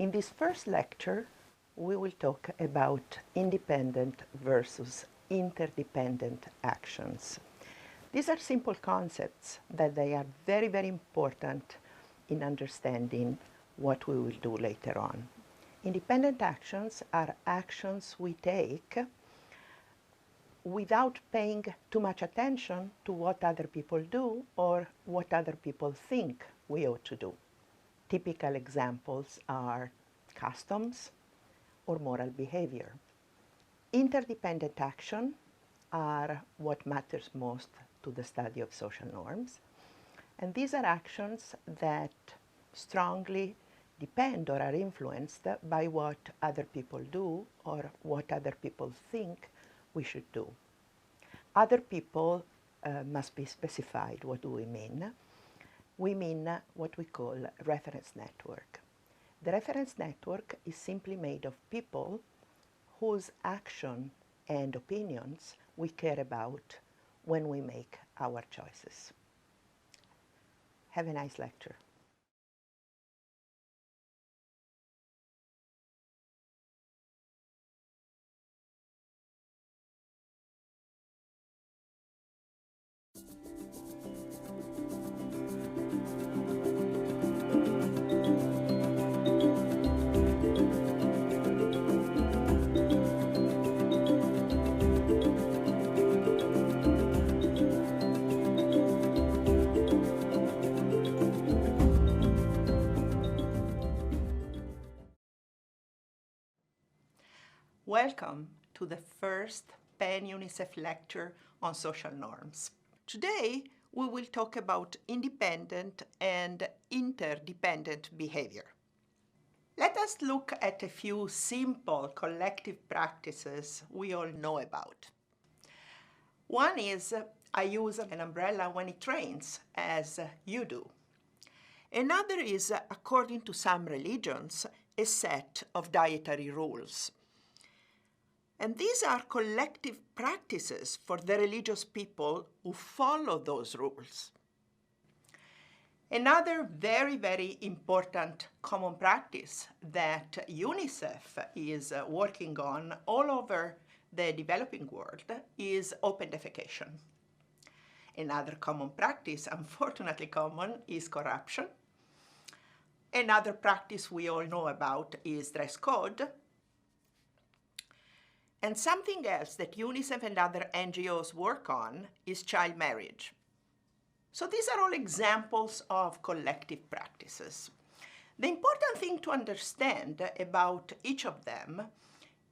In this first lecture, we will talk about independent versus interdependent actions. These are simple concepts, but they are very, very important in understanding what we will do later on. Independent actions are actions we take without paying too much attention to what other people do or what other people think we ought to do. Typical examples are customs or moral behavior. Interdependent action are what matters most to the study of social norms, and these are actions that strongly depend or are influenced by what other people do or what other people think we should do. Other people must be specified. What do we mean? We mean what we call reference network. The reference network is simply made of people whose action and opinions we care about when we make our choices. Have a nice lecture. Welcome to the first PEN-UNICEF lecture on social norms. Today, we will talk about independent and interdependent behavior. Let us look at a few simple collective practices we all know about. One is, I use an umbrella when it rains, as you do. Another is, according to some religions, a set of dietary rules. And these are collective practices for the religious people who follow those rules. Another very, very important common practice that UNICEF is working on all over the developing world is open defecation. Another common practice, unfortunately common, is corruption. Another practice we all know about is dress code. And something else that UNICEF and other NGOs work on is child marriage. So these are all examples of collective practices. The important thing to understand about each of them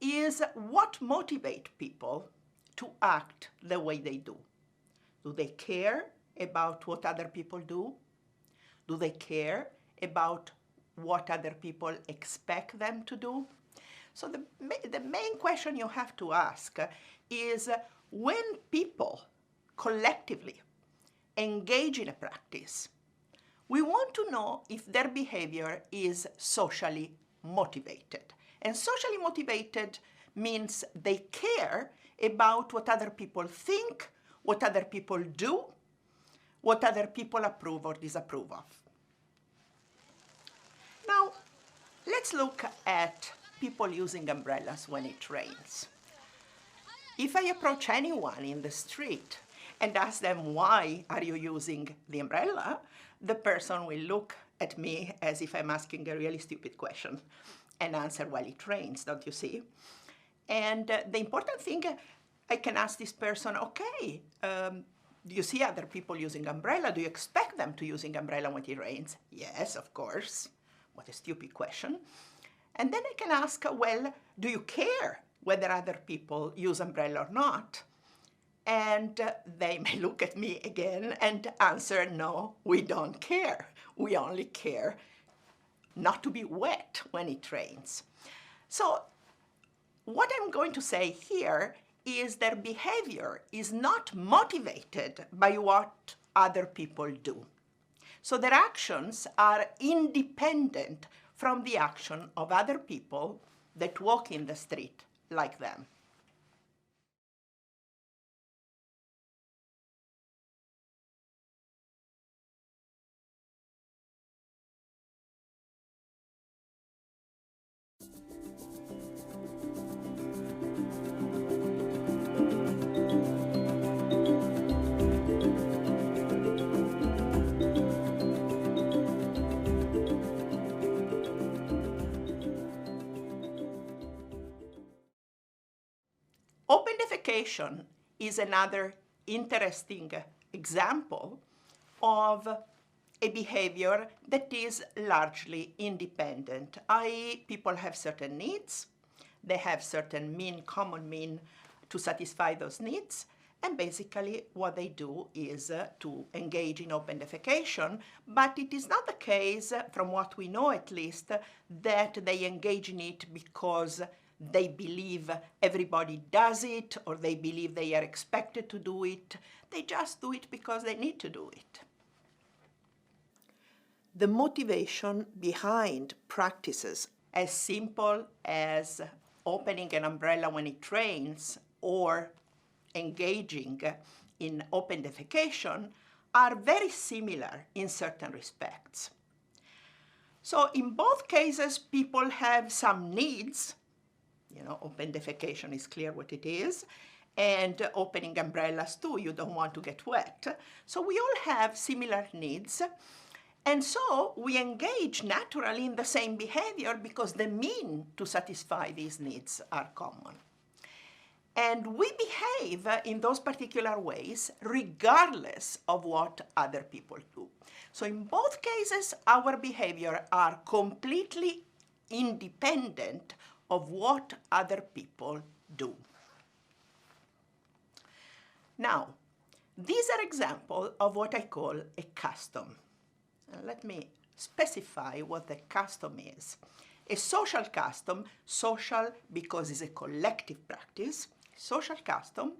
is what motivates people to act the way they do. Do they care about what other people do? Do they care about what other people expect them to do? So the main question you have to ask is when people collectively engage in a practice, we want to know if their behavior is socially motivated. And socially motivated means they care about what other people think, what other people do, what other people approve or disapprove of. Now, let's look at people using umbrellas when it rains. If I approach anyone in the street and ask them, why are you using the umbrella? The person will look at me as if I'm asking a really stupid question and answer, well, it rains, don't you see? And the important thing, I can ask this person, okay, do you see other people using umbrella? Do you expect them to using umbrella when it rains? Yes, of course. What a stupid question. And then I can ask, well, do you care whether other people use umbrella or not? And they may look at me again and answer, no, we don't care. We only care not to be wet when it rains. So what I'm going to say here is their behavior is not motivated by what other people do. So their actions are independent from the action of other people that walk in the street like them. Open defecation is another interesting example of a behavior that is largely independent, i.e. people have certain needs, they have certain common mean to satisfy those needs, and basically what they do is to engage in open defecation, but it is not the case, from what we know at least, that they engage in it because they believe everybody does it or they believe they are expected to do it. They just do it because they need to do it. The motivation behind practices as simple as opening an umbrella when it rains or engaging in open defecation are very similar in certain respects. So in both cases, people have some needs. Open defecation is clear what it is, and opening umbrellas too, you don't want to get wet. So we all have similar needs, and so we engage naturally in the same behavior because the mean to satisfy these needs are common. And we behave in those particular ways regardless of what other people do. So in both cases, our behavior are completely independent of what other people do. Now, these are examples of what I call a custom. Let me specify what the custom is. A social custom, social because it's a collective practice, social custom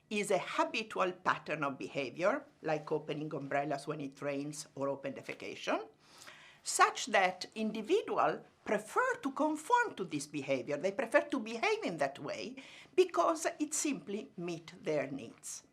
is a habitual pattern of behavior, like opening umbrellas when it rains or open defecation, such that individuals prefer to conform to this behavior. They prefer to behave in that way because it simply meets their needs.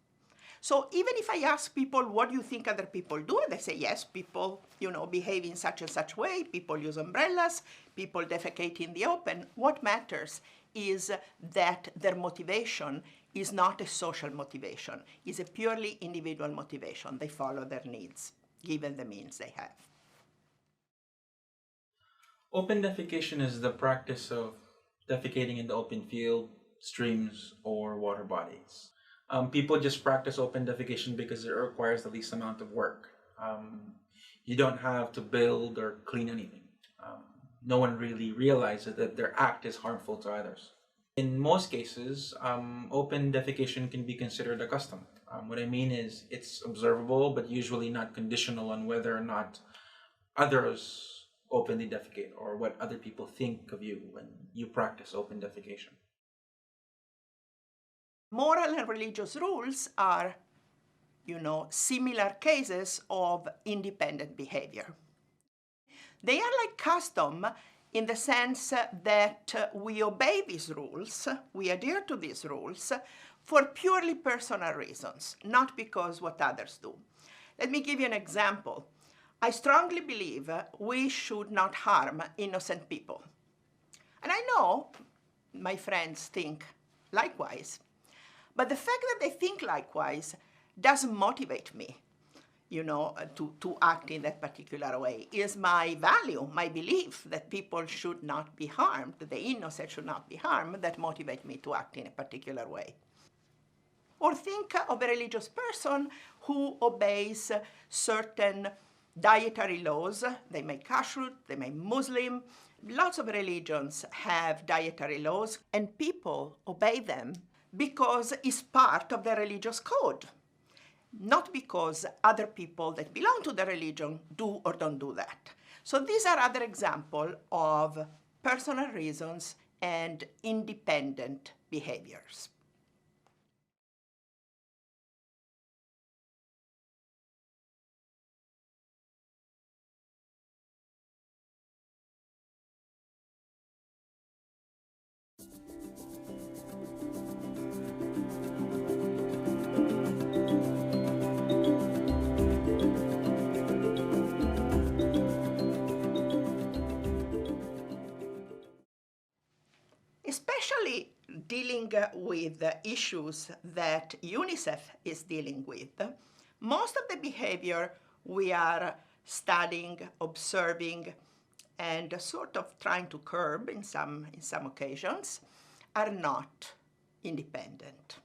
So even if I ask people, what do you think other people do? They say, yes, people, behave in such and such way. People use umbrellas. People defecate in the open. What matters is that their motivation is not a social motivation. It's a purely individual motivation. They follow their needs, given the means they have. Open defecation is the practice of defecating in the open field, streams, or water bodies. People just practice open defecation because it requires the least amount of work. You don't have to build or clean anything. No one really realizes that their act is harmful to others. In most cases, open defecation can be considered a custom. What I mean is it's observable, but usually not conditional on whether or not others openly defecate or what other people think of you when you practice open defecation. Moral and religious rules are, similar cases of independent behavior. They are like custom in the sense that we obey these rules, we adhere to these rules for purely personal reasons, not because what others do. Let me give you an example. I strongly believe we should not harm innocent people. And I know my friends think likewise. But the fact that they think likewise doesn't motivate me, to act in that particular way. Is my value, my belief that people should not be harmed, that the innocent should not be harmed, that motivate me to act in a particular way. Or think of a religious person who obeys certain dietary laws. They may kashrut, they may Muslim. Lots of religions have dietary laws, and people obey them because it's part of the religious code, not because other people that belong to the religion do or don't do that. So these are other examples of personal reasons and independent behaviors. Especially dealing with the issues that UNICEF is dealing with, most of the behavior we are studying, observing, and sort of trying to curb in some occasions are not independent.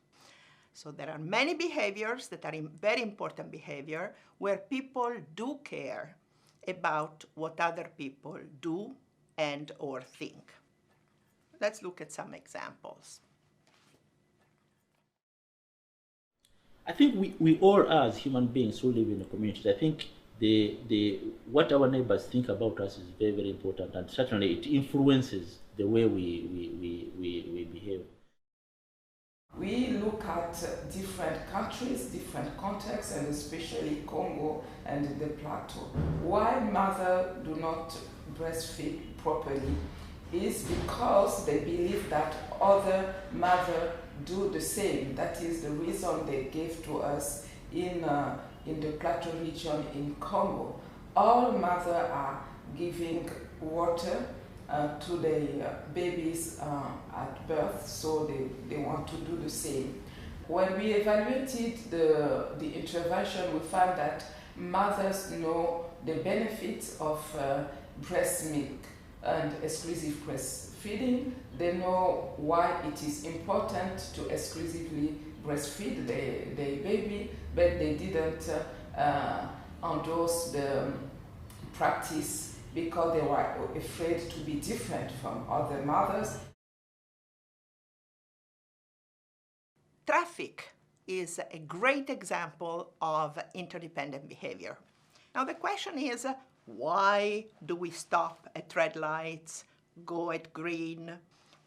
So there are many behaviors that are very important behavior where people do care about what other people do and or think. Let's look at some examples. I think we all as human beings who live in a community, I think what our neighbors think about us is very, very important, and certainly it influences the way we behave. We look at different countries, different contexts, and especially Congo and the Plateau. Why mothers do not breastfeed properly is because they believe that other mothers do the same. That is the reason they gave to us in the Plateau region in Congo. All mothers are giving water to their babies at birth, so they want to do the same. When we evaluated the intervention, we found that mothers know the benefits of breast milk and exclusive breastfeeding. They know why it is important to exclusively breastfeed their baby, but they didn't endorse the practice because they were afraid to be different from other mothers. Traffic is a great example of interdependent behavior. Now the question is, why do we stop at red lights, go at green,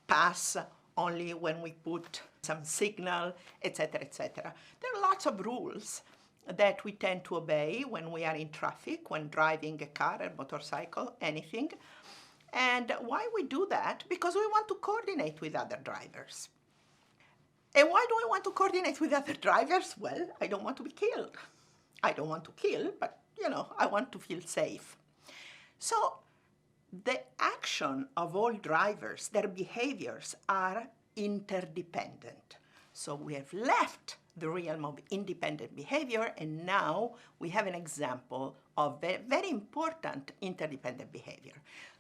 pass only when we put some signal, etc., etc.? There are lots of rules that we tend to obey when we are in traffic, when driving a car, a motorcycle, anything. And why we do that? Because we want to coordinate with other drivers. And why do I want to coordinate with other drivers? Well, I don't want to be killed. I don't want to kill, but I want to feel safe. So the action of all drivers, their behaviors are interdependent. So we have left the realm of independent behavior, and now we have an example of very important interdependent behavior.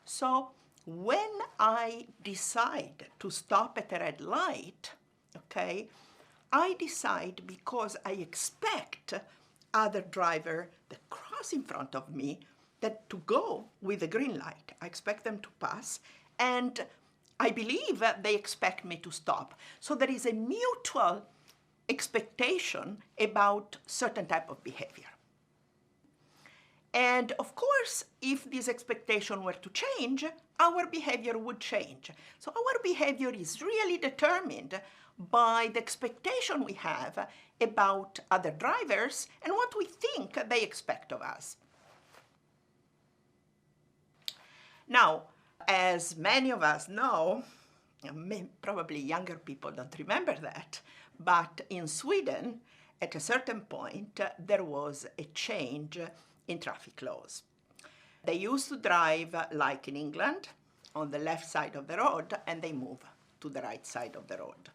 So when I decide to stop at a red light, okay, I decide because I expect other driver that cross in front of me that to go with a green light. I expect them to pass, and I believe that they expect me to stop. So there is a mutual expectation about certain type of behavior. And of course, if this expectation were to change, our behavior would change. So our behavior is really determined by the expectation we have about other drivers and what we think they expect of us. Now, as many of us know, probably younger people don't remember that, but in Sweden, at a certain point, there was a change in traffic laws. They used to drive like in England, on the left side of the road, and they move to the right side of the road.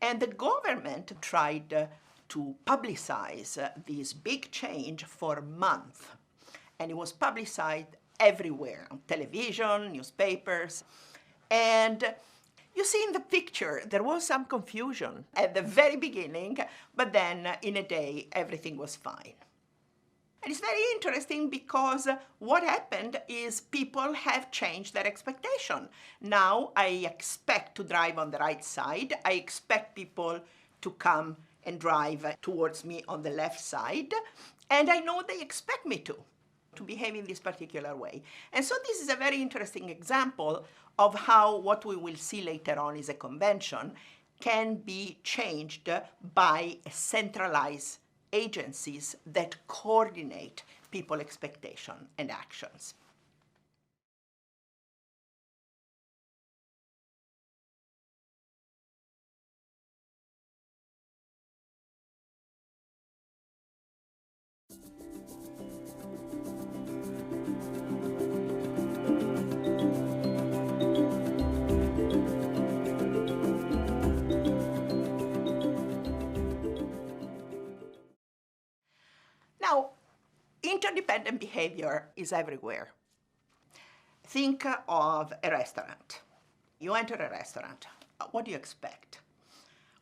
And the government tried to publicize this big change for months. And it was publicized everywhere, on television, newspapers. And you see in the picture, there was some confusion at the very beginning, but then in a day, everything was fine. And it's very interesting because what happened is people have changed their expectation. Now I expect to drive on the right side. I expect people to come and drive towards me on the left side. And I know they expect me to behave in this particular way. And so this is a very interesting example of how what we will see later on is a convention can be changed by centralized agencies that coordinate people's expectation and actions. Now, interdependent behavior is everywhere. Think of a restaurant. You enter a restaurant. What do you expect?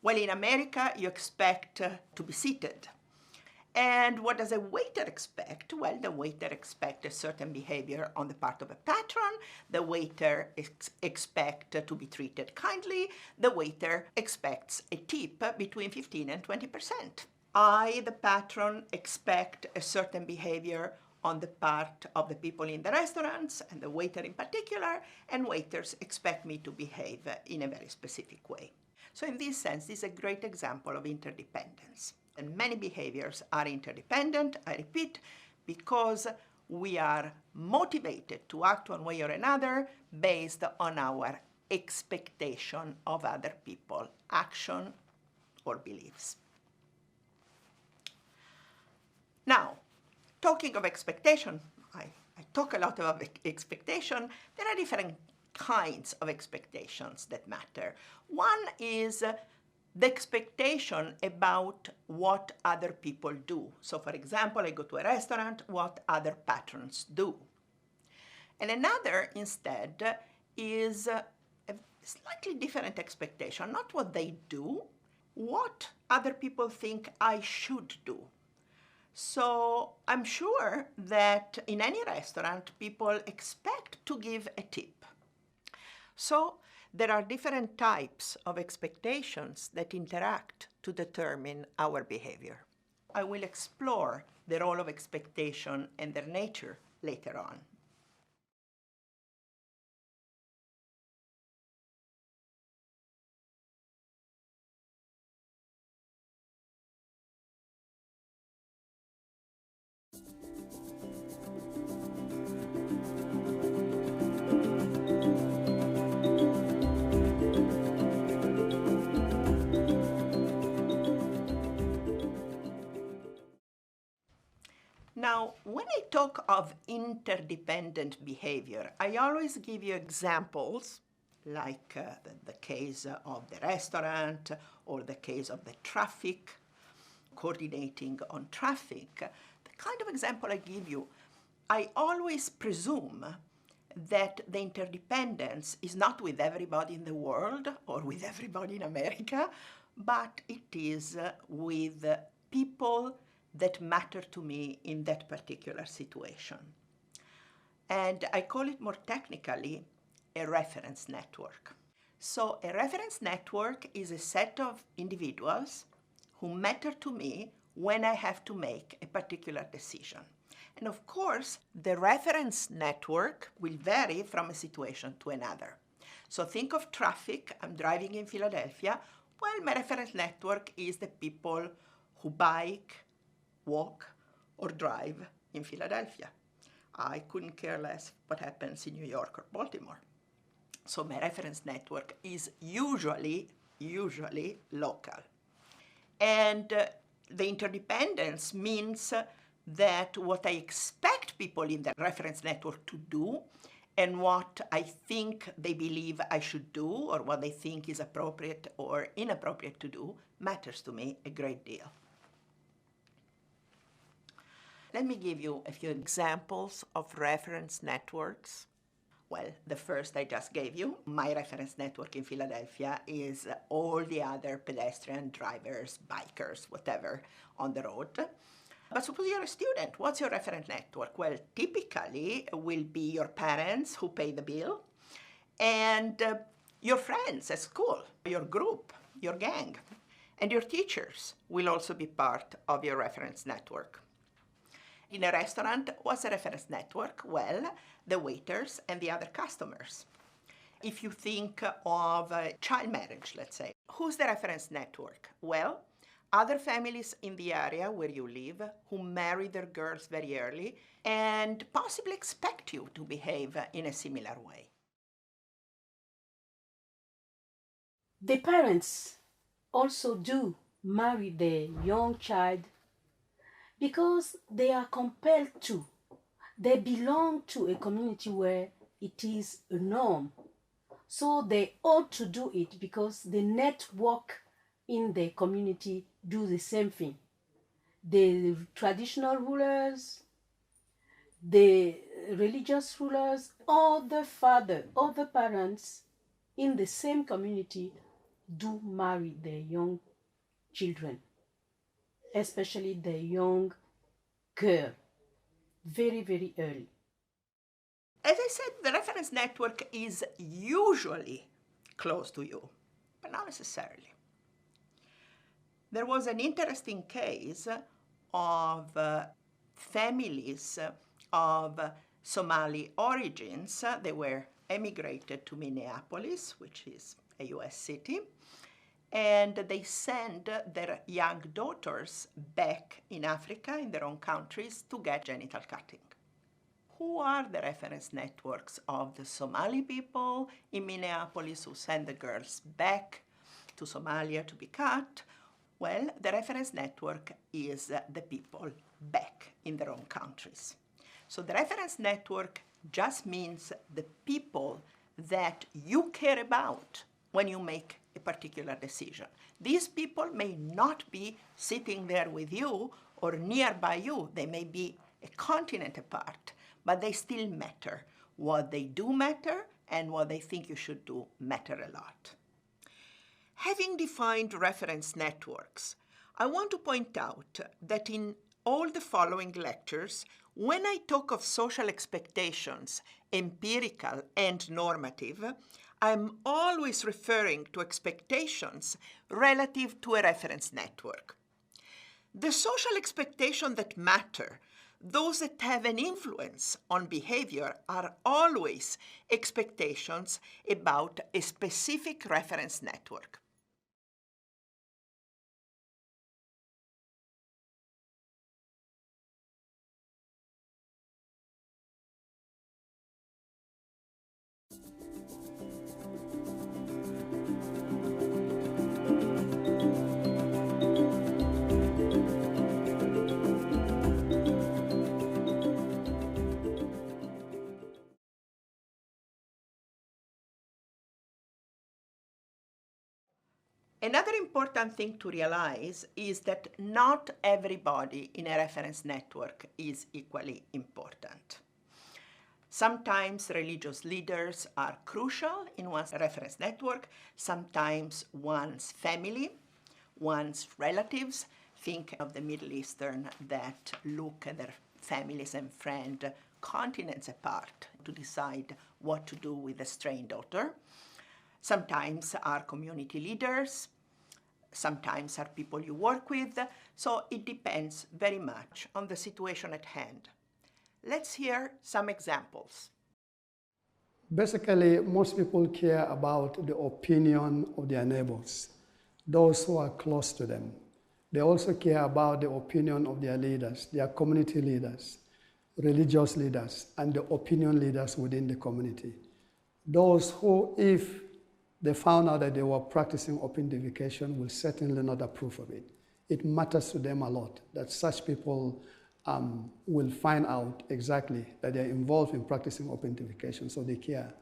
Well, in America, you expect to be seated. And what does a waiter expect? Well, the waiter expects a certain behavior on the part of a patron. The waiter expects to be treated kindly. The waiter expects a tip between 15 and 20%. I, the patron, expect a certain behavior on the part of the people in the restaurants, and the waiter in particular, and waiters expect me to behave in a very specific way. So in this sense, this is a great example of interdependence. And many behaviors are interdependent, I repeat, because we are motivated to act one way or another based on our expectation of other people's action or beliefs. Now, talking of expectation, I talk a lot about expectation. There are different kinds of expectations that matter. One is the expectation about what other people do. So for example, I go to a restaurant, what other patrons do. And another instead is a slightly different expectation, not what they do, what other people think I should do. So I'm sure that in any restaurant, people expect to give a tip. So there are different types of expectations that interact to determine our behavior. I will explore the role of expectation and their nature later on. Now, when I talk of interdependent behavior, I always give you examples, like the case of the restaurant or the case of the traffic, coordinating on traffic. The kind of example I give you, I always presume that the interdependence is not with everybody in the world or with everybody in America, but it is with people that matter to me in that particular situation. And I call it more technically a reference network. So a reference network is a set of individuals who matter to me when I have to make a particular decision. And of course, the reference network will vary from a situation to another. So think of traffic. I'm driving in Philadelphia. Well, my reference network is the people who bike, walk, or drive in Philadelphia. I couldn't care less what happens in New York or Baltimore. So my reference network is usually local. And the interdependence means that what I expect people in the reference network to do and what I think they believe I should do or what they think is appropriate or inappropriate to do matters to me a great deal. Let me give you a few examples of reference networks. Well, the first I just gave you, my reference network in Philadelphia is all the other pedestrian drivers, bikers, whatever, on the road. But suppose you're a student, what's your reference network? Well, typically will be your parents who pay the bill and your friends at school, your group, your gang, and your teachers will also be part of your reference network. In a restaurant, what's a reference network? Well, the waiters and the other customers. If you think of child marriage, let's say, who's the reference network? Well, other families in the area where you live who marry their girls very early and possibly expect you to behave in a similar way. The parents also do marry the young child because they are compelled to. They belong to a community where it is a norm. So they ought to do it because the network in the community do the same thing. The traditional rulers, the religious rulers, or the father, or the parents in the same community do marry their young children, especially the young girl, very, very early. As I said, the reference network is usually close to you, but not necessarily. There was an interesting case of families of Somali origins. They were emigrated to Minneapolis, which is a US city, and they sent their young daughters back in Africa, in their own countries, to get genital cutting. Who are the reference networks of the Somali people in Minneapolis who send the girls back to Somalia to be cut? Well, the reference network is the people back in their own countries. So the reference network just means the people that you care about when you make a particular decision. These people may not be sitting there with you or nearby you. They may be a continent apart, but they still matter. What they do matter, and what they think you should do matter a lot. Having defined reference networks, I want to point out that in all the following lectures, when I talk of social expectations, empirical and normative, I'm always referring to expectations relative to a reference network. The social expectations that matter, those that have an influence on behavior, are always expectations about a specific reference network. Another important thing to realize is that not everybody in a reference network is equally important. Sometimes religious leaders are crucial in one's reference network. Sometimes one's family, one's relatives. Think of the Middle Eastern that look at their families and friends continents apart to decide what to do with a straying daughter. Sometimes are community leaders, sometimes are people you work with, so it depends very much on the situation at hand. Let's hear some examples. Basically, most people care about the opinion of their neighbors, those who are close to them. They also care about the opinion of their leaders, their community leaders, religious leaders, and the opinion leaders within the community. Those who, if they found out that they were practicing open defecation, will certainly not approve of it. It matters to them a lot that such people will find out exactly that they're involved in practicing open defecation, so they care.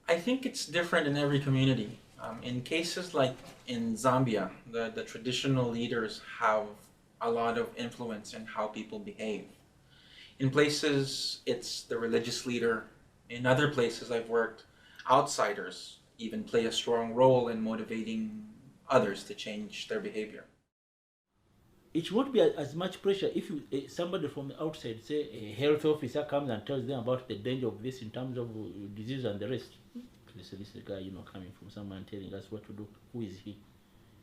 I think it's different in every community. In cases like in Zambia, the traditional leaders have a lot of influence in how people behave. In places, it's the religious leader. In other places I've worked, outsiders even play a strong role in motivating others to change their behavior. It won't be as much pressure if somebody from the outside, say a health officer, comes and tells them about the danger of this in terms of disease and the rest. This is the guy, coming from somewhere and telling us what to do. Who is he?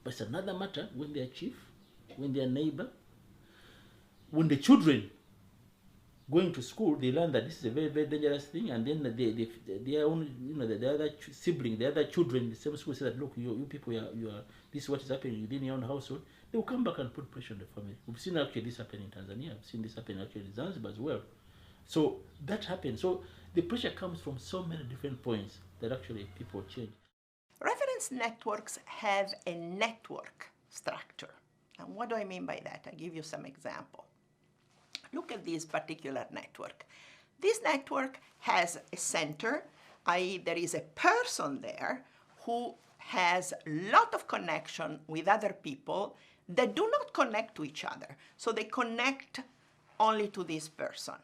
But it's another matter when they're chief, when they're neighbor, when the children going to school, they learn that this is a very, very dangerous thing, and then their own, the other sibling, the other children in the same school say that, look, you people, you are, this is what is happening within your own household. They will come back and put pressure on the family. We've seen actually this happen in Tanzania. We've seen this happen actually in Zanzibar as well. So that happens. So the pressure comes from so many different points that actually people change. Reference networks have a network structure. And what do I mean by that? I'll give you some example. Look at this particular network. This network has a center, i.e. there is a person there who has a lot of connection with other people that do not connect to each other. So they connect only to this person.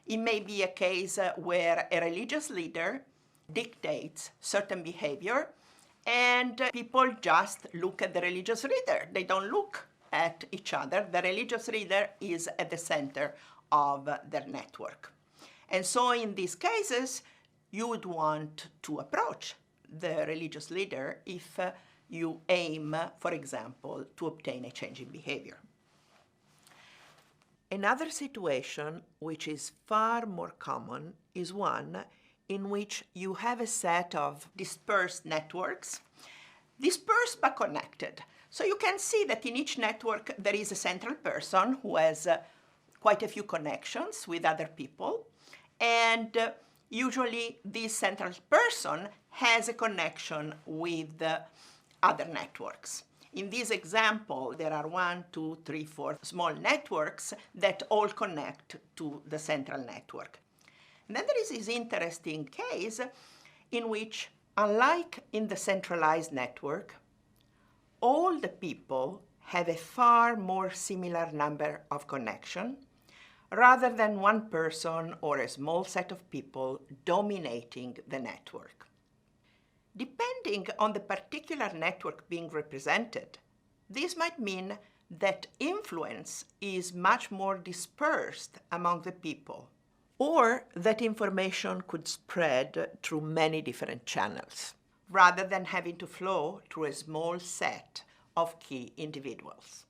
It may be a case where a religious leader dictates certain behavior, and people just look at the religious reader. They don't look at each other. The religious reader is at the center of their network. And so in these cases, you would want to approach the religious leader if you aim, for example, to obtain a change in behavior. Another situation, which is far more common, is one in which you have a set of dispersed networks, dispersed but connected. So you can see that in each network there is a central person who has quite a few connections with other people, and usually this central person has a connection with other networks. In this example, there are 1, 2, 3, 4 small networks that all connect to the central network. And then there is this interesting case in which, unlike in the centralized network, all the people have a far more similar number of connections, rather than one person or a small set of people dominating the network. Depending on the particular network being represented, this might mean that influence is much more dispersed among the people, or that information could spread through many different channels, rather than having to flow through a small set of key individuals.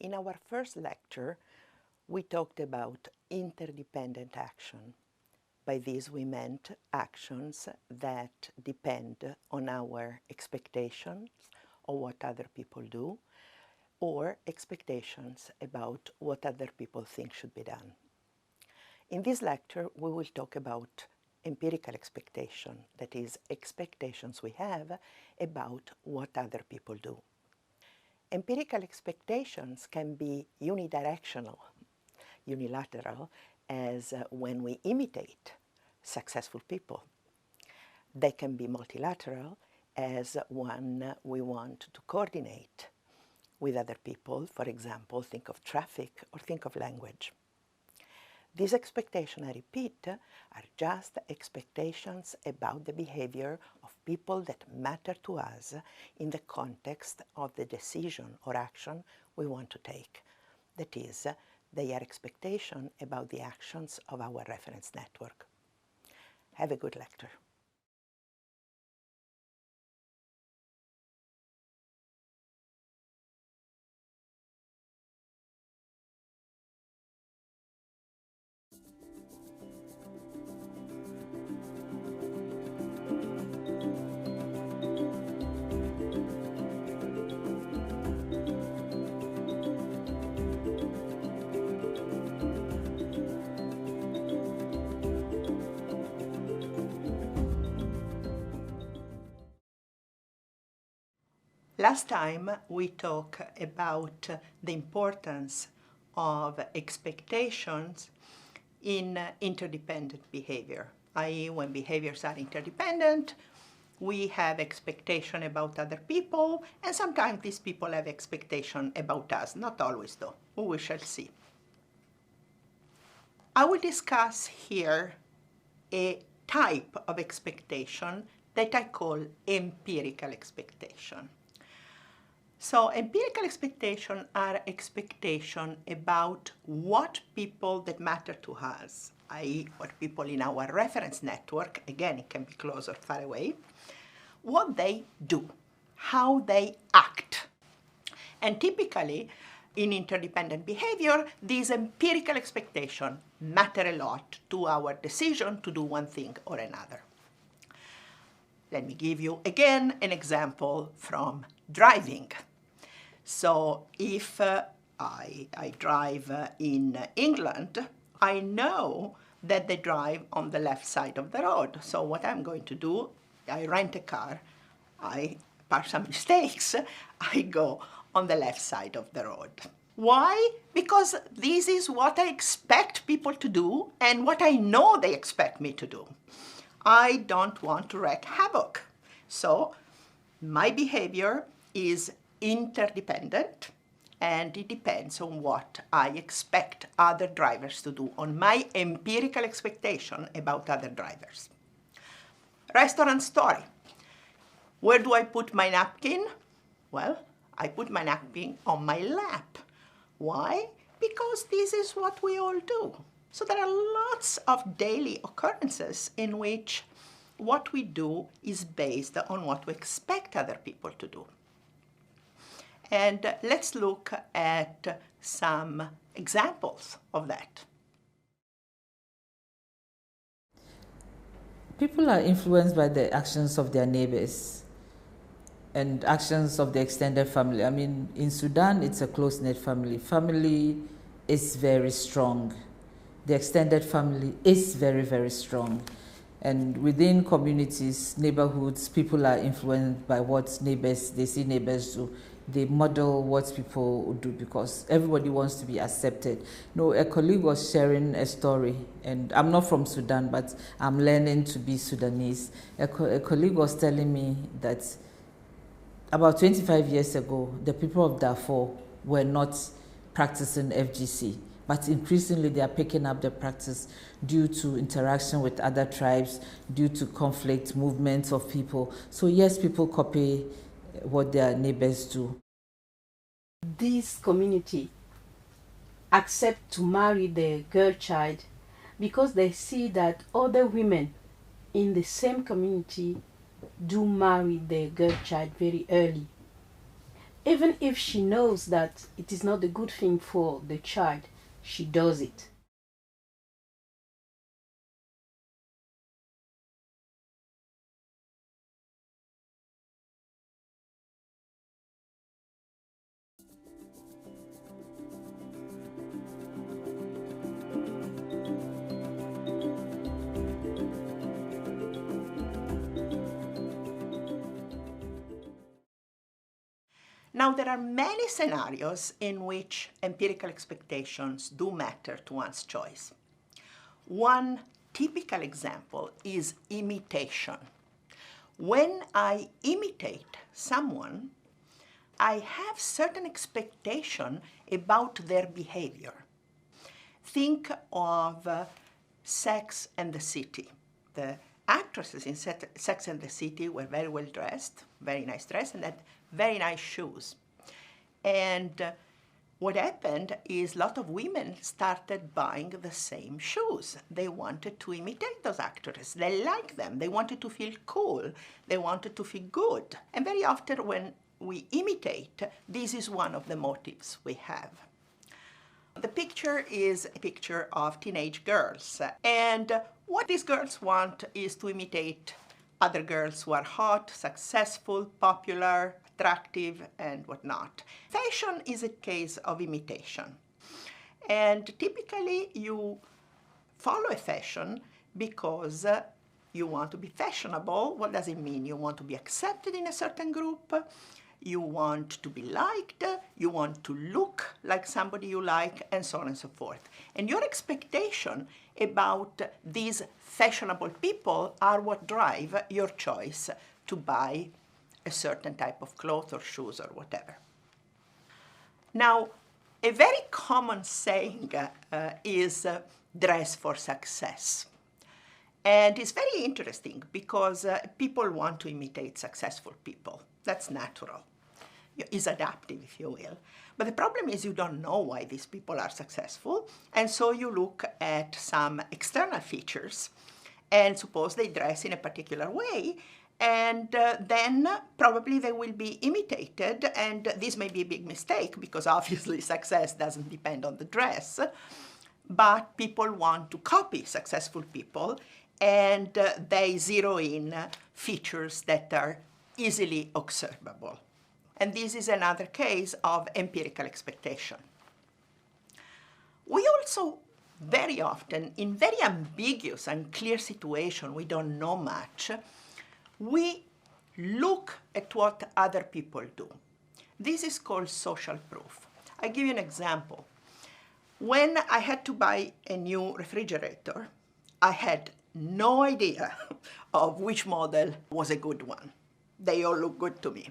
In our first lecture, we talked about interdependent action. By this we meant actions that depend on our expectations of what other people do, or expectations about what other people think should be done. In this lecture, we will talk about empirical expectation, that is, expectations we have about what other people do. Empirical expectations can be unidirectional, unilateral, as when we imitate successful people. They can be multilateral, as when we want to coordinate with other people. For example, think of traffic or think of language. These expectations, I repeat, are just expectations about the behavior of people that matter to us in the context of the decision or action we want to take. That is, they are expectations about the actions of our reference network. Have a good lecture. Last time we talked about the importance of expectations in interdependent behavior, i.e. when behaviors are interdependent, we have expectation about other people, and sometimes these people have expectation about us, not always though, we shall see. I will discuss here a type of expectation that I call empirical expectation. So empirical expectations are expectations about what people that matter to us, i.e. what people in our reference network, again it can be close or far away, what they do, how they act. And typically in interdependent behavior, these empirical expectations matter a lot to our decision to do one thing or another. Let me give you again an example from driving. So if I drive in England, I know that they drive on the left side of the road. So what I'm going to do, I rent a car, I are some mistakes, I go on the left side of the road. Why? Because this is what I expect people to do and what I know they expect me to do. I don't want to wreak havoc. So my behavior is interdependent, and it depends on what I expect other drivers to do, on my empirical expectation about other drivers. Restaurant story. Where do I put my napkin? Well, I put my napkin on my lap. Why? Because this is what we all do. So there are lots of daily occurrences in which what we do is based on what we expect other people to do. And let's look at some examples of that. People are influenced by the actions of their neighbors and actions of the extended family. I mean, in Sudan, it's a close-knit family. Family is very strong. The extended family is very, very strong. And within communities, neighborhoods, people are influenced by what neighbors, they see neighbors do. They model what people do because everybody wants to be accepted. No, a colleague was sharing a story, and I'm not from Sudan, but I'm learning to be Sudanese. A colleague was telling me that about 25 years ago, the people of Darfur were not practicing FGC, but increasingly they are picking up the practice due to interaction with other tribes, due to conflict, movements of people. So yes, people copy what their neighbors do. This community accept to marry the girl child because they see that other women in the same community do marry the girl child very early. Even if she knows that it is not a good thing for the child, she does it. Now, there are many scenarios in which empirical expectations do matter to one's choice. One typical example is imitation. When I imitate someone, I have certain expectation about their behavior. Think of Sex and the City. The actresses in Sex and the City were very well dressed, very nice dress, and had very nice shoes. And what happened is a lot of women started buying the same shoes. They wanted to imitate those actresses. They liked them. They wanted to feel cool. They wanted to feel good. And very often when we imitate, this is one of the motives we have. The picture is a picture of teenage girls. And what these girls want is to imitate other girls who are hot, successful, popular, attractive, and whatnot. Fashion is a case of imitation. And typically you follow a fashion because you want to be fashionable. What does it mean? You want to be accepted in a certain group. You want to be liked, you want to look like somebody you like, and so on and so forth. And your expectation about these fashionable people are what drive your choice to buy a certain type of clothes or shoes or whatever. Now, a very common saying is dress for success. And it's very interesting because people want to imitate successful people. That's natural. It's adaptive, if you will. But the problem is you don't know why these people are successful, and so you look at some external features, and suppose they dress in a particular way, and then probably they will be imitated, and this may be a big mistake, because obviously success doesn't depend on the dress, but people want to copy successful people, and they zero in features that are easily observable. And this is another case of empirical expectation. We also very often, in very ambiguous, unclear situation, we don't know much, we look at what other people do. This is called social proof. I give you an example. When I had to buy a new refrigerator, I had no idea of which model was a good one. They all look good to me.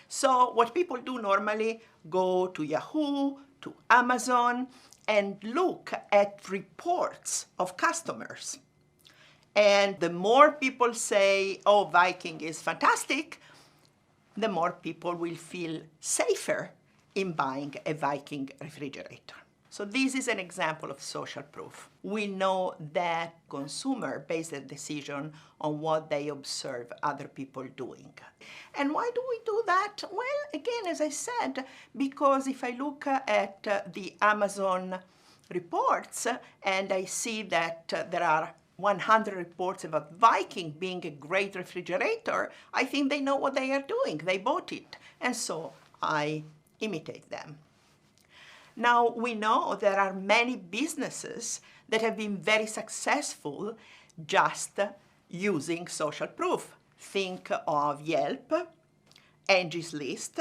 So what people do normally, go to Yahoo, to Amazon, and look at reports of customers. And the more people say, oh, Viking is fantastic, the more people will feel safer in buying a Viking refrigerator. So this is an example of social proof. We know that consumers base their decision on what they observe other people doing. And why do we do that? Well, again, as I said, because if I look at the Amazon reports and I see that there are 100 reports about Viking being a great refrigerator, I think they know what they are doing. They bought it. And so I imitate them. Now, we know there are many businesses that have been very successful just using social proof. Think of Yelp, Angie's List.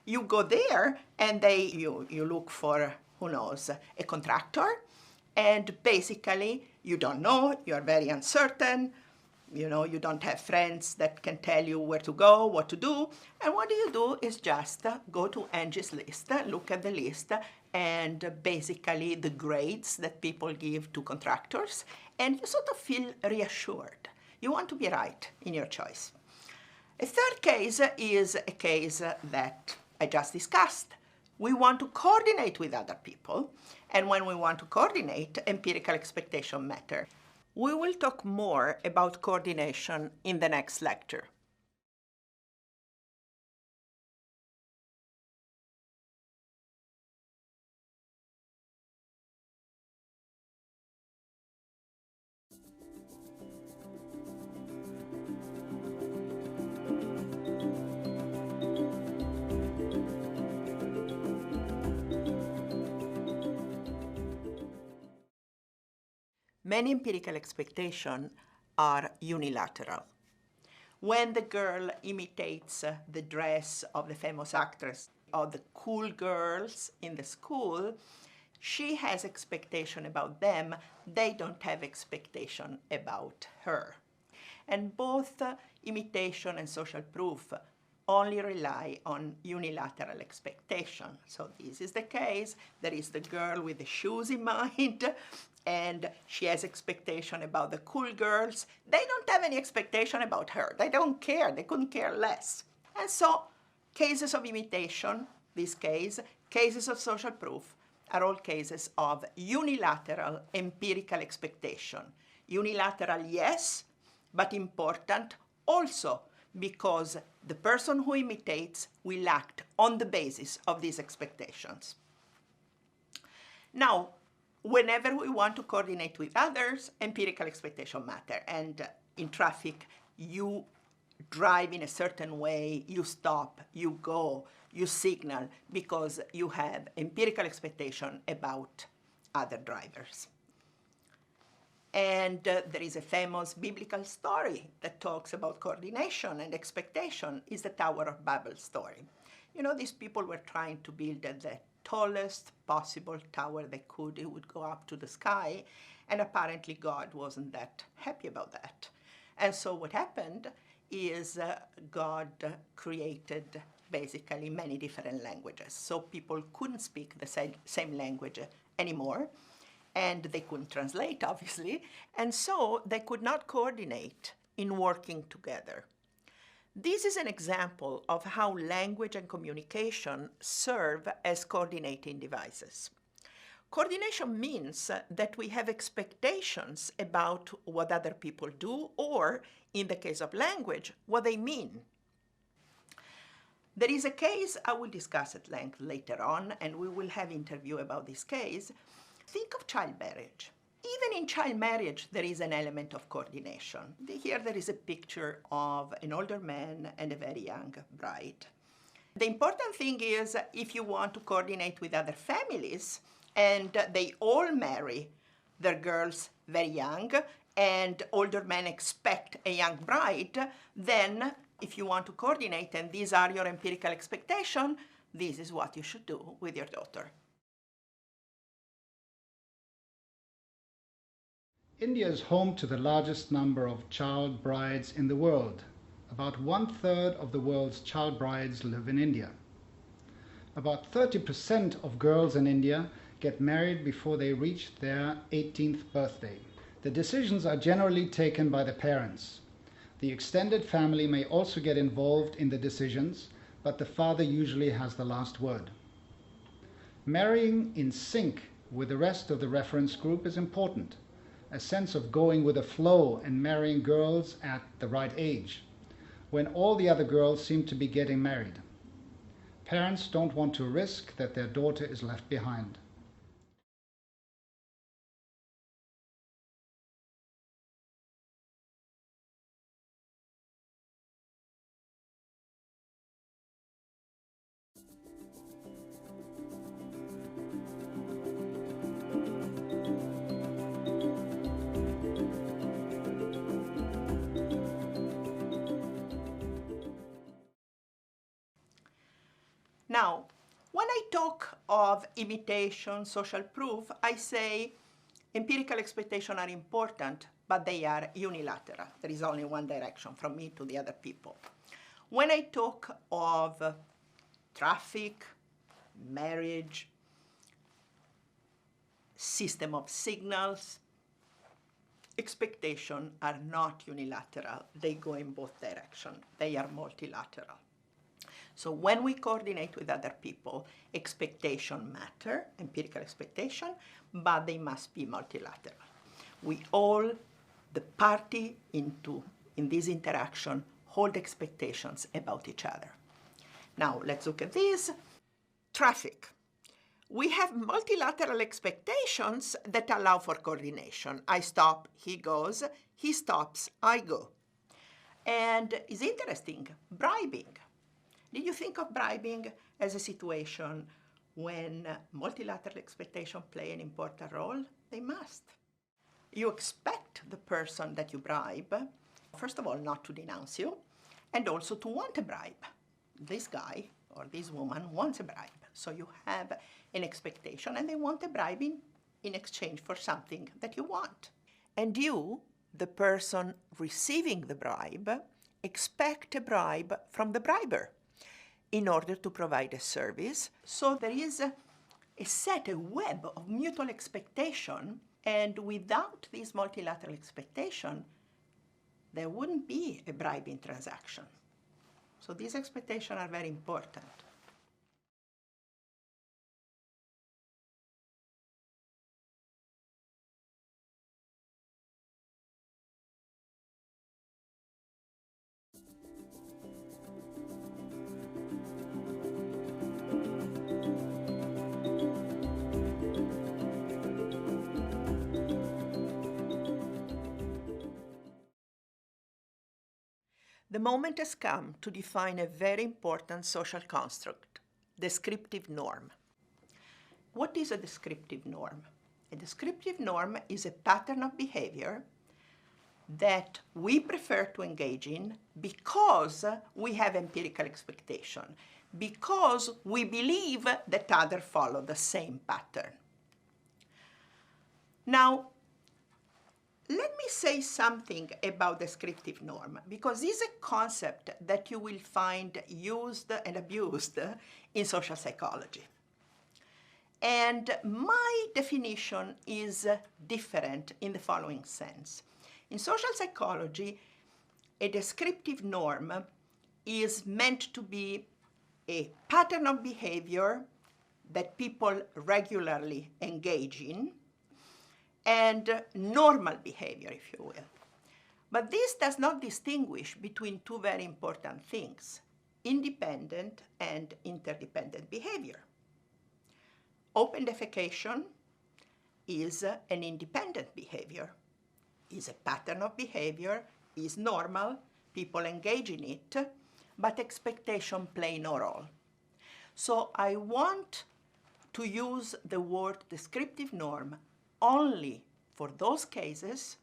You go there and you look for, who knows, a contractor, and basically you don't know, you're very uncertain, you don't have friends that can tell you where to go, what to do, and what you do is just go to Angie's List, look at the list, and basically the grades that people give to contractors, and you sort of feel reassured. You want to be right in your choice. A third case is a case that I just discussed. We want to coordinate with other people, and when we want to coordinate, empirical expectation matter. We will talk more about coordination in the next lecture. Many empirical expectations are unilateral. When the girl imitates the dress of the famous actress or the cool girls in the school, she has expectation about them. They don't have expectation about her. And both imitation and social proof only rely on unilateral expectation. So this is the case. There is the girl with the shoes in mind, and she has expectation about the cool girls. They don't have any expectation about her. They don't care. They couldn't care less. And so cases of imitation, this case, cases of social proof, are all cases of unilateral empirical expectation. Unilateral, yes, but important also, because the person who imitates will act on the basis of these expectations. Now, whenever we want to coordinate with others, empirical expectation matter. And in traffic, you drive in a certain way, you stop, you go, you signal, because you have empirical expectation about other drivers. And there is a famous biblical story that talks about coordination and expectation, is the Tower of Babel story. These people were trying to build the tallest possible tower they could. It would go up to the sky, and apparently God wasn't that happy about that. And so what happened is God created basically many different languages. So people couldn't speak the same language anymore, and they couldn't translate, obviously, and so they could not coordinate in working together. This is an example of how language and communication serve as coordinating devices. Coordination means that we have expectations about what other people do, or, in the case of language, what they mean. There is a case I will discuss at length later on, and we will have an interview about this case. Think of child marriage. Even in child marriage, there is an element of coordination. Here there is a picture of an older man and a very young bride. The important thing is, if you want to coordinate with other families, and they all marry their girls very young, and older men expect a young bride, then If you want to coordinate and these are your empirical expectations, this is what you should do with your daughter. India is home to the largest number of child brides in the world. About 1/3 of the world's child brides live in India. About 30% of girls in India get married before they reach their 18th birthday. The decisions are generally taken by the parents. The extended family may also get involved in the decisions, but the father usually has the last word. Marrying in sync with the rest of the reference group is important. A sense of going with the flow and marrying girls at the right age, when all the other girls seem to be getting married. Parents don't want to risk that their daughter is left behind. Now, when I talk of imitation, social proof, I say empirical expectations are important, but they are unilateral. There is only one direction, from me to the other people. When I talk of traffic, marriage, system of signals, expectations are not unilateral. They go in both directions. They are multilateral. So when we coordinate with other people, expectations matter, empirical expectation, but they must be multilateral. We all, the party in this interaction, hold expectations about each other. Now let's look at this. Traffic. We have multilateral expectations that allow for coordination. I stop, he goes, he stops, I go. And it's interesting, bribing. Did you think of bribing as a situation when multilateral expectations play an important role? They must. You expect the person that you bribe, first of all, not to denounce you, and also to want a bribe. This guy or this woman wants a bribe. So you have an expectation, and they want a bribe in exchange for something that you want. And you, the person receiving the bribe, expect a bribe from the briber in order to provide a service. So there is a web of mutual expectation, and without this multilateral expectation, there wouldn't be a bribing transaction. So these expectations are very important. The moment has come to define a very important social construct, descriptive norm. What is a descriptive norm? A descriptive norm is a pattern of behavior that we prefer to engage in because we have empirical expectation, because we believe that others follow the same pattern. Now, let me say something about descriptive norm, because this is a concept that you will find used and abused in social psychology. And my definition is different in the following sense. In social psychology, a descriptive norm is meant to be a pattern of behavior that people regularly engage in, and normal behavior, if you will. But this does not distinguish between two very important things, independent and interdependent behavior. Open defecation is an independent behavior, is a pattern of behavior, is normal, people engage in it, but expectation play no role. So I want to use the word descriptive norm only for those cases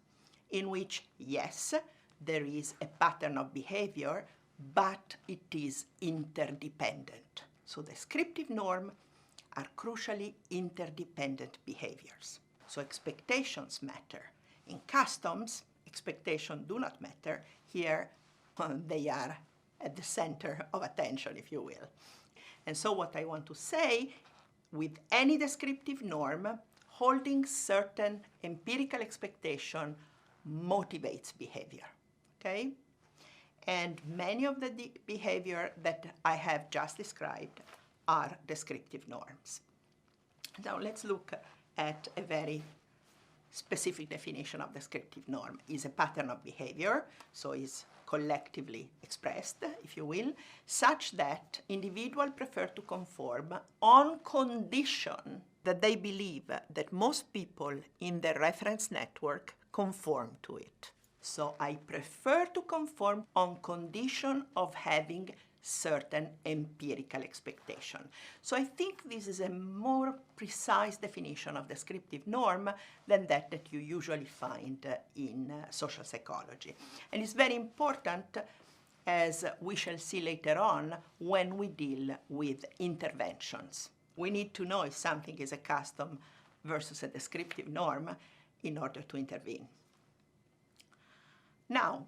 in which, yes, there is a pattern of behavior, but it is interdependent. So descriptive norms are crucially interdependent behaviors. So expectations matter. In customs, expectations do not matter. Here, they are at the center of attention, if you will. And so what I want to say, with any descriptive norm, holding certain empirical expectation motivates behavior, okay? And many of the behavior that I have just described are descriptive norms. Now let's look at a very specific definition of descriptive norm. Is a pattern of behavior, so is collectively expressed, if you will, such that individuals prefer to conform on condition that they believe that most people in the reference network conform to it. So I prefer to conform on condition of having certain empirical expectation. So I think this is a more precise definition of descriptive norm than that you usually find in social psychology. And it's very important, as we shall see later on, when we deal with interventions. We need to know if something is a custom versus a descriptive norm in order to intervene. Now,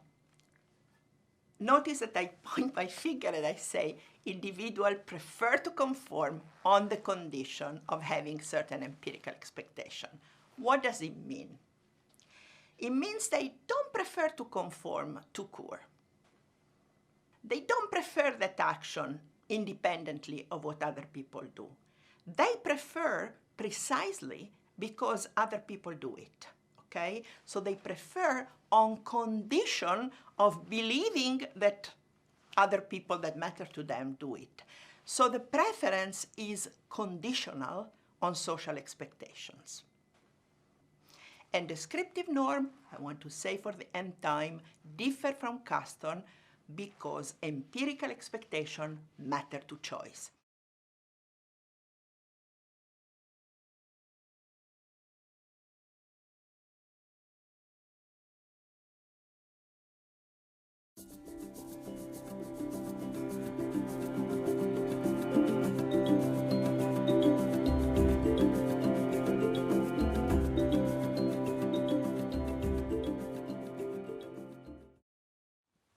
notice that I point my finger and I say individuals prefer to conform on the condition of having certain empirical expectation. What does it mean? It means they don't prefer to conform to court. They don't prefer that action independently of what other people do. They prefer precisely because other people do it. Okay? So they prefer on condition of believing that other people that matter to them do it. So the preference is conditional on social expectations. And descriptive norm, I want to say for the nth time, differ from custom because empirical expectation matter to choice.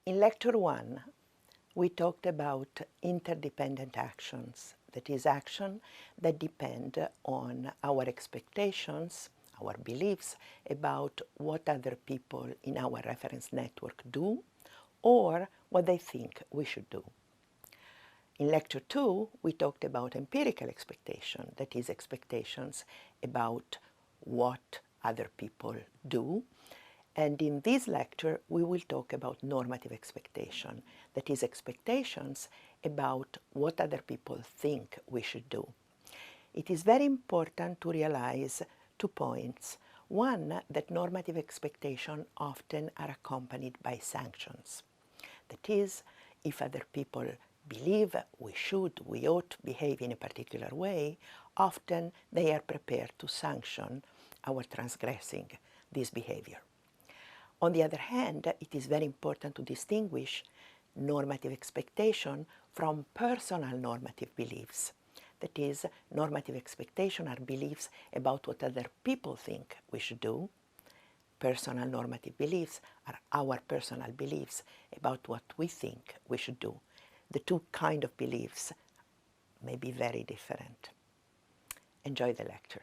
In Lecture 1, we talked about interdependent actions, that is, action that depend on our expectations, our beliefs about what other people in our reference network do or what they think we should do. In Lecture 2, we talked about empirical expectation, that is, expectations about what other people do. And in this lecture, we will talk about normative expectation, that is, expectations about what other people think we should do. It is very important to realize 2 points. One, that normative expectations often are accompanied by sanctions. That is, if other people believe we should, we ought to behave in a particular way, often they are prepared to sanction our transgressing this behavior. On the other hand, it is very important to distinguish normative expectation from personal normative beliefs. That is, normative expectation are beliefs about what other people think we should do. Personal normative beliefs are our personal beliefs about what we think we should do. The two kinds of beliefs may be very different. Enjoy the lecture.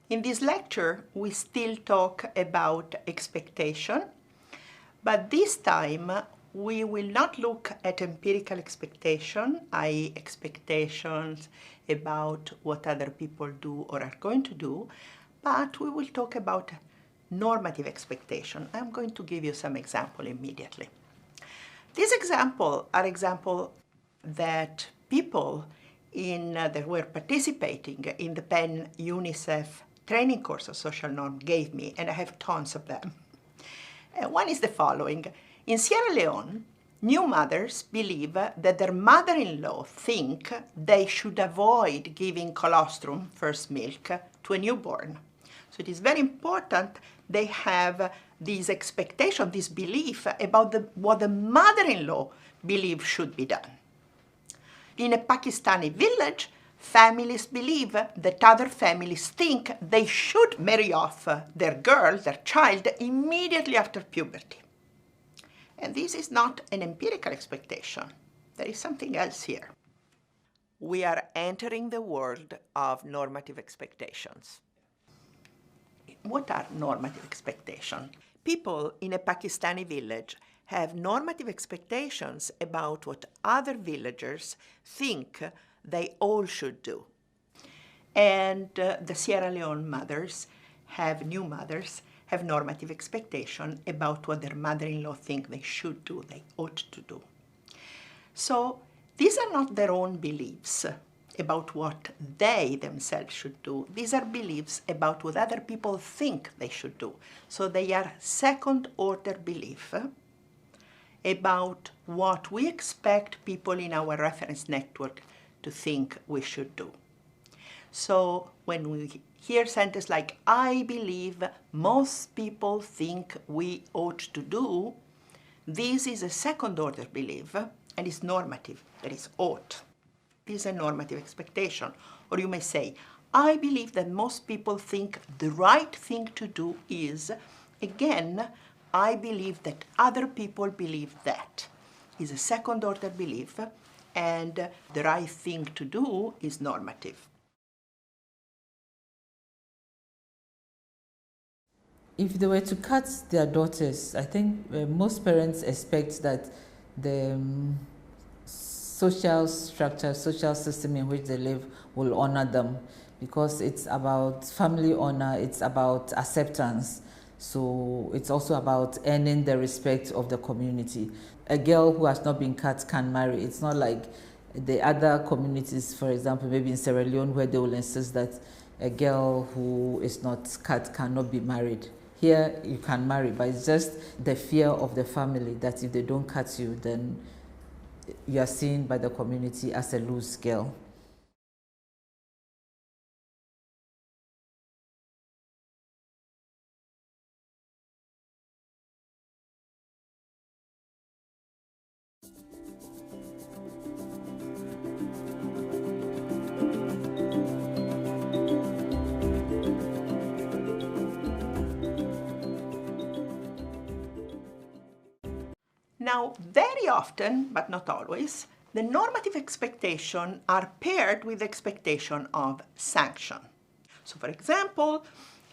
In this lecture, we still talk about expectation, but this time we will not look at empirical expectation, i.e. expectations about what other people do or are going to do, but we will talk about normative expectation. I'm going to give you some example immediately. These examples are examples that people that were participating in the PEN UNICEF training course of social norm gave me, and I have tons of them. One is the following. In Sierra Leone, new mothers believe that their mother-in-law think they should avoid giving colostrum, first milk, to a newborn. So it is very important they have this expectation, this belief about what the mother-in-law believes should be done. In a Pakistani village, families believe that other families think they should marry off their girl, their child, immediately after puberty. And this is not an empirical expectation. There is something else here. We are entering the world of normative expectations. What are normative expectations? People in a Pakistani village have normative expectations about what other villagers think they all should do. And the Sierra Leone mothers new mothers have normative expectation about what their mother-in-law think they should do, they ought to do. So these are not their own beliefs about what they themselves should do. These are beliefs about what other people think they should do. So they are second-order belief about what we expect people in our reference network to think we should do. So when we hear sentences like, I believe most people think we ought to do, this is a second-order belief and is normative, that is ought. This is a normative expectation. Or you may say, I believe that most people think the right thing to do is, again, I believe that other people believe that. Is a second-order belief, and the right thing to do is normative. If they were to cut their daughters, I think most parents expect that the social structure, social system in which they live will honor them, because it's about family honor, it's about acceptance. So it's also about earning the respect of the community. A girl who has not been cut can marry. It's not like the other communities, for example, maybe in Sierra Leone, where they will insist that a girl who is not cut cannot be married. Here you can marry, but it's just the fear of the family that if they don't cut you, then you are seen by the community as a loose girl. Now, very often, but not always, the normative expectations are paired with the expectation of sanction. So, for example,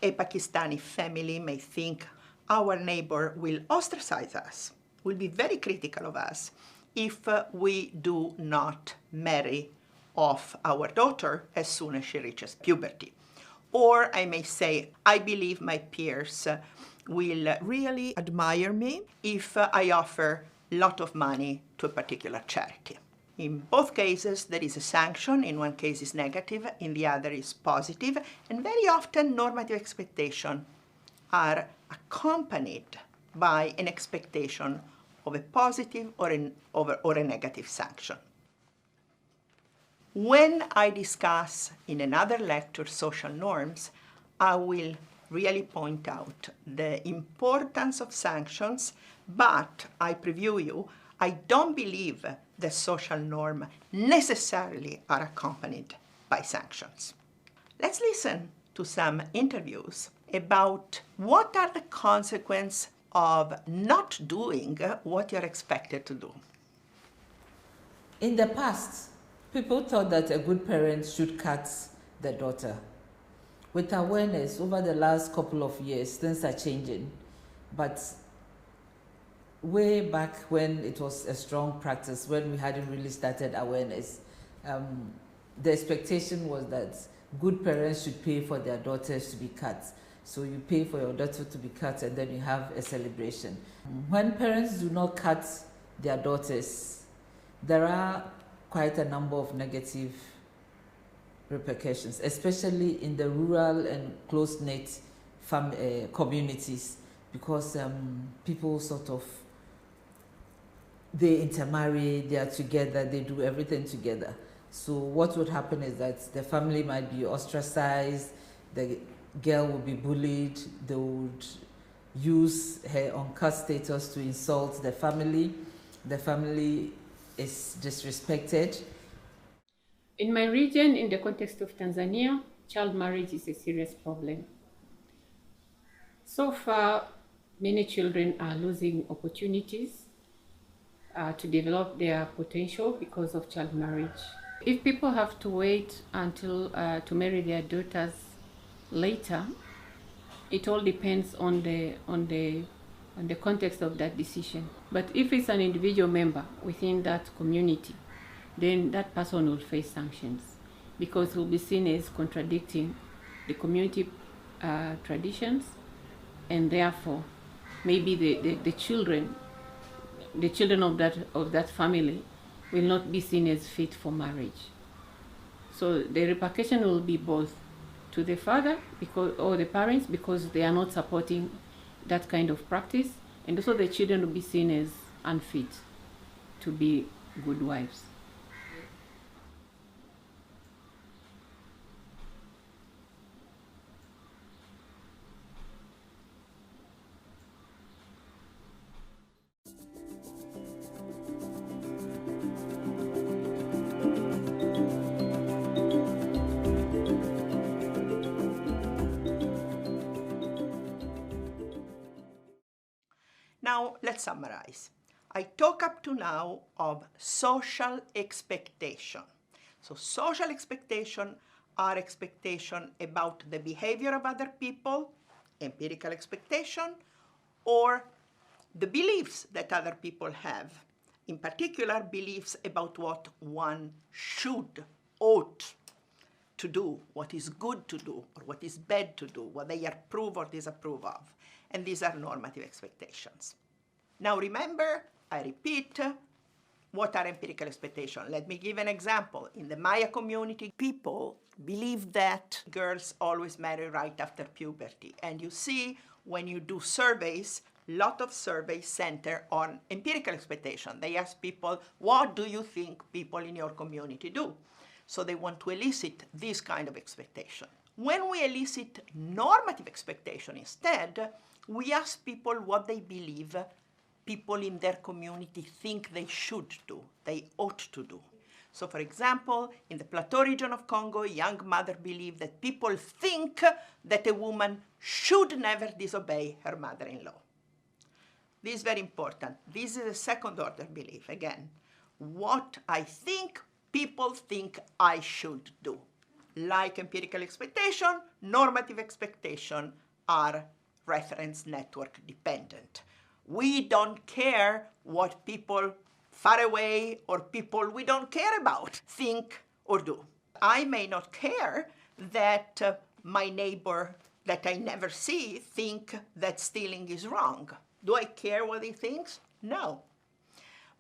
a Pakistani family may think our neighbor will ostracize us, will be very critical of us if we do not marry off our daughter as soon as she reaches puberty. Or I may say, I believe my peers will really admire me if I offer a lot of money to a particular charity. In both cases, there is a sanction. In one case is negative, in the other is positive, and very often normative expectations are accompanied by an expectation of a positive or a negative sanction. When I discuss in another lecture social norms, I will really point out the importance of sanctions, but I preview you, I don't believe the social norms necessarily are accompanied by sanctions. Let's listen to some interviews about what are the consequences of not doing what you're expected to do. In the past, people thought that a good parent should cut the daughter. With awareness, over the last couple of years, things are changing. But way back when it was a strong practice, when we hadn't really started awareness, the expectation was that good parents should pay for their daughters to be cut. So you pay for your daughter to be cut and then you have a celebration. When parents do not cut their daughters, there are quite a number of negative repercussions, especially in the rural and close-knit communities, because people sort of, they intermarry, they are together, they do everything together. So what would happen is that the family might be ostracized, the girl will be bullied, they would use her uncut status to insult the family is disrespected. In my region, in the context of Tanzania, child marriage is a serious problem. So far, many children are losing opportunities to develop their potential because of child marriage. If people have to wait until to marry their daughters later, it all depends on the context of that decision. But if it's an individual member within that community, then that person will face sanctions because he'll be seen as contradicting the community traditions, and therefore maybe the children of that family will not be seen as fit for marriage. So the repercussion will be both to the father or the parents because they are not supporting that kind of practice, and also the children will be seen as unfit to be good wives. Now, let's summarize. I talk up to now of social expectation. So social expectation are expectation about the behavior of other people, empirical expectation, or the beliefs that other people have. In particular, beliefs about what one should, ought to do, what is good to do, or what is bad to do, what they approve or disapprove of. And these are normative expectations. Now remember, I repeat, what are empirical expectations? Let me give an example. In the Maya community, people believe that girls always marry right after puberty. And you see, when you do surveys, a lot of surveys center on empirical expectation. They ask people, what do you think people in your community do? So they want to elicit this kind of expectation. When we elicit normative expectation instead, we ask people what they believe people in their community think they should do, they ought to do. So for example, in the Plateau region of Congo, a young mother believed that people think that a woman should never disobey her mother-in-law. This is very important. This is a second order belief. Again, what I think people think I should do. Like empirical expectation, normative expectation are reference network dependent. We don't care what people far away or people we don't care about think or do. I may not care that my neighbor that I never see think that stealing is wrong. Do I care what he thinks? No.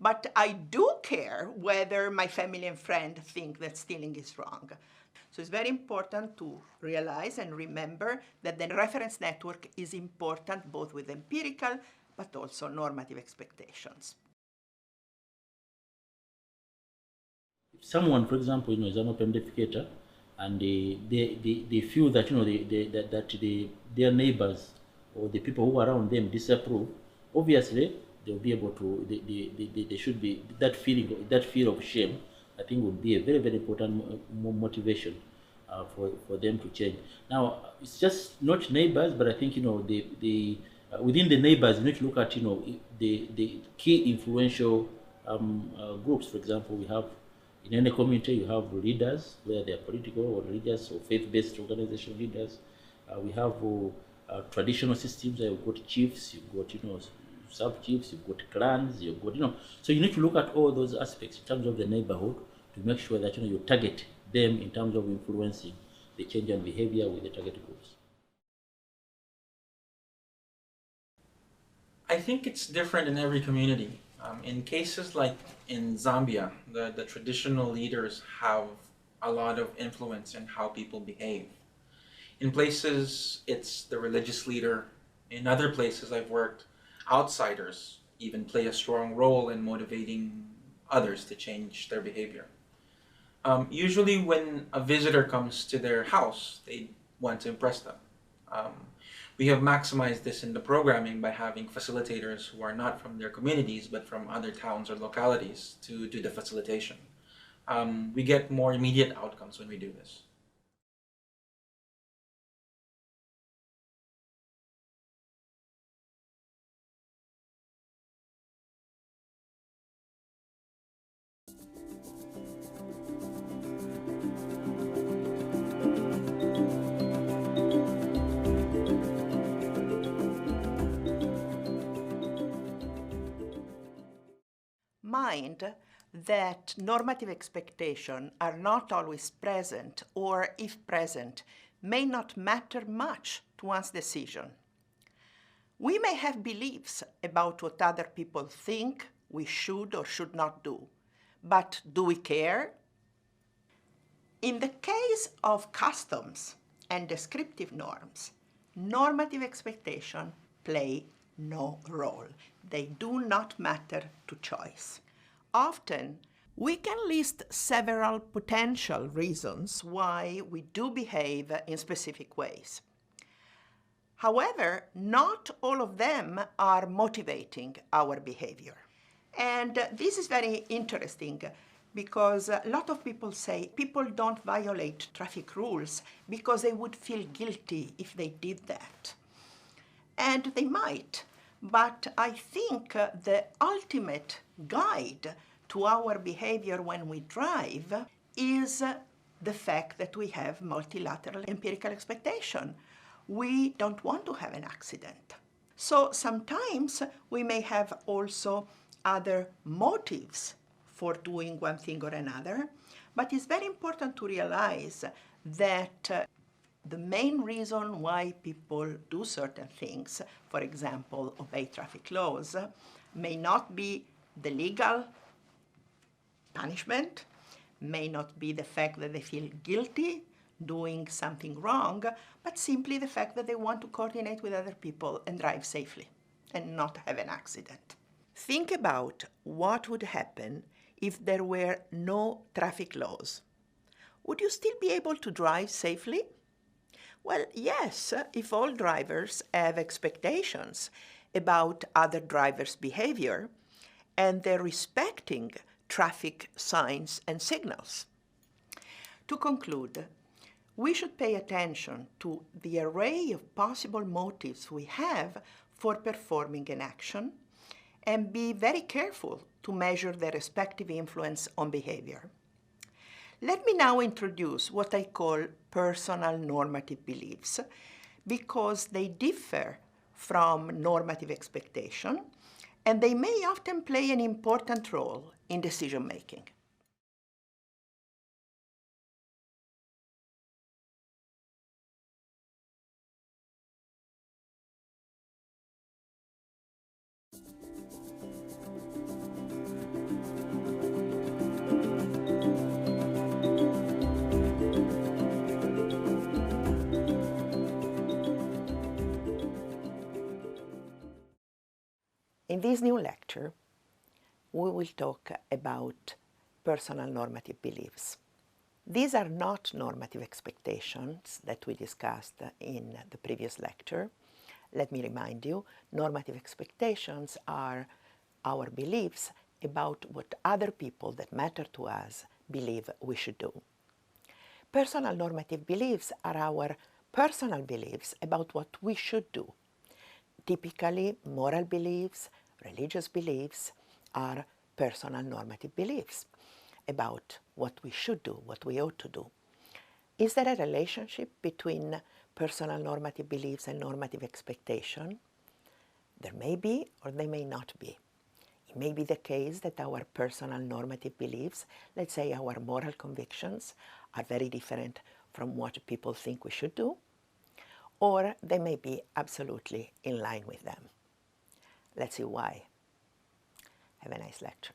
But I do care whether my family and friends think that stealing is wrong. So it's very important to realize and remember that the reference network is important both with empirical but also normative expectations. If someone, for example, is an open defecator, and they feel that their neighbors or the people who are around them disapprove, obviously they'll be able to. They should be that fear of shame. I think would be a very, very important motivation for them to change. Now, it's just not neighbors, but I think within the neighbors, you need to look at the key influential groups. For example, we have in any community you have leaders, whether they are political or religious or faith-based organization leaders. We have traditional systems. You've got chiefs, you've got sub-chiefs, you've got clans, you've got So you need to look at all those aspects in terms of the neighborhood to make sure that you target them in terms of influencing the change in behavior with the target groups. I think it's different in every community. In cases like in Zambia, the traditional leaders have a lot of influence in how people behave. In places, it's the religious leader. In other places I've worked, outsiders even play a strong role in motivating others to change their behavior. Usually when a visitor comes to their house, they want to impress them. Um, we have maximized this in the programming by having facilitators who are not from their communities but from other towns or localities to do the facilitation. We get more immediate outcomes when we do this. Mind that normative expectations are not always present, or if present, may not matter much to one's decision. We may have beliefs about what other people think we should or should not do, but do we care? In the case of customs and descriptive norms, normative expectations play no role. They do not matter to choice. Often, we can list several potential reasons why we do behave in specific ways. However, not all of them are motivating our behavior. And this is very interesting because a lot of people say people don't violate traffic rules because they would feel guilty if they did that. And they might. But I think the ultimate guide to our behavior when we drive is the fact that we have multilateral empirical expectation. We don't want to have an accident. So sometimes we may have also other motives for doing one thing or another, but it's very important to realize that the main reason why people do certain things, for example, obey traffic laws, may not be the legal punishment, may not be the fact that they feel guilty doing something wrong, but simply the fact that they want to coordinate with other people and drive safely and not have an accident. Think about what would happen if there were no traffic laws. Would you still be able to drive safely? Well, yes, if all drivers have expectations about other drivers' behavior and they're respecting traffic signs and signals. To conclude, we should pay attention to the array of possible motives we have for performing an action and be very careful to measure their respective influence on behavior. Let me now introduce what I call personal normative beliefs because they differ from normative expectation and they may often play an important role in decision making. In this new lecture, we will talk about personal normative beliefs. These are not normative expectations that we discussed in the previous lecture. Let me remind you, normative expectations are our beliefs about what other people that matter to us believe we should do. Personal normative beliefs are our personal beliefs about what we should do. Typically, moral beliefs, religious beliefs are personal normative beliefs about what we should do, what we ought to do. Is there a relationship between personal normative beliefs and normative expectation? There may be or there may not be. It may be the case that our personal normative beliefs, let's say our moral convictions, are very different from what people think we should do, or they may be absolutely in line with them. Let's see why. Have a nice lecture.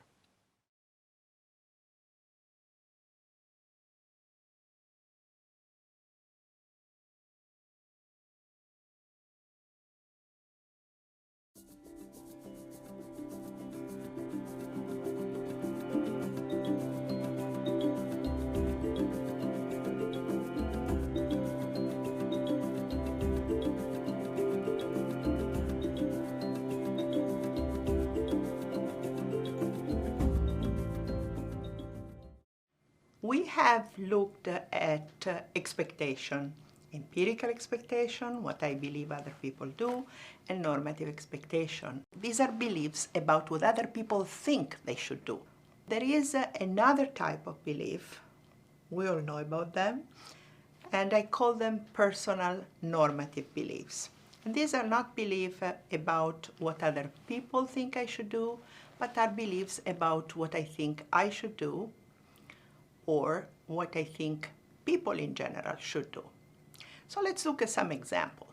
We have looked at expectation, empirical expectation, what I believe other people do, and normative expectation. These are beliefs about what other people think they should do. There is another type of belief, we all know about them, and I call them personal normative beliefs. And these are not beliefs about what other people think I should do, but are beliefs about what I think I should do, or what I think people in general should do. So let's look at some example.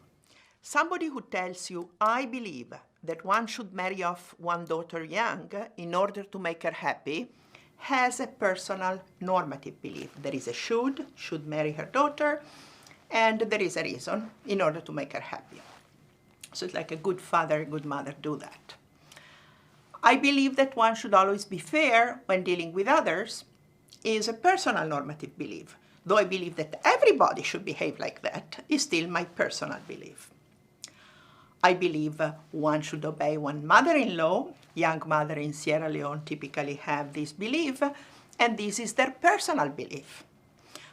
Somebody who tells you, I believe that one should marry off one daughter young in order to make her happy, has a personal normative belief. There is a should marry her daughter, and there is a reason in order to make her happy. So it's like a good father, a good mother do that. I believe that one should always be fair when dealing with others, is a personal normative belief. Though I believe that everybody should behave like that, is still my personal belief. I believe one should obey one mother-in-law. Young mothers in Sierra Leone typically have this belief, and this is their personal belief.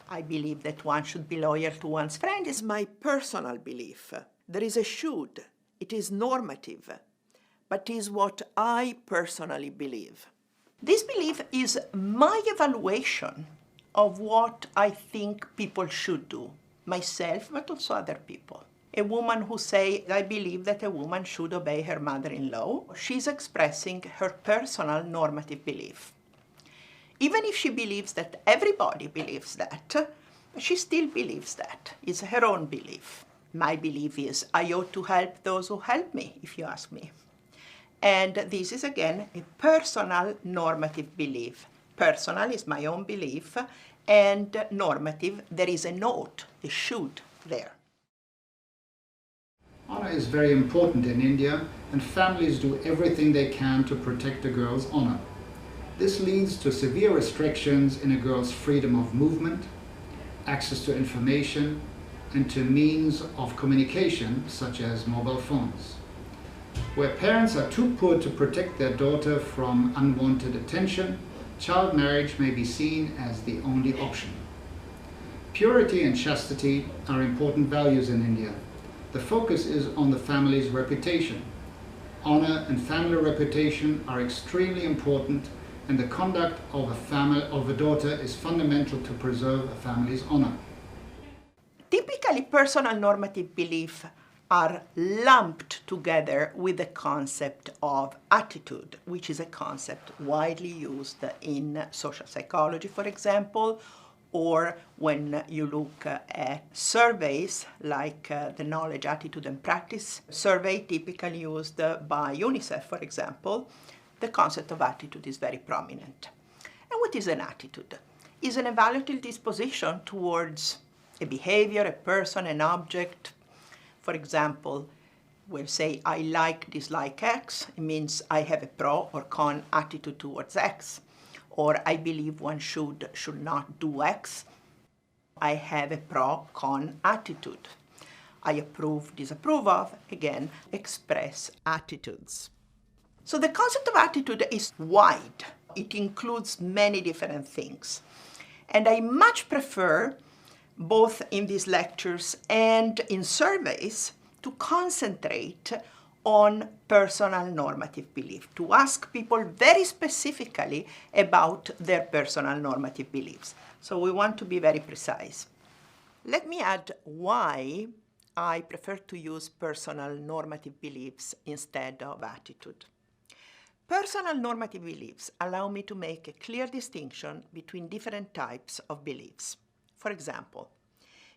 I believe that one should be loyal to one's friend is my personal belief. There is a should. It is normative, but is what I personally believe. This belief is my evaluation of what I think people should do, myself, but also other people. A woman who says, I believe that a woman should obey her mother-in-law, she's expressing her personal normative belief. Even if she believes that everybody believes that, she still believes that. It's her own belief. My belief is I ought to help those who help me, if you ask me. And this is, again, a personal normative belief. Personal is my own belief, and normative, there is a note, a should there. Honor is very important in India, and families do everything they can to protect a girl's honor. This leads to severe restrictions in a girl's freedom of movement, access to information, and to means of communication, such as mobile phones. Where parents are too poor to protect their daughter from unwanted attention, child marriage may be seen as the only option. Purity and chastity are important values in India. The focus is on the family's reputation. Honor and family reputation are extremely important, and the conduct of a daughter is fundamental to preserve a family's honor. Typically, personal normative beliefs are lumped together with the concept of attitude, which is a concept widely used in social psychology, for example, or when you look at surveys like the Knowledge, Attitude and Practice survey typically used by UNICEF, for example, the concept of attitude is very prominent. And what is an attitude? It's an evaluative disposition towards a behavior, a person, an object. For example, we'll say I like, dislike X. It means I have a pro or con attitude towards X. Or I believe one should not do X. I have a pro-con attitude. I approve, disapprove of, again, express attitudes. So the concept of attitude is wide. It includes many different things. And I much prefer, both in these lectures and in surveys, to concentrate on personal normative belief, to ask people very specifically about their personal normative beliefs. So we want to be very precise. Let me add why I prefer to use personal normative beliefs instead of attitude. Personal normative beliefs allow me to make a clear distinction between different types of beliefs. For example,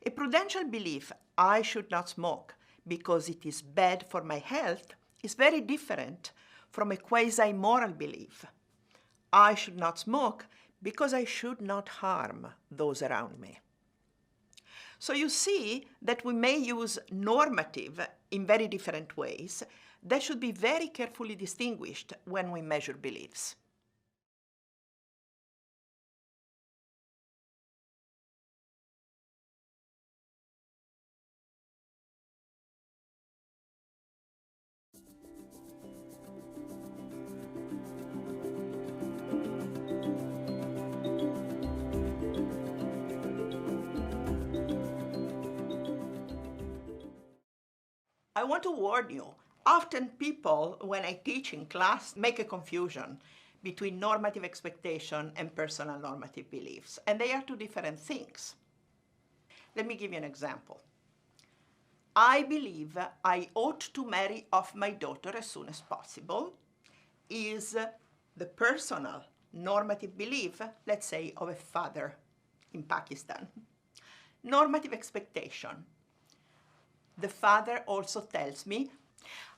a prudential belief, I should not smoke because it is bad for my health, is very different from a quasi-moral belief. I should not smoke because I should not harm those around me. So you see that we may use normative in very different ways that should be very carefully distinguished when we measure beliefs. I want to warn you, often people, when I teach in class, make a confusion between normative expectation and personal normative beliefs, and they are two different things. Let me give you an example. I believe I ought to marry off my daughter as soon as possible is the personal normative belief, let's say, of a father in Pakistan. Normative expectation. The father also tells me,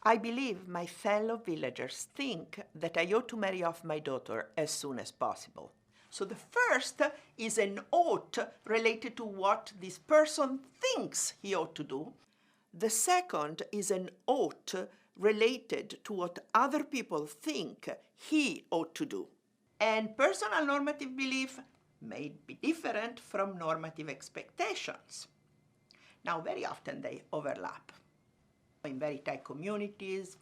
I believe my fellow villagers think that I ought to marry off my daughter as soon as possible. So the first is an ought related to what this person thinks he ought to do. The second is an ought related to what other people think he ought to do. And personal normative belief may be different from normative expectations. Now, very often they overlap. In very tight communities,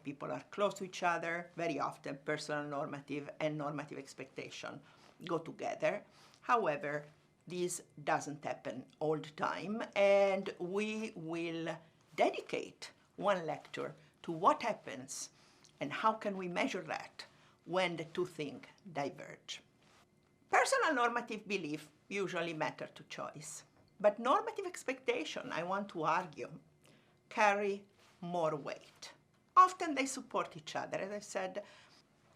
people are close to each other. Very often personal normative and normative expectation go together. However, this doesn't happen all the time, and we will dedicate one lecture to what happens and how can we measure that when the two things diverge. Personal normative belief usually matter to choice. But normative expectation, I want to argue, carry more weight. Often they support each other. As I said,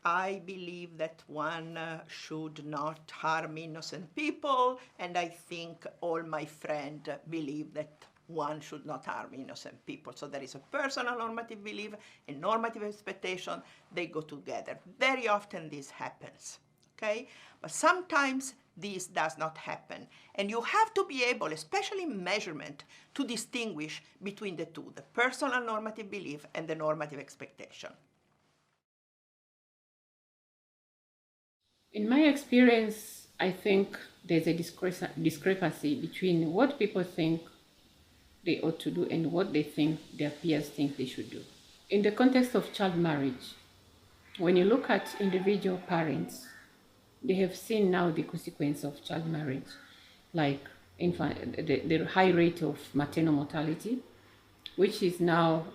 I believe that one should not harm innocent people, and I think all my friends believe that one should not harm innocent people. So there is a personal normative belief and normative expectation. They go together. Very often this happens, okay? But sometimes this does not happen. And you have to be able, especially in measurement, to distinguish between the two, the personal normative belief and the normative expectation. In my experience, I think there's a discrepancy between what people think they ought to do and what they think their peers think they should do. In the context of child marriage, when you look at individual parents, they have seen now the consequence of child marriage, like the high rate of maternal mortality, which is now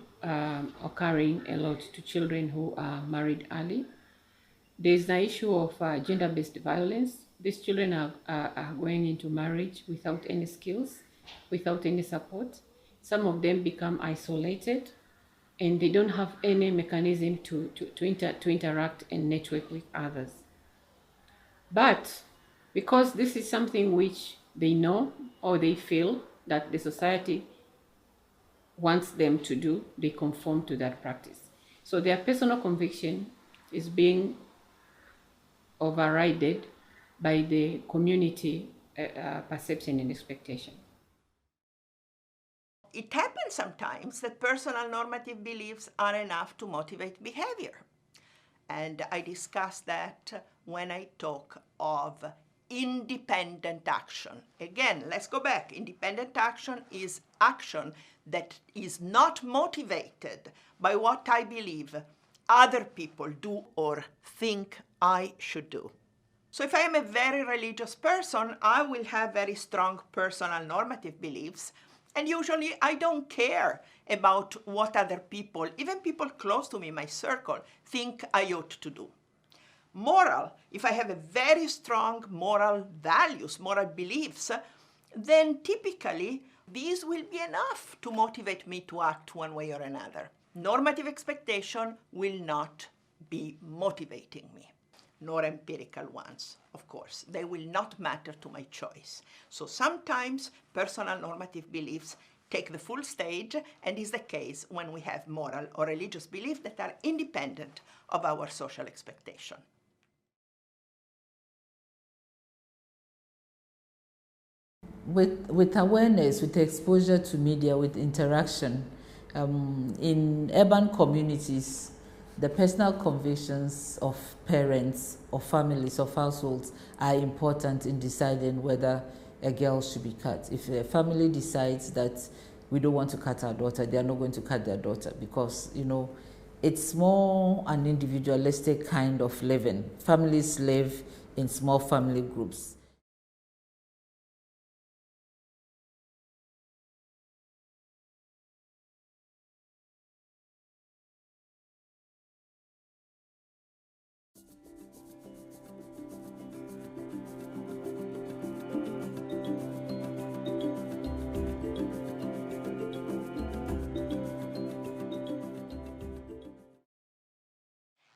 occurring a lot to children who are married early. There's the issue of gender-based violence. These children are going into marriage without any skills, without any support. Some of them become isolated, and they don't have any mechanism to interact and network with others. But because this is something which they know or they feel that the society wants them to do, they conform to that practice. So their personal conviction is being overridden by the community perception and expectation. It happens sometimes that personal normative beliefs are enough to motivate behavior. And I discuss that when I talk of independent action. Again, let's go back. Independent action is action that is not motivated by what I believe other people do or think I should do. So if I am a very religious person, I will have very strong personal normative beliefs, and usually I don't care about what other people, even people close to me in my circle, think I ought to do. Moral, if I have a very strong moral values, moral beliefs, then typically these will be enough to motivate me to act one way or another. Normative expectation will not be motivating me, nor empirical ones, of course. They will not matter to my choice. So sometimes personal normative beliefs take the full stage and is the case when we have moral or religious beliefs that are independent of our social expectation. With awareness, with exposure to media, with interaction, in urban communities, the personal convictions of parents, of families, of households are important in deciding whether a girl should be cut. If a family decides that we don't want to cut our daughter, they are not going to cut their daughter because, you know, it's more an individualistic kind of living. Families live in small family groups.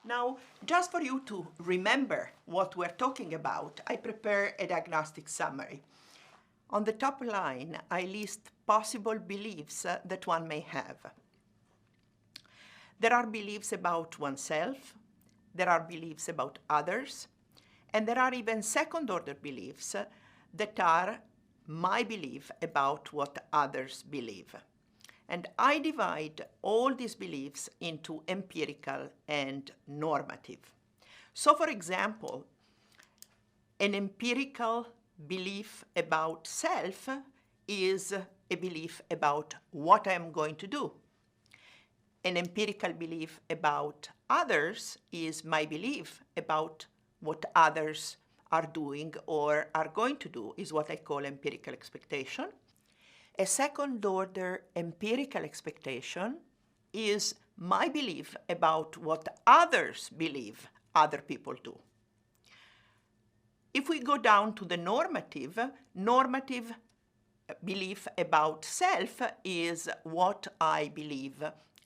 Now, just for you to remember what we're talking about, I prepare a diagnostic summary. On the top line, I list possible beliefs that one may have. There are beliefs about oneself, there are beliefs about others, and there are even second-order beliefs that are my belief about what others believe. And I divide all these beliefs into empirical and normative. So, for example, an empirical belief about self is a belief about what I am going to do. An empirical belief about others is my belief about what others are doing or are going to do, is what I call empirical expectation. A second-order empirical expectation is my belief about what others believe other people do. If we go down to the normative belief about self is what I believe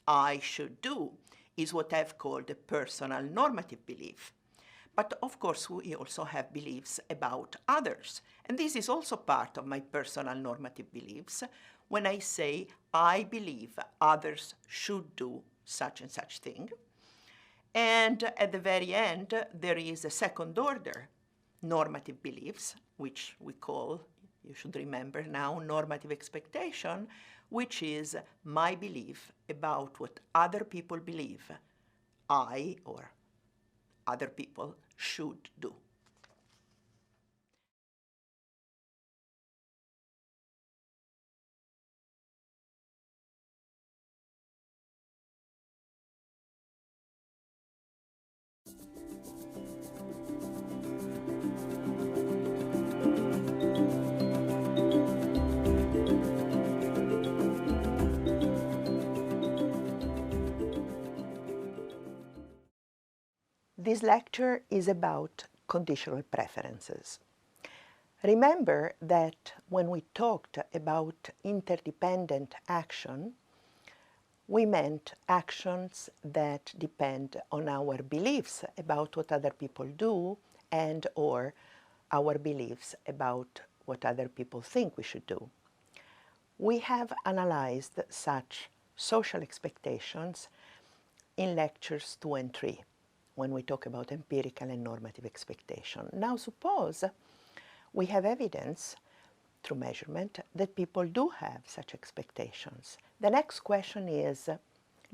I should do, is what I've called a personal normative belief. But of course, we also have beliefs about others. And this is also part of my personal normative beliefs when I say I believe others should do such and such thing. And at the very end, there is a second order normative beliefs, which we call, you should remember now, normative expectation, which is my belief about what other people believe I or other people should do. This lecture is about conditional preferences. Remember that when we talked about interdependent action, we meant actions that depend on our beliefs about what other people do and or our beliefs about what other people think we should do. We have analyzed such social expectations in lectures 2 and 3 when we talk about empirical and normative expectation. Now suppose we have evidence through measurement that people do have such expectations. The next question is,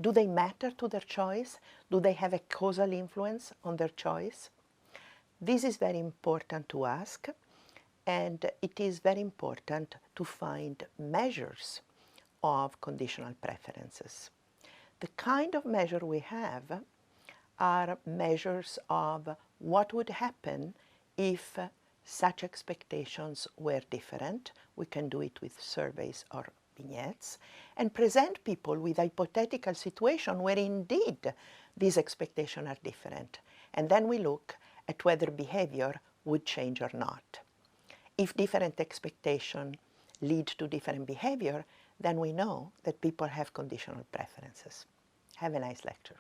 do they matter to their choice? Do they have a causal influence on their choice? This is very important to ask, and it is very important to find measures of conditional preferences. The kind of measure we have are measures of what would happen if such expectations were different. We can do it with surveys or vignettes and present people with hypothetical situation where indeed these expectations are different. And then we look at whether behavior would change or not. If different expectations lead to different behavior, then we know that people have conditional preferences. Have a nice lecture.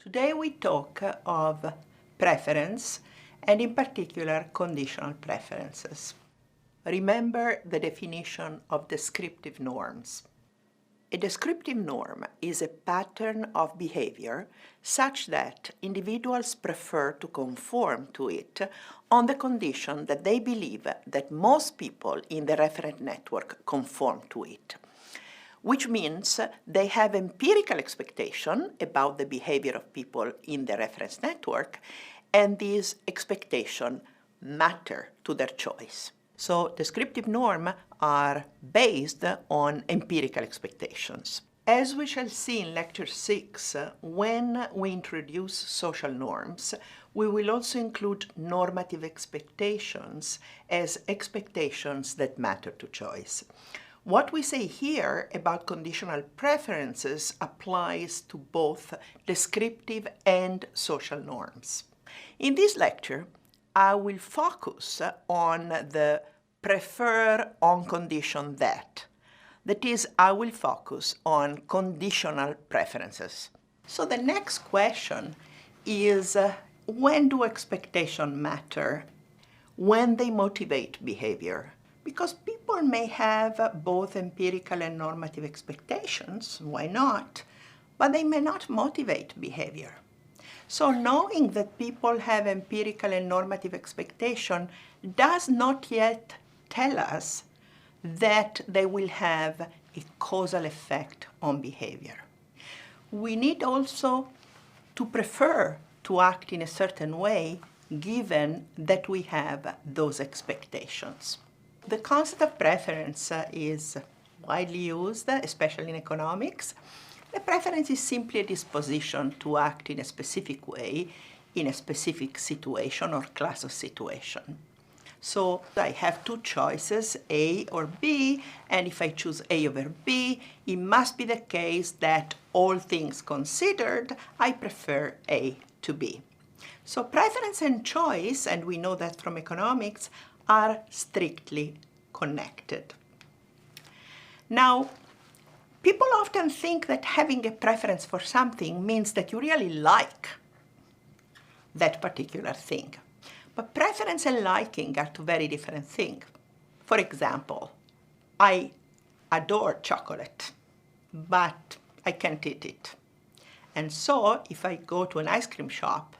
Today we talk of preference, and in particular conditional preferences. Remember the definition of descriptive norms. A descriptive norm is a pattern of behavior such that individuals prefer to conform to it on the condition that they believe that most people in the referent network conform to it, which means they have empirical expectation about the behavior of people in the reference network, and these expectations matter to their choice. So descriptive norms are based on empirical expectations. As we shall see in Lecture 6, when we introduce social norms, we will also include normative expectations as expectations that matter to choice. What we say here about conditional preferences applies to both descriptive and social norms. In this lecture, I will focus on the prefer on condition that. That is, I will focus on conditional preferences. So the next question is, when do expectations matter? When they motivate behavior? Because people may have both empirical and normative expectations, why not? But they may not motivate behavior. So knowing that people have empirical and normative expectation does not yet tell us that they will have a causal effect on behavior. We need also to prefer to act in a certain way given that we have those expectations. The concept of preference is widely used, especially in economics. The preference is simply a disposition to act in a specific way in a specific situation or class of situation. So I have two choices, A or B, and if I choose A over B, it must be the case that all things considered, I prefer A to B. So preference and choice, and we know that from economics, are strictly connected. Now, people often think that having a preference for something means that you really like that particular thing. But preference and liking are two very different things. For example, I adore chocolate, but I can't eat it. And so if I go to an ice cream shop,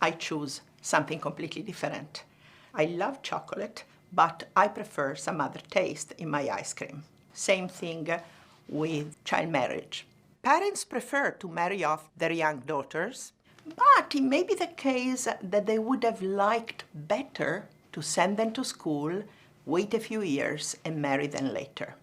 I choose something completely different. I love chocolate, but I prefer some other taste in my ice cream. Same thing with child marriage. Parents prefer to marry off their young daughters, but it may be the case that they would have liked better to send them to school, wait a few years, and marry them later.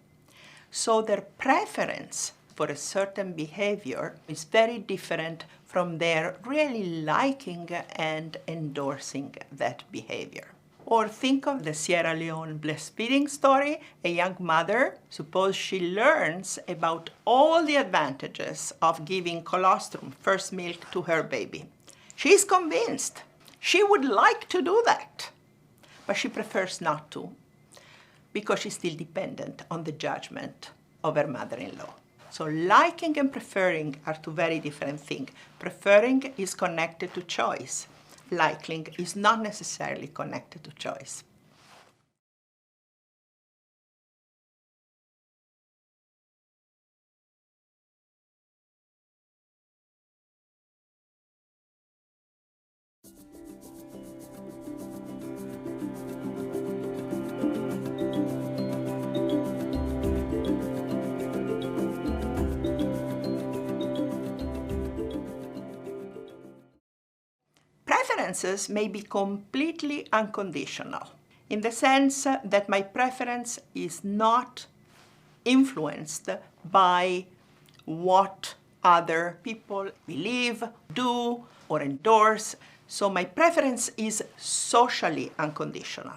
So their preference for a certain behavior is very different from their really liking and endorsing that behavior. Or think of the Sierra Leone breastfeeding story. A young mother, suppose she learns about all the advantages of giving colostrum, first milk, to her baby. She's convinced. She would like to do that, but she prefers not to because she's still dependent on the judgment of her mother-in-law. So liking and preferring are two very different things. Preferring is connected to choice. Liking is not necessarily connected to choice. Preferences may be completely unconditional, in the sense that my preference is not influenced by what other people believe, do, or endorse. So my preference is socially unconditional.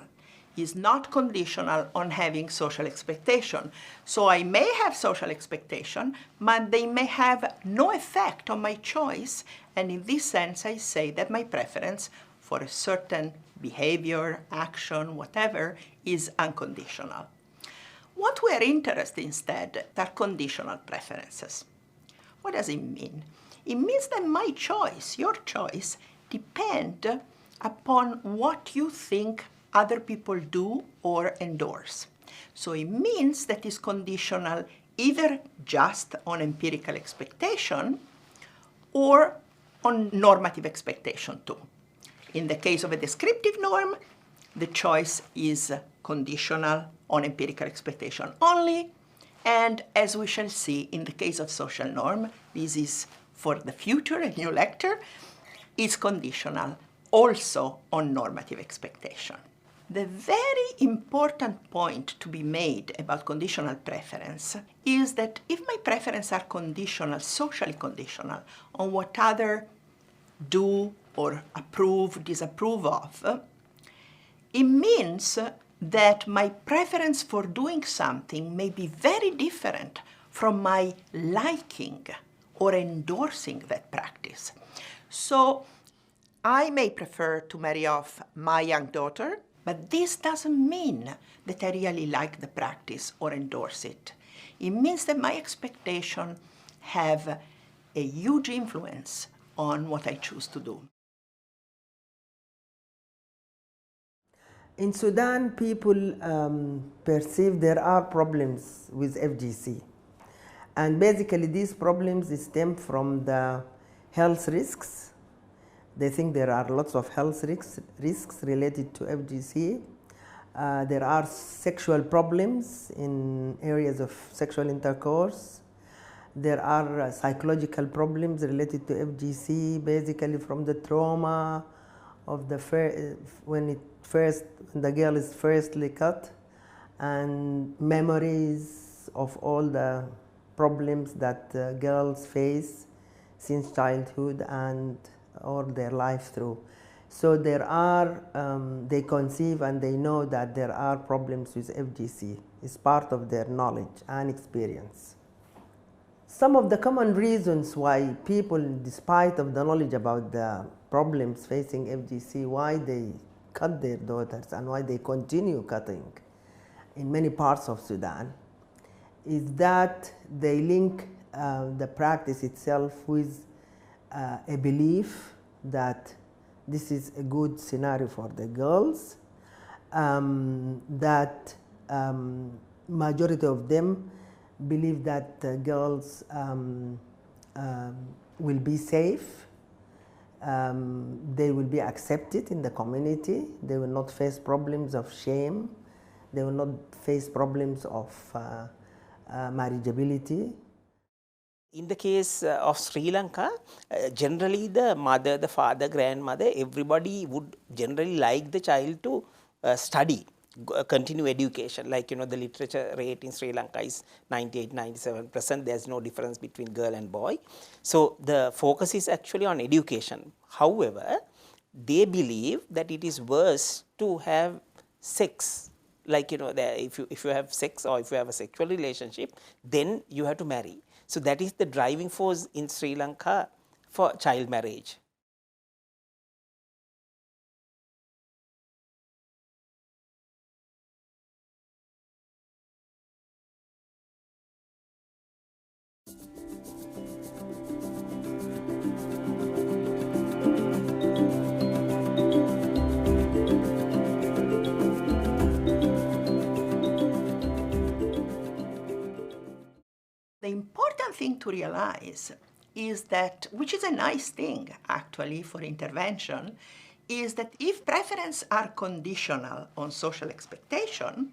Is not conditional on having social expectation. So I may have social expectation, but they may have no effect on my choice. And in this sense, I say that my preference for a certain behavior, action, whatever, is unconditional. What we are interested in instead are conditional preferences. What does it mean? It means that my choice, your choice, depend upon what you think other people do or endorse. So it means that it's conditional either just on empirical expectation or on normative expectation too. In the case of a descriptive norm, the choice is conditional on empirical expectation only, and as we shall see in the case of social norm, this is for the future, a new lecture, is conditional also on normative expectation. The very important point to be made about conditional preference is that if my preferences are conditional, socially conditional, on what others do or approve, disapprove of, it means that my preference for doing something may be very different from my liking or endorsing that practice. So I may prefer to marry off my young daughter, but this doesn't mean that I really like the practice or endorse it. It means that my expectations have a huge influence on what I choose to do. In Sudan, people perceive there are problems with FGC. And basically these problems stem from the health risks. They think there are lots of health risks related to FGC. There are sexual problems in areas of sexual intercourse. There are psychological problems related to FGC, basically from the trauma of the when the girl is firstly cut, and memories of all the problems that girls face since childhood and all their life through. So there are, they conceive and they know that there are problems with FGC. It's part of their knowledge and experience. Some of the common reasons why people, despite of the knowledge about the problems facing FGC, why they cut their daughters and why they continue cutting in many parts of Sudan, is that they link the practice itself with a belief that this is a good scenario for the girls, that majority of them believe that girls will be safe, they will be accepted in the community, they will not face problems of shame, they will not face problems of marriageability. In the case of Sri Lanka, generally the mother, the father, grandmother, everybody would generally like the child to study, continue education. Like, you know, the literature rate in Sri Lanka is 98-97%. There's no difference between girl and boy. So the focus is actually on education. However, they believe that it is worse to have sex. Like, you know, if you have sex or if you have a sexual relationship, then you have to marry. So that is the driving force in Sri Lanka for child marriage. The important thing to realize is that, which is a nice thing actually for intervention, is that if preferences are conditional on social expectation,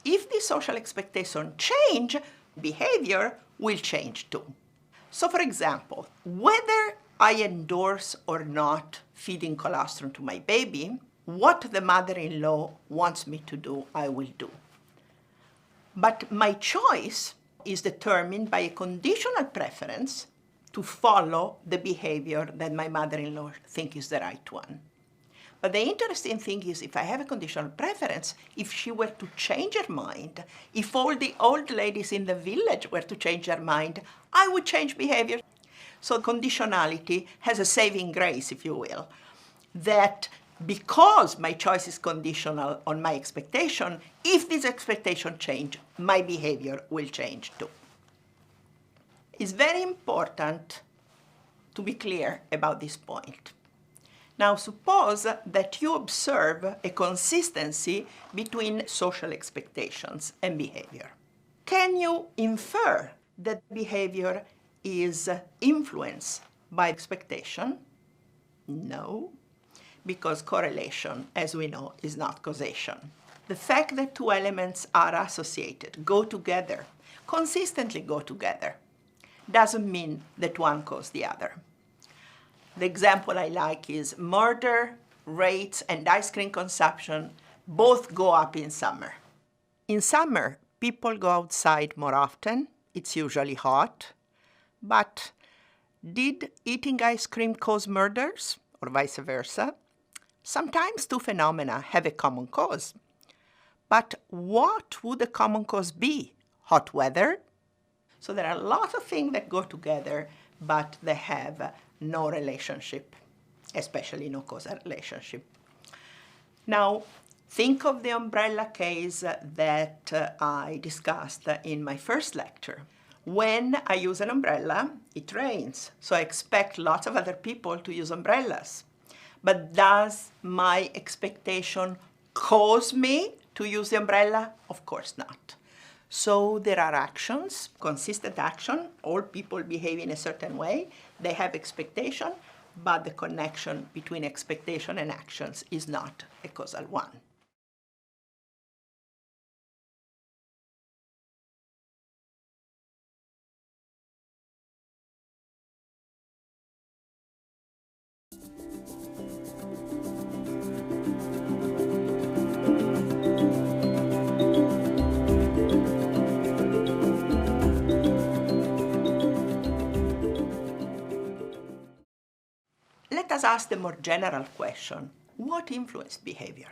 if the social expectation change, behavior will change too. So for example, whether I endorse or not feeding colostrum to my baby, what the mother-in-law wants me to do, I will do. But my choice is determined by a conditional preference to follow the behavior that my mother-in-law thinks is the right one. But the interesting thing is, if I have a conditional preference, if she were to change her mind, if all the old ladies in the village were to change their mind, I would change behavior. So conditionality has a saving grace, if you will, that because my choice is conditional on my expectation, if this expectation change, my behavior will change too. It's very important to be clear about this point. Now, suppose that you observe a consistency between social expectations and behavior. Can you infer that behavior is influenced by expectation? No, because correlation, as we know, is not causation. The fact that two elements are associated, go together, consistently go together, doesn't mean that one causes the other. The example I like is murder rates and ice cream consumption both go up in summer. In summer, people go outside more often. It's usually hot. But did eating ice cream cause murders or vice versa? Sometimes two phenomena have a common cause. But what would the common cause be? Hot weather? So there are a lot of things that go together, but they have no relationship, especially no causal relationship. Now, think of the umbrella case that I discussed in my first lecture. When I use an umbrella, it rains, so I expect lots of other people to use umbrellas. But does my expectation cause me to use the umbrella? Of course not. So there are actions, consistent action, all people behave in a certain way, they have expectation, but the connection between expectation and actions is not a causal one. Let us ask the more general question, what influences behavior?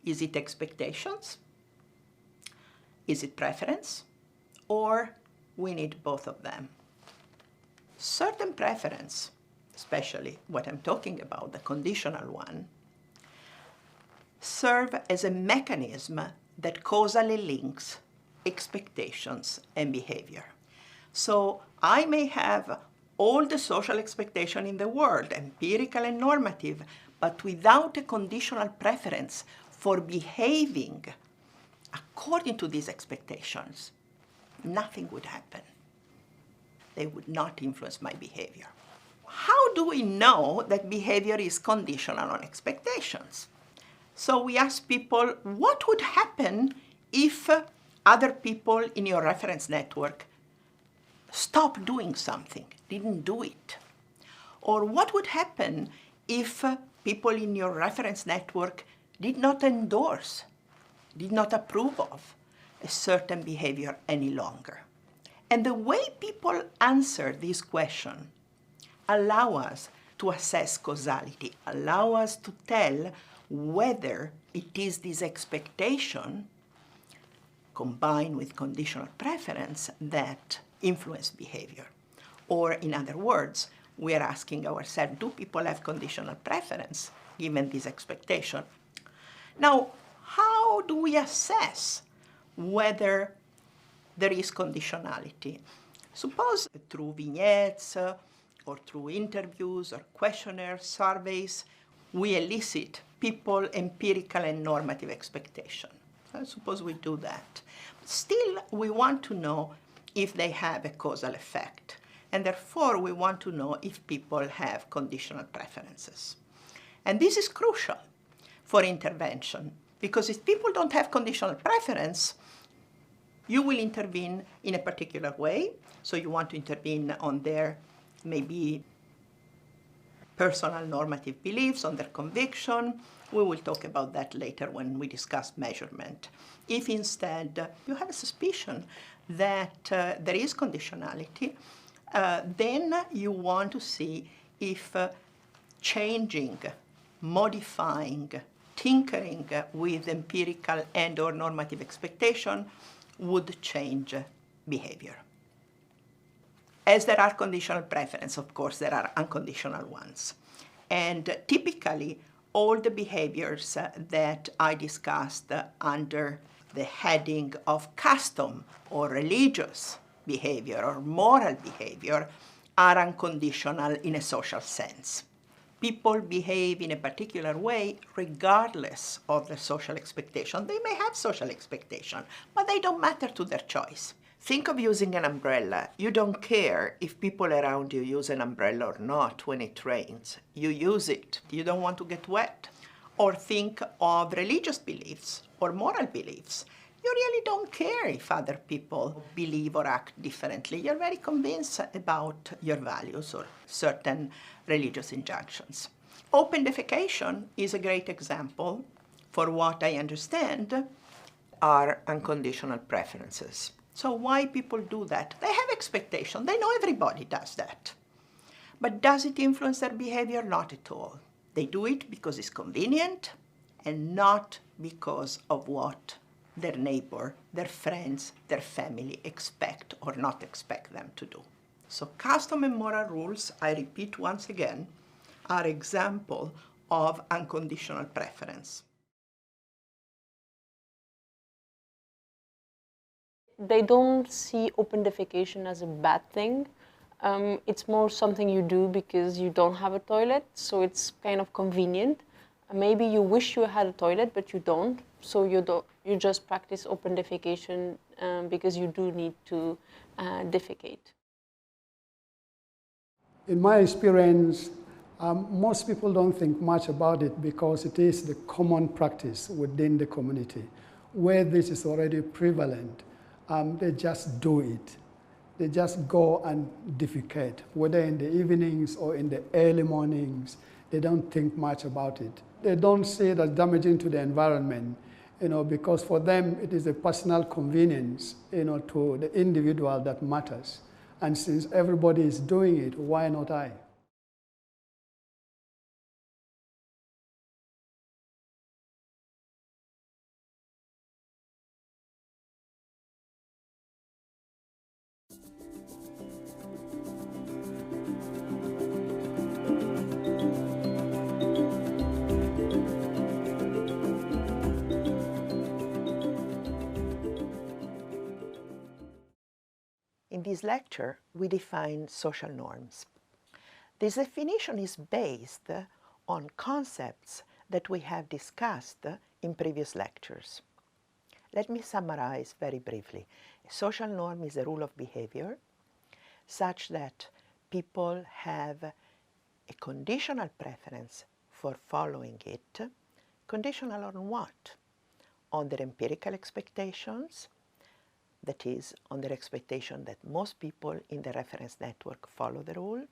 Is it expectations? Is it preference? Or we need both of them? Certain preference, especially what I'm talking about, the conditional one, serve as a mechanism that causally links expectations and behavior. So I may have all the social expectation in the world, empirical and normative, but without a conditional preference for behaving according to these expectations, nothing would happen. They would not influence my behavior. How do we know that behavior is conditional on expectations? So we ask people, what would happen if other people in your reference network stop doing something, didn't do it? Or what would happen if people in your reference network did not endorse, did not approve of a certain behavior any longer? And the way people answer this question allow us to assess causality, allow us to tell whether it is this expectation combined with conditional preference that influence behavior. Or in other words, we are asking ourselves, do people have conditional preference given this expectation? Now, how do we assess whether there is conditionality? Suppose through vignettes or through interviews or questionnaires, surveys, we elicit people empirical and normative expectation. Suppose we do that. Still, we want to know if they have a causal effect. And therefore, we want to know if people have conditional preferences. And this is crucial for intervention, because if people don't have conditional preference, you will intervene in a particular way. So you want to intervene on their maybe personal normative beliefs, on their conviction. We will talk about that later when we discuss measurement. If instead you have a suspicion that there is conditionality, then you want to see if changing, modifying, tinkering with empirical and or normative expectation would change behavior. As there are conditional preference, of course, there are unconditional ones. And typically, all the behaviors that I discussed under the heading of custom or religious behavior or moral behavior are unconditional in a social sense. People behave in a particular way regardless of the social expectation. They may have social expectation, but they don't matter to their choice. Think of using an umbrella. You don't care if people around you use an umbrella or not when it rains. You use it. You don't want to get wet. Or think of religious beliefs or moral beliefs. You really don't care if other people believe or act differently. You're very convinced about your values or certain religious injunctions. Open defecation is a great example for what I understand are unconditional preferences. So why people do that? They have expectation. They know everybody does that. But does it influence their behavior? Not at all. They do it because it's convenient and not because of what their neighbor, their friends, their family expect or not expect them to do. So custom and moral rules, I repeat once again, are example of unconditional preference. They don't see open defecation as a bad thing. It's more something you do because you don't have a toilet, so it's kind of convenient. Maybe you wish you had a toilet, but you don't, so you just practice open defecation because you do need to defecate. In my experience, most people don't think much about it because it is the common practice within the community. Where this is already prevalent, they just do it. They just go and defecate, whether in the evenings or in the early mornings. They don't think much about it. They don't see it as damaging to the environment, because for them it is a personal convenience, to the individual that matters. And since everybody is doing it, why not I? In this lecture, we define social norms. This definition is based on concepts that we have discussed in previous lectures. Let me summarize very briefly. A social norm is a rule of behavior such that people have a conditional preference for following it. Conditional on what? On their empirical expectations, that is, on their expectation that most people in the reference network follow the rule,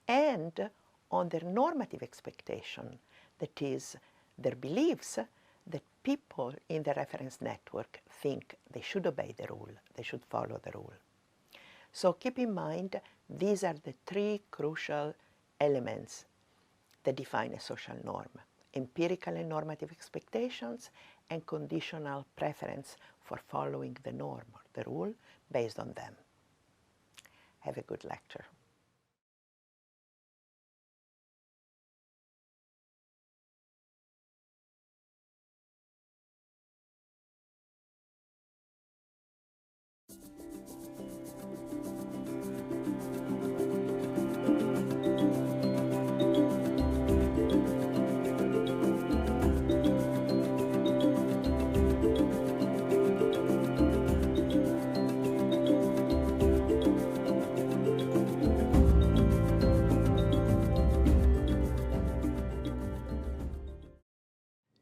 and on their normative expectation, that is, their beliefs that people in the reference network think they should obey the rule, they should follow the rule. So keep in mind, these are the three crucial elements that define a social norm: empirical and normative expectations, and conditional preference for following the norm or the rule based on them. Have a good lecture.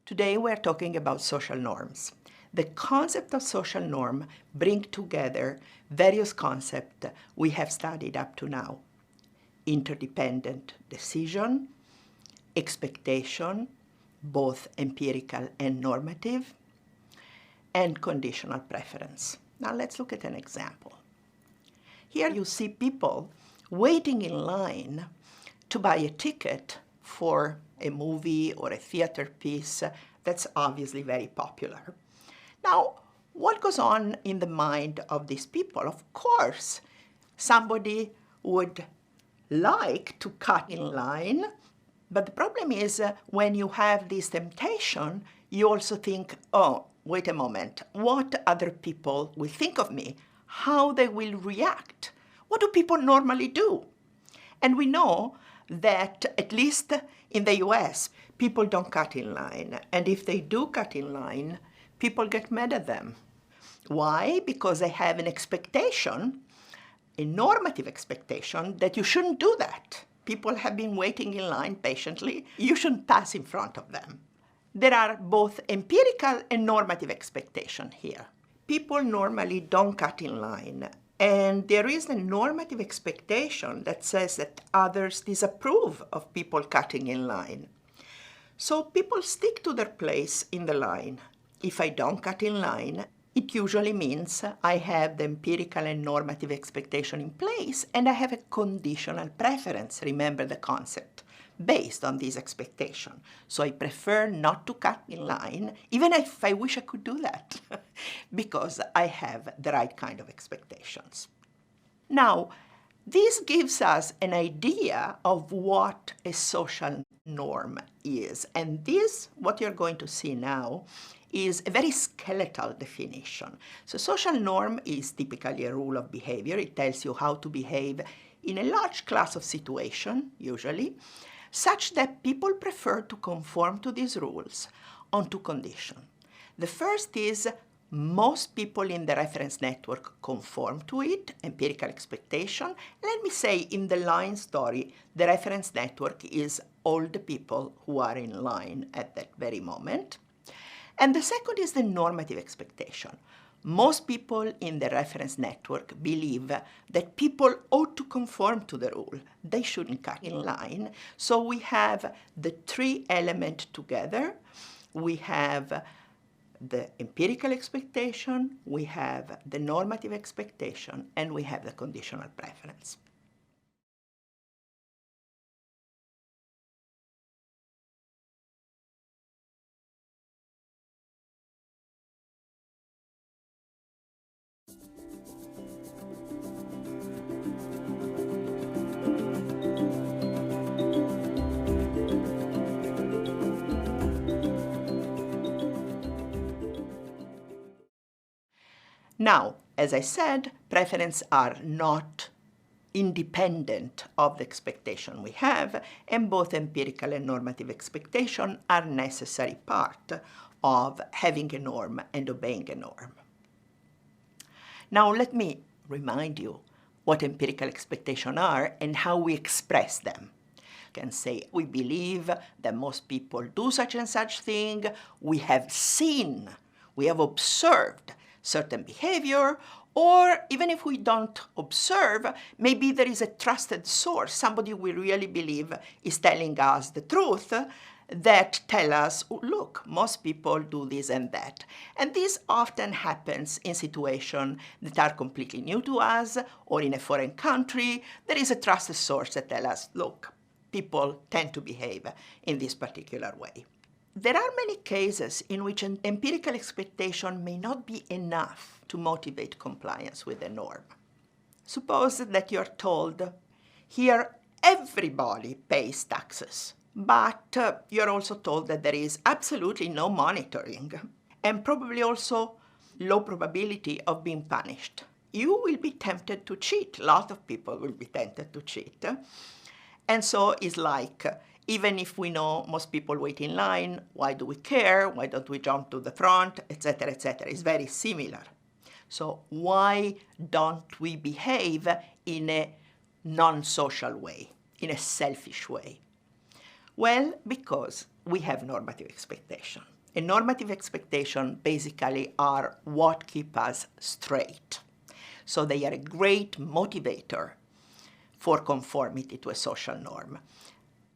Today we're talking about social norms. The concept of social norm brings together various concepts we have studied up to now: interdependent decision, expectation, both empirical and normative, and conditional preference. Now let's look at an example. Here you see people waiting in line to buy a ticket for a movie or a theater piece that's obviously very popular. Now, what goes on in the mind of these people? Of course, somebody would like to cut in line, but the problem is when you have this temptation, you also think, oh, wait a moment, what other people will think of me? How they will react? What do people normally do? And we know that, at least in the US, people don't cut in line. And if they do cut in line, people get mad at them. Why? Because they have an expectation, a normative expectation, that you shouldn't do that. People have been waiting in line patiently. You shouldn't pass in front of them. There are both empirical and normative expectations here. People normally don't cut in line, and there is a normative expectation that says that others disapprove of people cutting in line. So people stick to their place in the line. If I don't cut in line, it usually means I have the empirical and normative expectation in place, and I have a conditional preference, remember the concept, based on this expectation. So I prefer not to cut in line, even if I wish I could do that, because I have the right kind of expectations. Now, this gives us an idea of what a social norm is. And this, what you're going to see now, is a very skeletal definition. So social norm is typically a rule of behavior. It tells you how to behave in a large class of situations, usually, such that people prefer to conform to these rules on two conditions. The first is most people in the reference network conform to it, empirical expectation. Let me say in the line story, the reference network is all the people who are in line at that very moment. And the second is the normative expectation. Most people in the reference network believe that people ought to conform to the rule. They shouldn't cut in line. So we have the three elements together. We have the empirical expectation, we have the normative expectation, and we have the conditional preference. Now, as I said, preferences are not independent of the expectation we have, and both empirical and normative expectation are necessary part of having a norm and obeying a norm. Now, let me remind you what empirical expectations are and how we express them. You can say, we believe that most people do such and such thing, we have seen, we have observed certain behavior, or even if we don't observe, maybe there is a trusted source, somebody we really believe is telling us the truth, that tell us, oh, look, most people do this and that. And this often happens in situations that are completely new to us, or in a foreign country. There is a trusted source that tell us, look, people tend to behave in this particular way. There are many cases in which an empirical expectation may not be enough to motivate compliance with the norm. Suppose that you're told, here everybody pays taxes, but you're also told that there is absolutely no monitoring and probably also low probability of being punished. You will be tempted to cheat. A lot of people will be tempted to cheat. And so it's like, even if we know most people wait in line, why do we care? Why don't we jump to the front, etc., etc.? It's very similar. So why don't we behave in a non-social way, in a selfish way? Well, because we have normative expectation. And normative expectation basically are what keep us straight. So they are a great motivator for conformity to a social norm.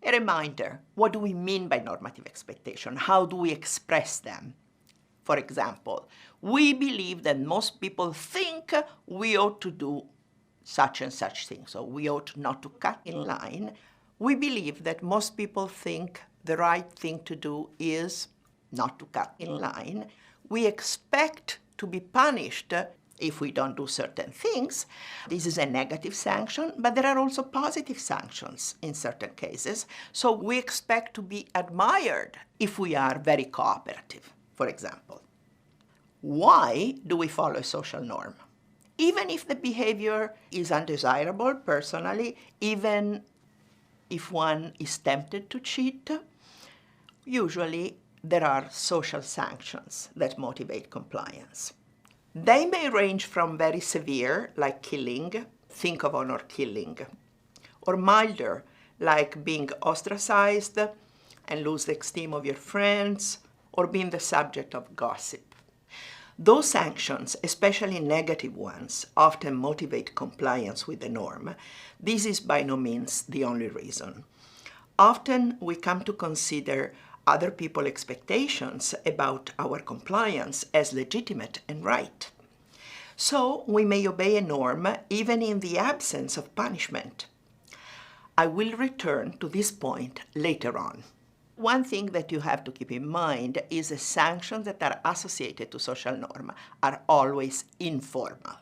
A reminder, what do we mean by normative expectation? How do we express them? For example, we believe that most people think we ought to do such and such things, so we ought not to cut in line. We believe that most people think the right thing to do is not to cut in line. We expect to be punished if we don't do certain things. This is a negative sanction, but there are also positive sanctions in certain cases. So we expect to be admired if we are very cooperative, for example. Why do we follow a social norm? Even if the behavior is undesirable personally, even if one is tempted to cheat, usually there are social sanctions that motivate compliance. They may range from very severe, like killing, think of honor killing, or milder, like being ostracized and lose the esteem of your friends, or being the subject of gossip. Those sanctions, especially negative ones, often motivate compliance with the norm. This is by no means the only reason. Often we come to consider other people's expectations about our compliance as legitimate and right. So we may obey a norm even in the absence of punishment. I will return to this point later on. One thing that you have to keep in mind is the sanctions that are associated to social norm are always informal.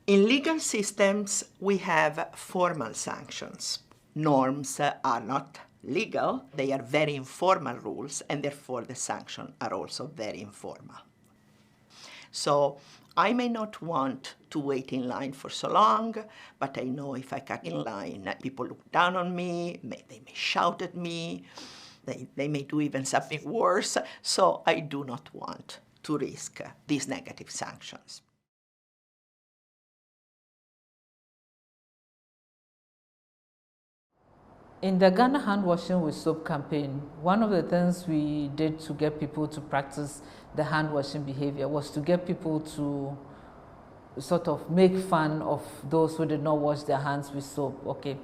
In legal systems, we have formal sanctions. Norms are not legal, they are very informal rules, and therefore the sanctions are also very informal. So I may not want to wait in line for so long, but I know if I cut in line, people look down on me, they may shout at me, they may do even something worse, so I do not want to risk these negative sanctions. In the Ghana hand washing with soap campaign, one of the things we did to get people to practice the hand washing behavior was to get people to sort of make fun of those who did not wash their hands with soap. Okay,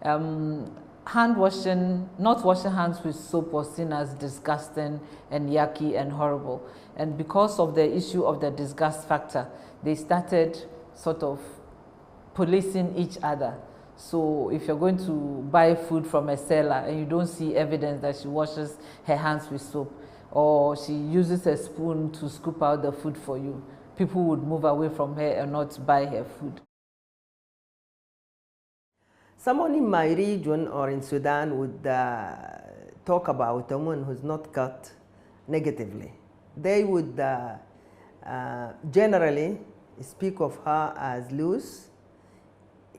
hand washing, not washing hands with soap was seen as disgusting and yucky and horrible. And because of the issue of the disgust factor, they started sort of policing each other. So if you're going to buy food from a seller and you don't see evidence that she washes her hands with soap, or she uses a spoon to scoop out the food for you, people would move away from her and not buy her food. Someone in my region or in Sudan would talk about a woman who's not cut negatively. They would generally speak of her as loose,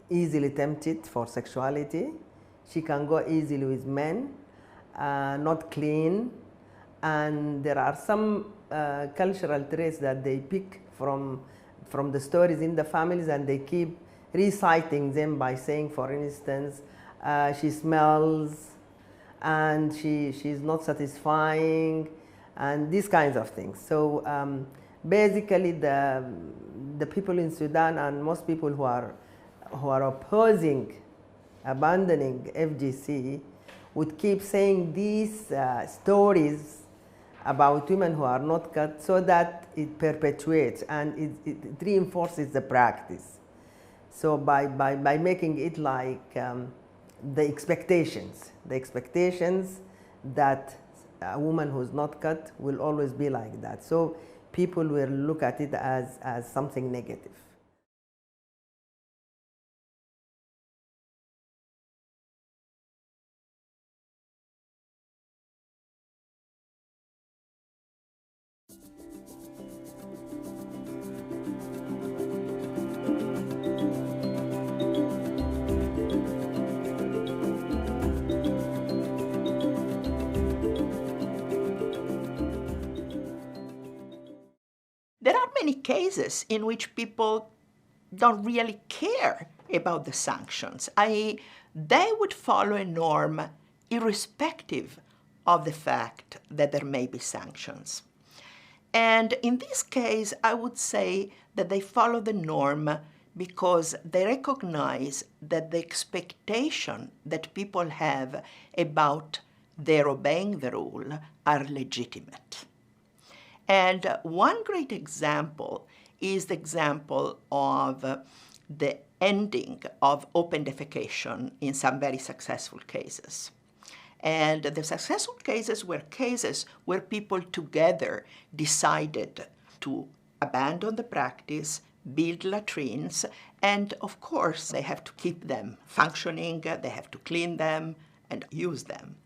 easily tempted for sexuality. She can go easily with men, not clean, and there are some cultural traits that they pick from the stories in the families, and they keep reciting them by saying, for instance, she smells and she's not satisfying, and these kinds of things. So basically the people in Sudan and most people who are opposing abandoning FGC would keep saying these stories about women who are not cut, so that it perpetuates and it reinforces the practice. So by making it like the expectations that a woman who's not cut will always be like that. So people will look at it as something negative. There are many cases in which people don't really care about the sanctions, i.e., they would follow a norm irrespective of the fact that there may be sanctions. And in this case, I would say that they follow the norm because they recognize that the expectation that people have about their obeying the rule are legitimate. And one great example is the example of the ending of open defecation in some very successful cases. And the successful cases were cases where people together decided to abandon the practice, build latrines, and of course they have to keep them functioning, they have to clean them and use them.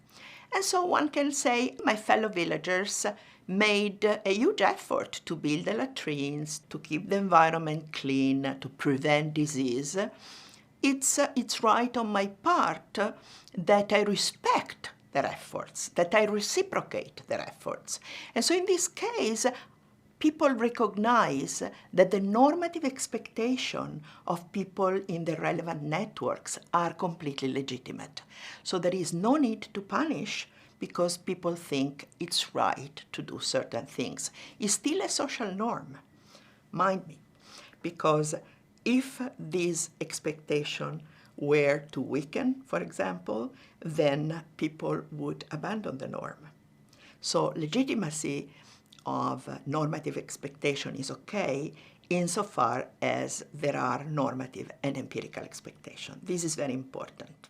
And so one can say my fellow villagers made a huge effort to build the latrines, to keep the environment clean, to prevent disease. it's right on my part that I respect their efforts, that I reciprocate their efforts. And so in this case, people recognize that the normative expectation of people in the relevant networks are completely legitimate. So there is no need to punish because people think it's right to do certain things. It's still a social norm, mind me, because if this expectation were to weaken, for example, then people would abandon the norm. So legitimacy of normative expectation is okay insofar as there are normative and empirical expectations. This is very important.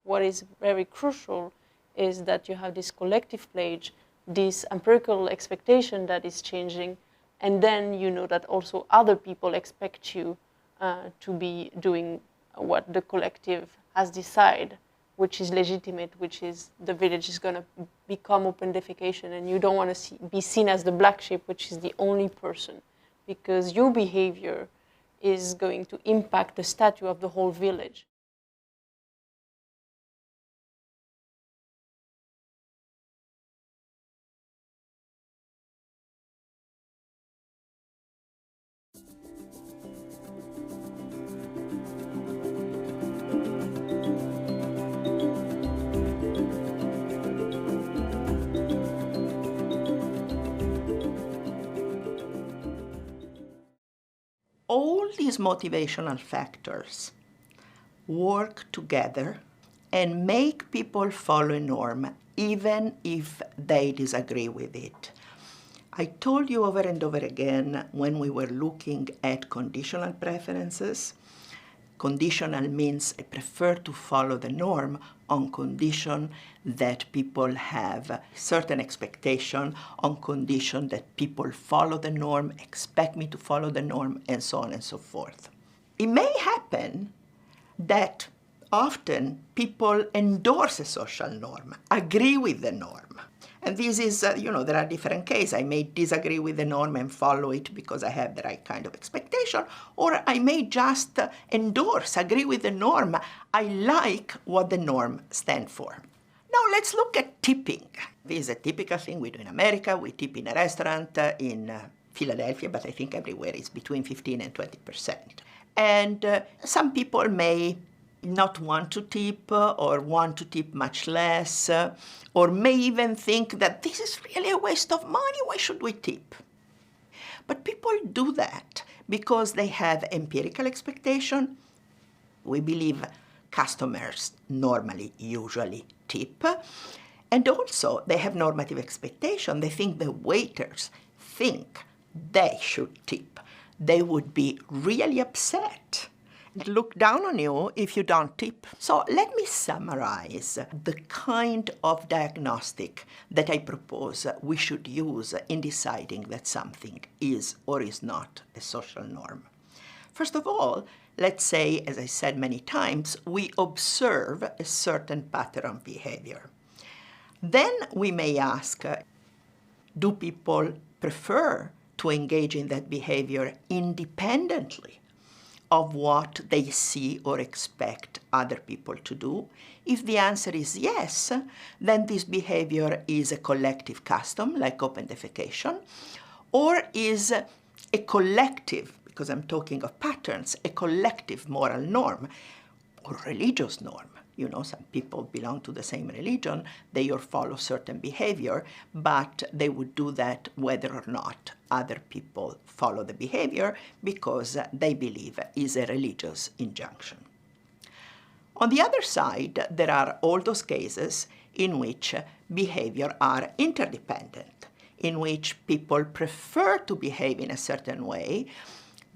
What is very crucial is that you have this collective pledge, this empirical expectation that is changing, and then you know that also other people expect you to be doing what the collective has decided, which is legitimate, which is the village is going to become open defecation, and you don't want to be seen as the black sheep, which is the only person, because your behavior is going to impact the status of the whole village. All these motivational factors work together and make people follow a norm, even if they disagree with it. I told you over and over again when we were looking at conditional preferences. Conditional means I prefer to follow the norm on condition that people have certain expectation, on condition that people follow the norm, expect me to follow the norm, and so on and so forth. It may happen that often people endorse a social norm, agree with the norm. And this is, there are different cases. I may disagree with the norm and follow it because I have the right kind of expectation, or I may just endorse, agree with the norm. I like what the norm stands for. Now let's look at tipping. This is a typical thing we do in America. We tip in a restaurant in Philadelphia, but I think everywhere it's between 15 and 20%. And some people may not want to tip or want to tip much less, or may even think that this is really a waste of money, why should we tip? But people do that because they have empirical expectation. We believe customers normally, usually tip. And also they have normative expectation. They think the waiters think they should tip. They would be really upset, look down on you if you don't tip. So let me summarize the kind of diagnostic that I propose we should use in deciding that something is or is not a social norm. First of all, let's say, as I said many times, we observe a certain pattern of behavior. Then we may ask, do people prefer to engage in that behavior independently of what they see or expect other people to do? If the answer is yes, then this behavior is a collective custom, like open defecation, or is a collective, because I'm talking of patterns, a collective moral norm or religious norm. Some people belong to the same religion, they all follow certain behavior, but they would do that whether or not other people follow the behavior because they believe is a religious injunction. On the other side, there are all those cases in which behavior are interdependent, in which people prefer to behave in a certain way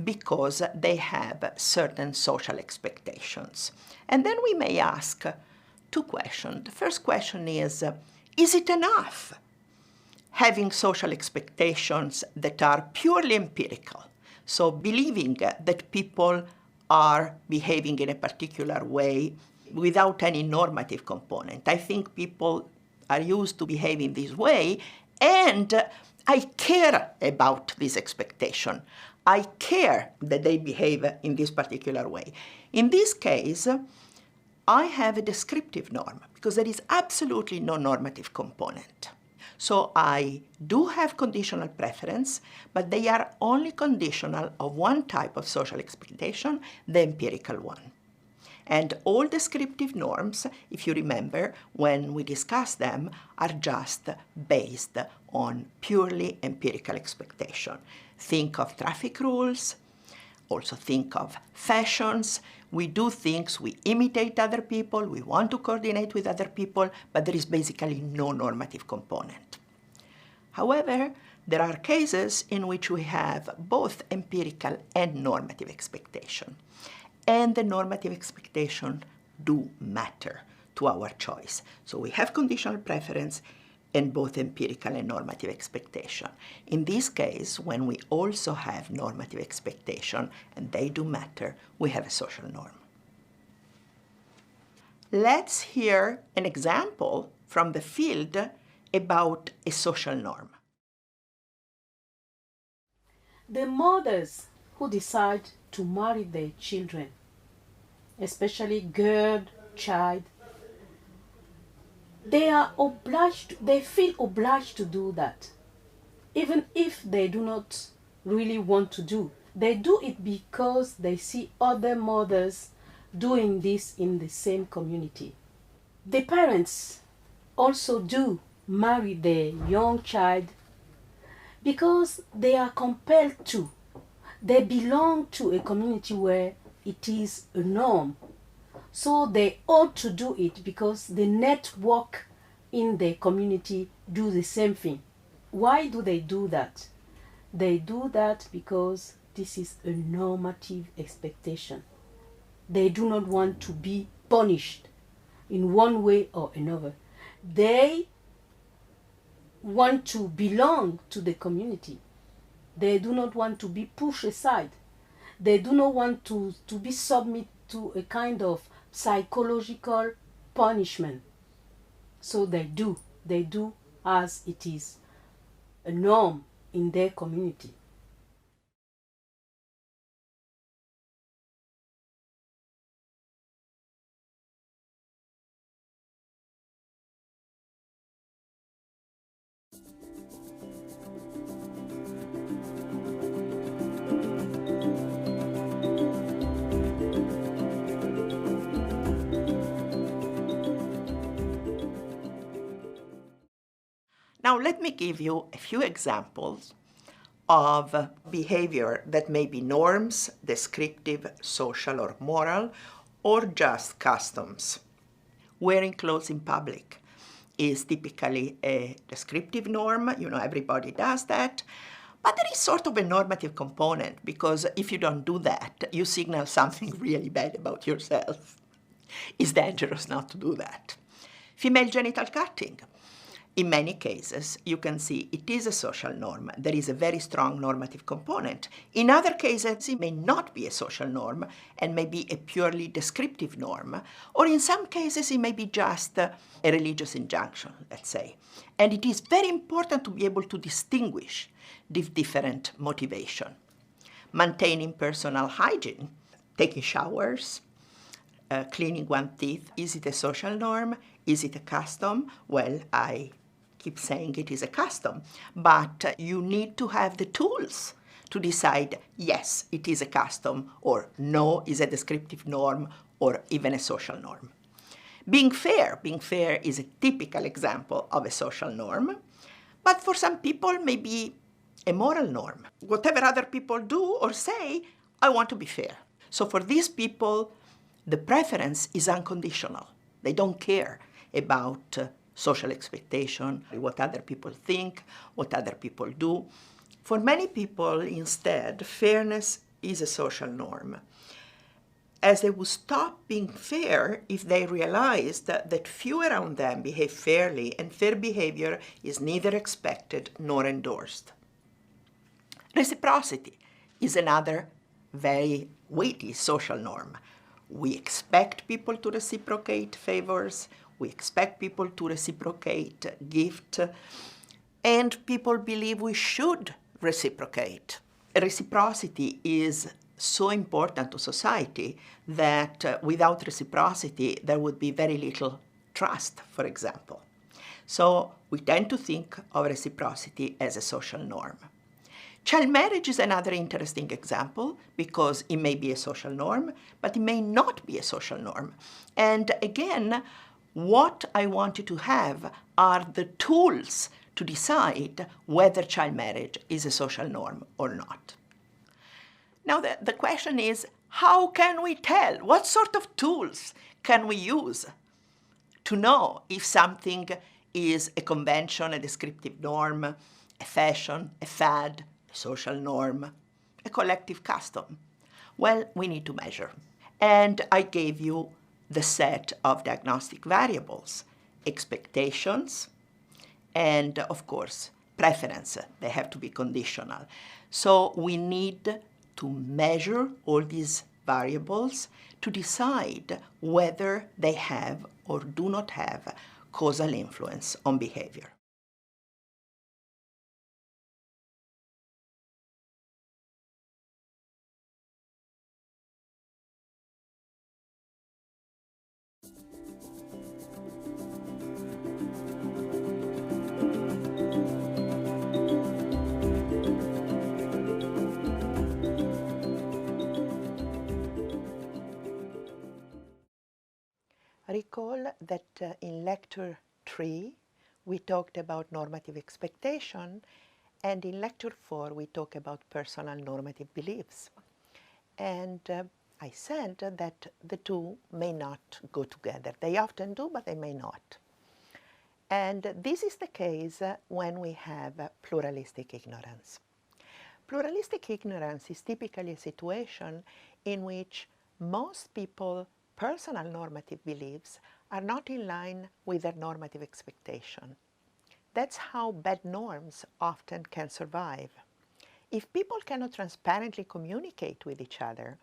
because they have certain social expectations. And then we may ask two questions. The first question is it enough having social expectations that are purely empirical? So believing that people are behaving in a particular way without any normative component. I think people are used to behaving this way, and I care about this expectation. I care that they behave in this particular way. In this case, I have a descriptive norm because there is absolutely no normative component. So I do have conditional preference, but they are only conditional of one type of social expectation, the empirical one. And all descriptive norms, if you remember, when we discuss them, are just based on purely empirical expectation. Think of traffic rules, also think of fashions. We do things, we imitate other people, we want to coordinate with other people, but there is basically no normative component. However, there are cases in which we have both empirical and normative expectation. And the normative expectation do matter to our choice. So we have conditional preference and both empirical and normative expectation. In this case, when we also have normative expectation and they do matter, we have a social norm. Let's hear an example from the field about a social norm. The mothers who decide to marry their children, especially girl child, they feel obliged to do that. Even if they do not really want to do, they do it because they see other mothers doing this in the same community. The parents also do marry their young child because they are compelled to. They belong to a community where it is a norm. So they ought to do it because the network in the community do the same thing. Why do they do that? They do that because this is a normative expectation. They do not want to be punished in one way or another. They want to belong to the community. They do not want to be pushed aside. They do not want to be submitted to a kind of psychological punishment. So they do as it is a norm in their community. Now let me give you a few examples of behavior that may be norms, descriptive, social or moral, or just customs. Wearing clothes in public is typically a descriptive norm. You know, everybody does that. But there is sort of a normative component because if you don't do that, you signal something really bad about yourself. It's dangerous not to do that. Female genital cutting. In many cases, you can see it is a social norm. There is a very strong normative component. In other cases, it may not be a social norm and may be a purely descriptive norm. Or in some cases, it may be just a religious injunction, let's say. And it is very important to be able to distinguish the different motivation. Maintaining personal hygiene, taking showers, cleaning one's teeth. Is it a social norm? Is it a custom? Well, I keep saying it is a custom, but you need to have the tools to decide, yes, it is a custom, or no, is a descriptive norm, or even a social norm. Being fair is a typical example of a social norm, but for some people may be a moral norm. Whatever other people do or say, I want to be fair. So for these people, the preference is unconditional. They don't care about social expectation, what other people think, what other people do. For many people, instead, fairness is a social norm, as they would stop being fair if they realized that few around them behave fairly, and fair behavior is neither expected nor endorsed. Reciprocity is another very weighty social norm. We expect people to reciprocate favors, we expect people to reciprocate gifts, and people believe we should reciprocate. reciprocity is so important to society that without reciprocity, there would be very little trust, for example. So we tend to think of reciprocity as a social norm. Child marriage is another interesting example because it may be a social norm, but it may not be a social norm. And again, what I want you to have are the tools to decide whether child marriage is a social norm or not. Now, the question is, how can we tell? What sort of tools can we use to know if something is a convention, a descriptive norm, a fashion, a fad, a social norm, a collective custom? Well, we need to measure. And I gave you the set of diagnostic variables, expectations, and of course, preference. They have to be conditional. So we need to measure all these variables to decide whether they have or do not have causal influence on behavior. Recall that in lecture 3 we talked about normative expectation, and in lecture 4 we talked about personal normative beliefs. And I said that the two may not go together. They often do, but they may not. And this is the case when we have pluralistic ignorance. Pluralistic ignorance is typically a situation in which most people's personal normative beliefs are not in line with their normative expectation. That's how bad norms often can survive. If people cannot transparently communicate with each other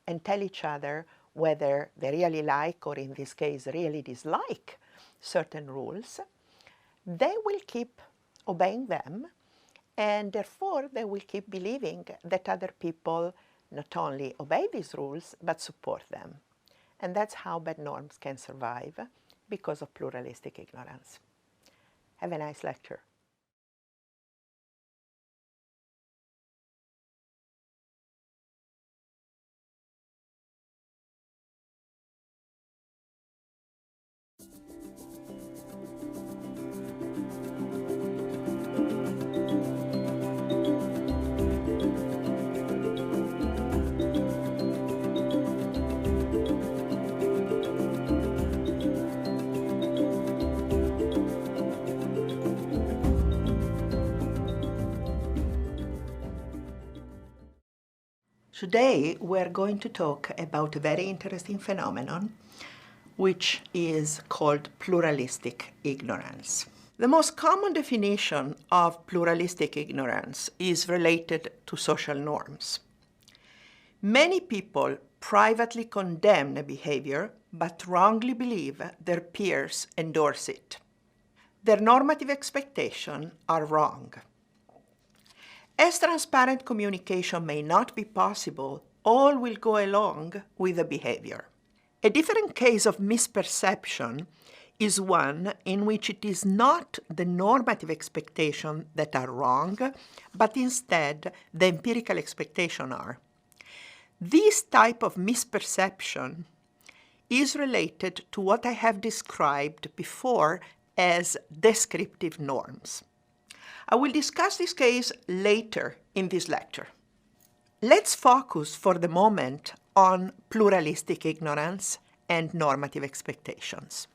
and tell each other whether they really like, or in this case really dislike, certain rules, they will keep obeying them, and therefore they will keep believing that other people not only obey these rules, but support them. And that's how bad norms can survive, because of pluralistic ignorance. Have a nice lecture. Today we're going to talk about a very interesting phenomenon, which is called pluralistic ignorance. The most common definition of pluralistic ignorance is related to social norms. Many people privately condemn a behavior, but wrongly believe their peers endorse it. Their normative expectations are wrong. As transparent communication may not be possible, all will go along with the behavior. A different case of misperception is one in which it is not the normative expectations that are wrong, but instead the empirical expectations are. This type of misperception is related to what I have described before as descriptive norms. I will discuss this case later in this lecture. Let's focus for the moment on pluralistic ignorance and normative expectations.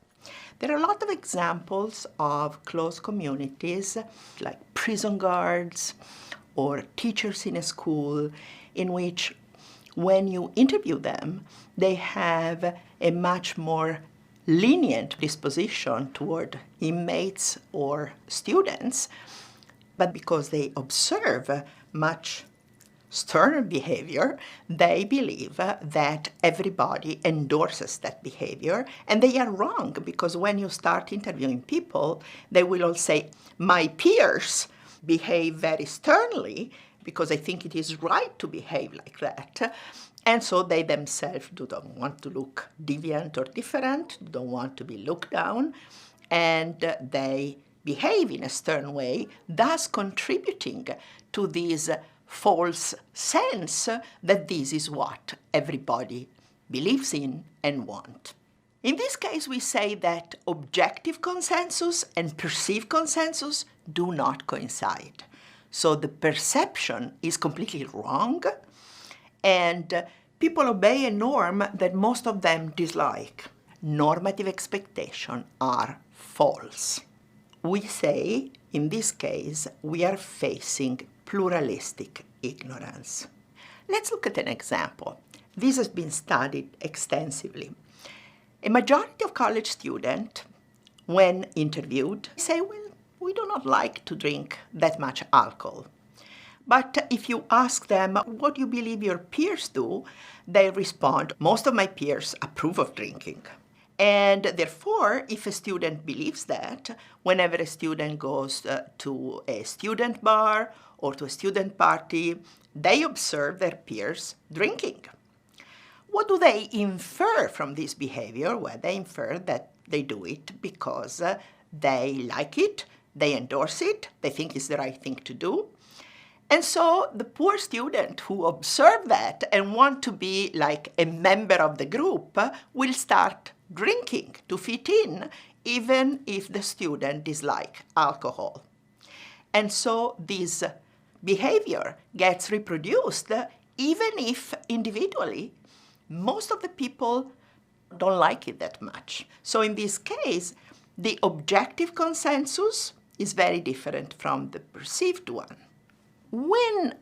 There are a lot of examples of close communities, like prison guards or teachers in a school, in which when you interview them, they have a much more lenient disposition toward inmates or students, but because they observe much sterner behavior, they believe that everybody endorses that behavior, and they are wrong, because when you start interviewing people, they will all say, my peers behave very sternly because I think it is right to behave like that. And so they themselves don't want to look deviant or different, don't want to be looked down, and they behave in a stern way, thus contributing to this false sense that this is what everybody believes in and wants. In this case, we say that objective consensus and perceived consensus do not coincide. So the perception is completely wrong, and people obey a norm that most of them dislike. Normative expectations are false. We say, in this case, we are facing pluralistic ignorance. Let's look at an example. This has been studied extensively. A majority of college students, when interviewed, say, well, we do not like to drink that much alcohol. But if you ask them, what do you believe your peers do? They respond, most of my peers approve of drinking. And therefore, if a student believes that, whenever a student goes to a student bar or to a student party, they observe their peers drinking. What do they infer from this behavior? Well, they infer that they do it because they like it, they endorse it, they think it's the right thing to do. And so the poor student who observe that and want to be like a member of the group will start drinking to fit in, even if the student dislikes alcohol. And so this behavior gets reproduced even if individually most of the people don't like it that much. So in this case, the objective consensus is very different from the perceived one. When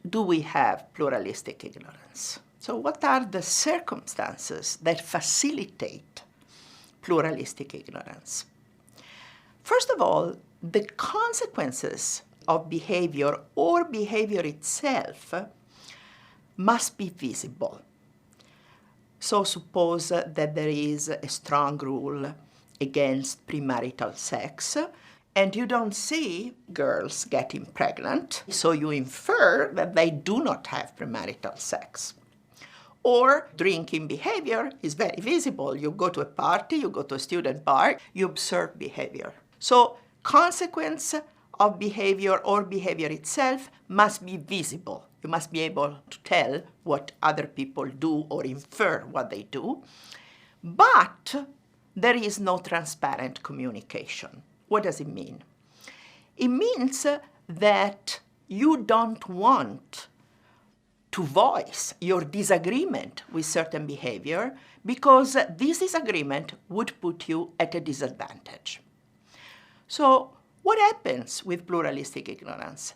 do we have pluralistic ignorance? So what are the circumstances that facilitate pluralistic ignorance? First of all, the consequences of behavior or behavior itself must be visible. So suppose that there is a strong rule against premarital sex, and you don't see girls getting pregnant, so you infer that they do not have premarital sex. Or drinking behavior is very visible. You go to a party, you go to a student bar, you observe behavior. So consequence of behavior or behavior itself must be visible. You must be able to tell what other people do or infer what they do. But there is no transparent communication. What does it mean? It means that you don't want to voice your disagreement with certain behavior because this disagreement would put you at a disadvantage. So what happens with pluralistic ignorance?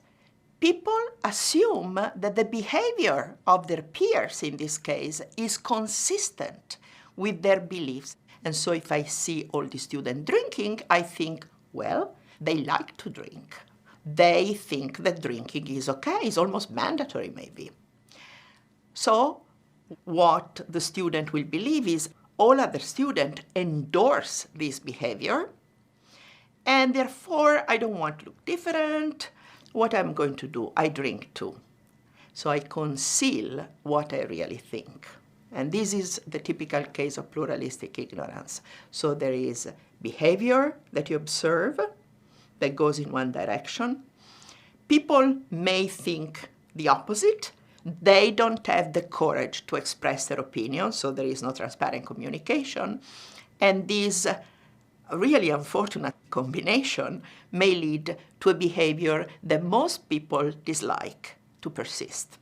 People assume that the behavior of their peers, in this case, is consistent with their beliefs. And so if I see all the students drinking, I think, well, they like to drink. They think that drinking is okay, it's almost mandatory maybe. So what the student will believe is all other students endorse this behavior, and therefore I don't want to look different. What I'm going to do, I drink too. So I conceal what I really think. And this is the typical case of pluralistic ignorance. So there is behavior that you observe that goes in one direction. People may think the opposite. They don't have the courage to express their opinion, so there is no transparent communication. And this really unfortunate combination may lead to a behavior that most people dislike to persist.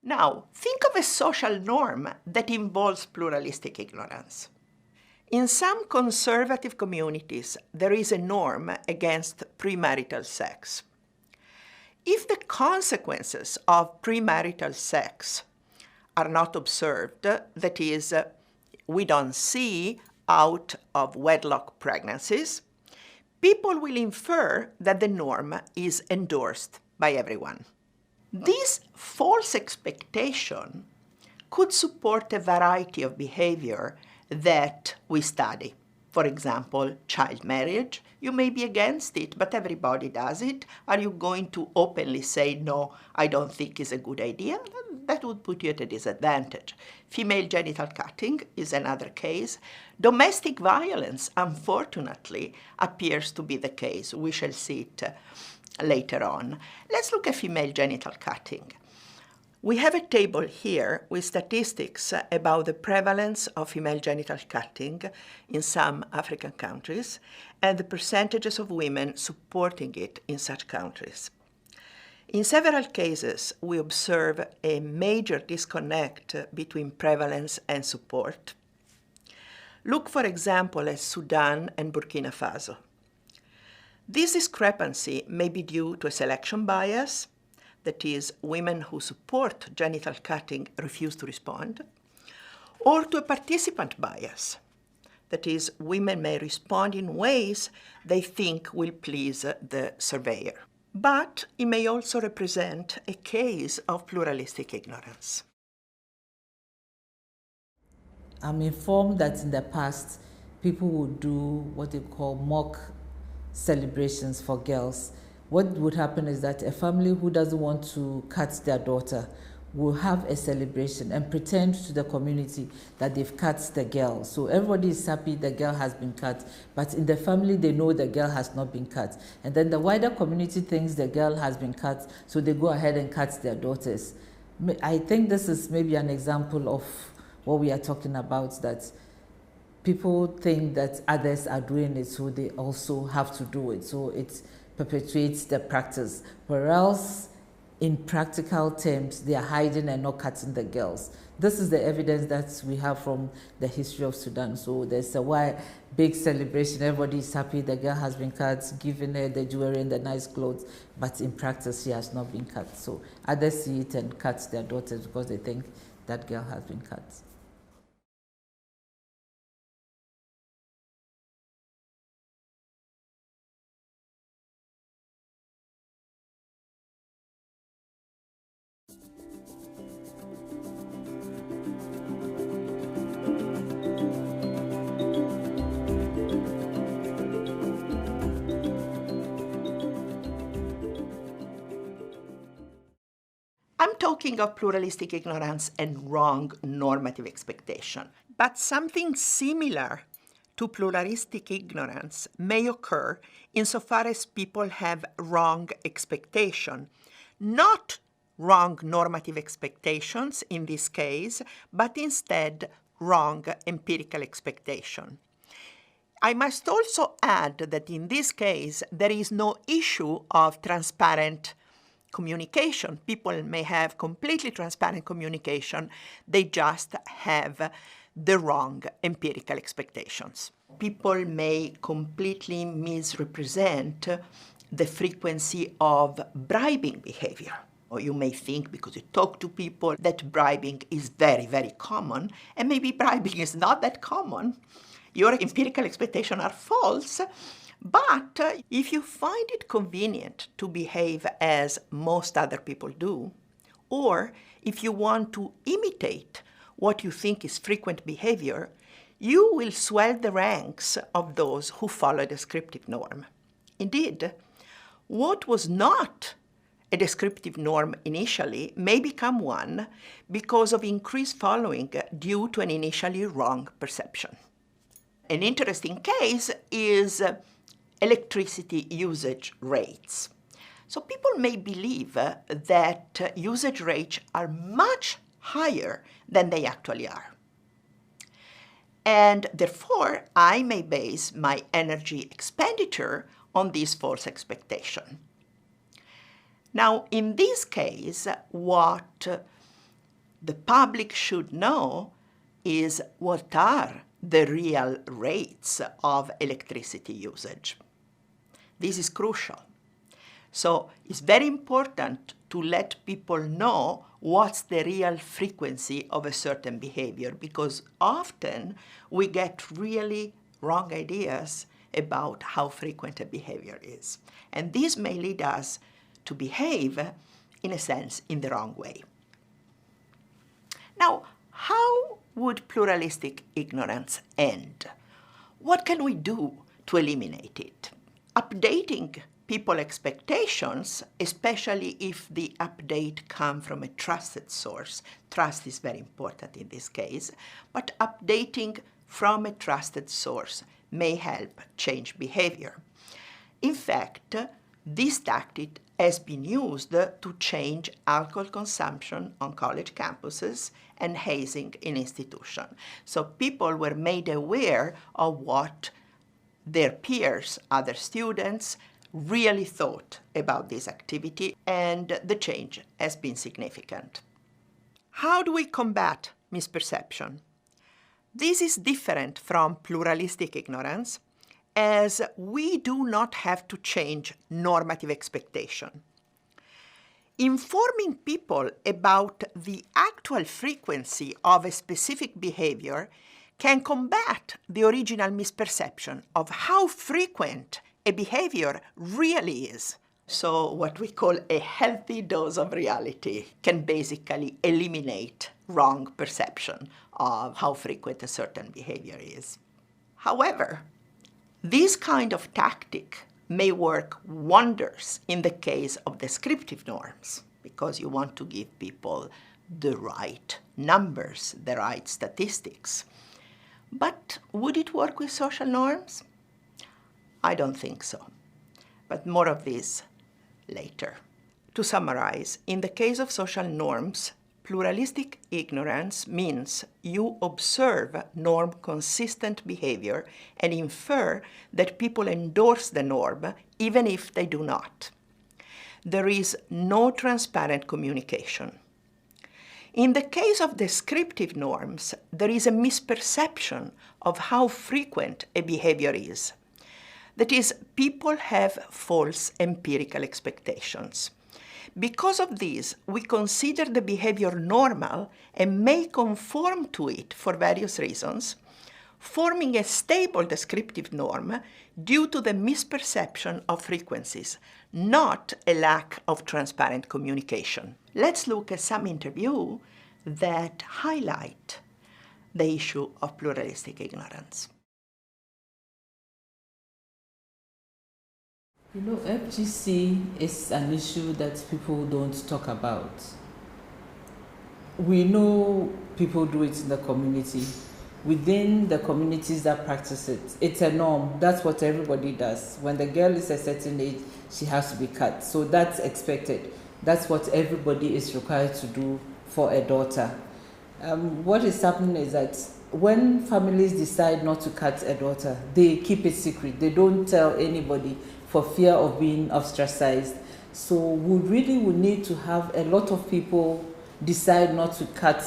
Now, think of a social norm that involves pluralistic ignorance. In some conservative communities, there is a norm against premarital sex. If the consequences of premarital sex are not observed, that is, we don't see out of wedlock pregnancies, people will infer that the norm is endorsed by everyone. This false expectation could support a variety of behavior that we study. For example, child marriage. You may be against it, but everybody does it. Are you going to openly say, no, I don't think it's a good idea? That would put you at a disadvantage. Female genital cutting is another case. Domestic violence, unfortunately, appears to be the case. We shall see it later on. Let's look at female genital cutting. We have a table here with statistics about the prevalence of female genital cutting in some African countries and the percentages of women supporting it in such countries. In several cases, we observe a major disconnect between prevalence and support. Look, for example, at Sudan and Burkina Faso. This discrepancy may be due to a selection bias, that is, women who support genital cutting refuse to respond, or to a participant bias, that is, women may respond in ways they think will please the surveyor. But it may also represent a case of pluralistic ignorance. I'm informed that in the past, people would do what they call mock celebrations for girls. What would happen is that a family who doesn't want to cut their daughter will have a celebration and pretend to the community that they've cut the girl. So everybody is happy the girl has been cut, but in the family they know the girl has not been cut. And then the wider community thinks the girl has been cut, so they go ahead and cut their daughters. I think this is maybe an example of what we are talking about, that people think that others are doing it, so they also have to do it. So it perpetuates the practice, whereas in practical terms, they are hiding and not cutting the girls. This is the evidence that we have from the history of Sudan. So there's a big celebration, everybody is happy, the girl has been cut, giving her the jewelry and the nice clothes, but in practice, she has not been cut. So others see it and cut their daughters because they think that girl has been cut. I'm talking of pluralistic ignorance and wrong normative expectation. But something similar to pluralistic ignorance may occur insofar as people have wrong expectation. Not wrong normative expectations in this case, but instead wrong empirical expectation. I must also add that in this case, there is no issue of transparent communication. People may have completely transparent communication. They just have the wrong empirical expectations. People may completely misrepresent the frequency of bribing behavior. Or you may think, because you talk to people, that bribing is very, very common, and maybe bribing is not that common. Your empirical expectations are false. But if you find it convenient to behave as most other people do, or if you want to imitate what you think is frequent behavior, you will swell the ranks of those who follow a descriptive norm. Indeed, what was not a descriptive norm initially may become one because of increased following due to an initially wrong perception. An interesting case is electricity usage rates. So people may believe that usage rates are much higher than they actually are. And therefore, I may base my energy expenditure on this false expectation. Now, in this case, what the public should know is what are the real rates of electricity usage. This is crucial. So it's very important to let people know what's the real frequency of a certain behavior, because often we get really wrong ideas about how frequent a behavior is. And this may lead us to behave, in a sense, in the wrong way. Now, how would pluralistic ignorance end? What can we do to eliminate it? Updating people's expectations, especially if the update comes from a trusted source. Trust is very important in this case, but updating from a trusted source may help change behavior. In fact, this tactic has been used to change alcohol consumption on college campuses and hazing in institutions. So people were made aware of what their peers, other students, really thought about this activity, and the change has been significant. How do we combat misperception? This is different from pluralistic ignorance, as we do not have to change normative expectation. Informing people about the actual frequency of a specific behavior can combat the original misperception of how frequent a behavior really is. So what we call a healthy dose of reality can basically eliminate wrong perception of how frequent a certain behavior is. However, this kind of tactic may work wonders in the case of descriptive norms, because you want to give people the right numbers, the right statistics. But would it work with social norms? I don't think so. But more of this later. To summarize, in the case of social norms, pluralistic ignorance means you observe norm-consistent behavior and infer that people endorse the norm even if they do not. There is no transparent communication. In the case of descriptive norms, there is a misperception of how frequent a behavior is. That is, people have false empirical expectations. Because of this, we consider the behavior normal and may conform to it for various reasons, forming a stable descriptive norm due to the misperception of frequencies, not a lack of transparent communication. Let's look at some interviews that highlight the issue of pluralistic ignorance. You know, FGC is an issue that people don't talk about. We know people do it in the community. Within the communities that practice it, it's a norm. That's what everybody does. When the girl is a certain age, she has to be cut. So that's expected. That's what everybody is required to do for a daughter. What is happening is that when families decide not to cut a daughter, they keep it secret. They don't tell anybody for fear of being ostracized. So we really would need to have a lot of people decide not to cut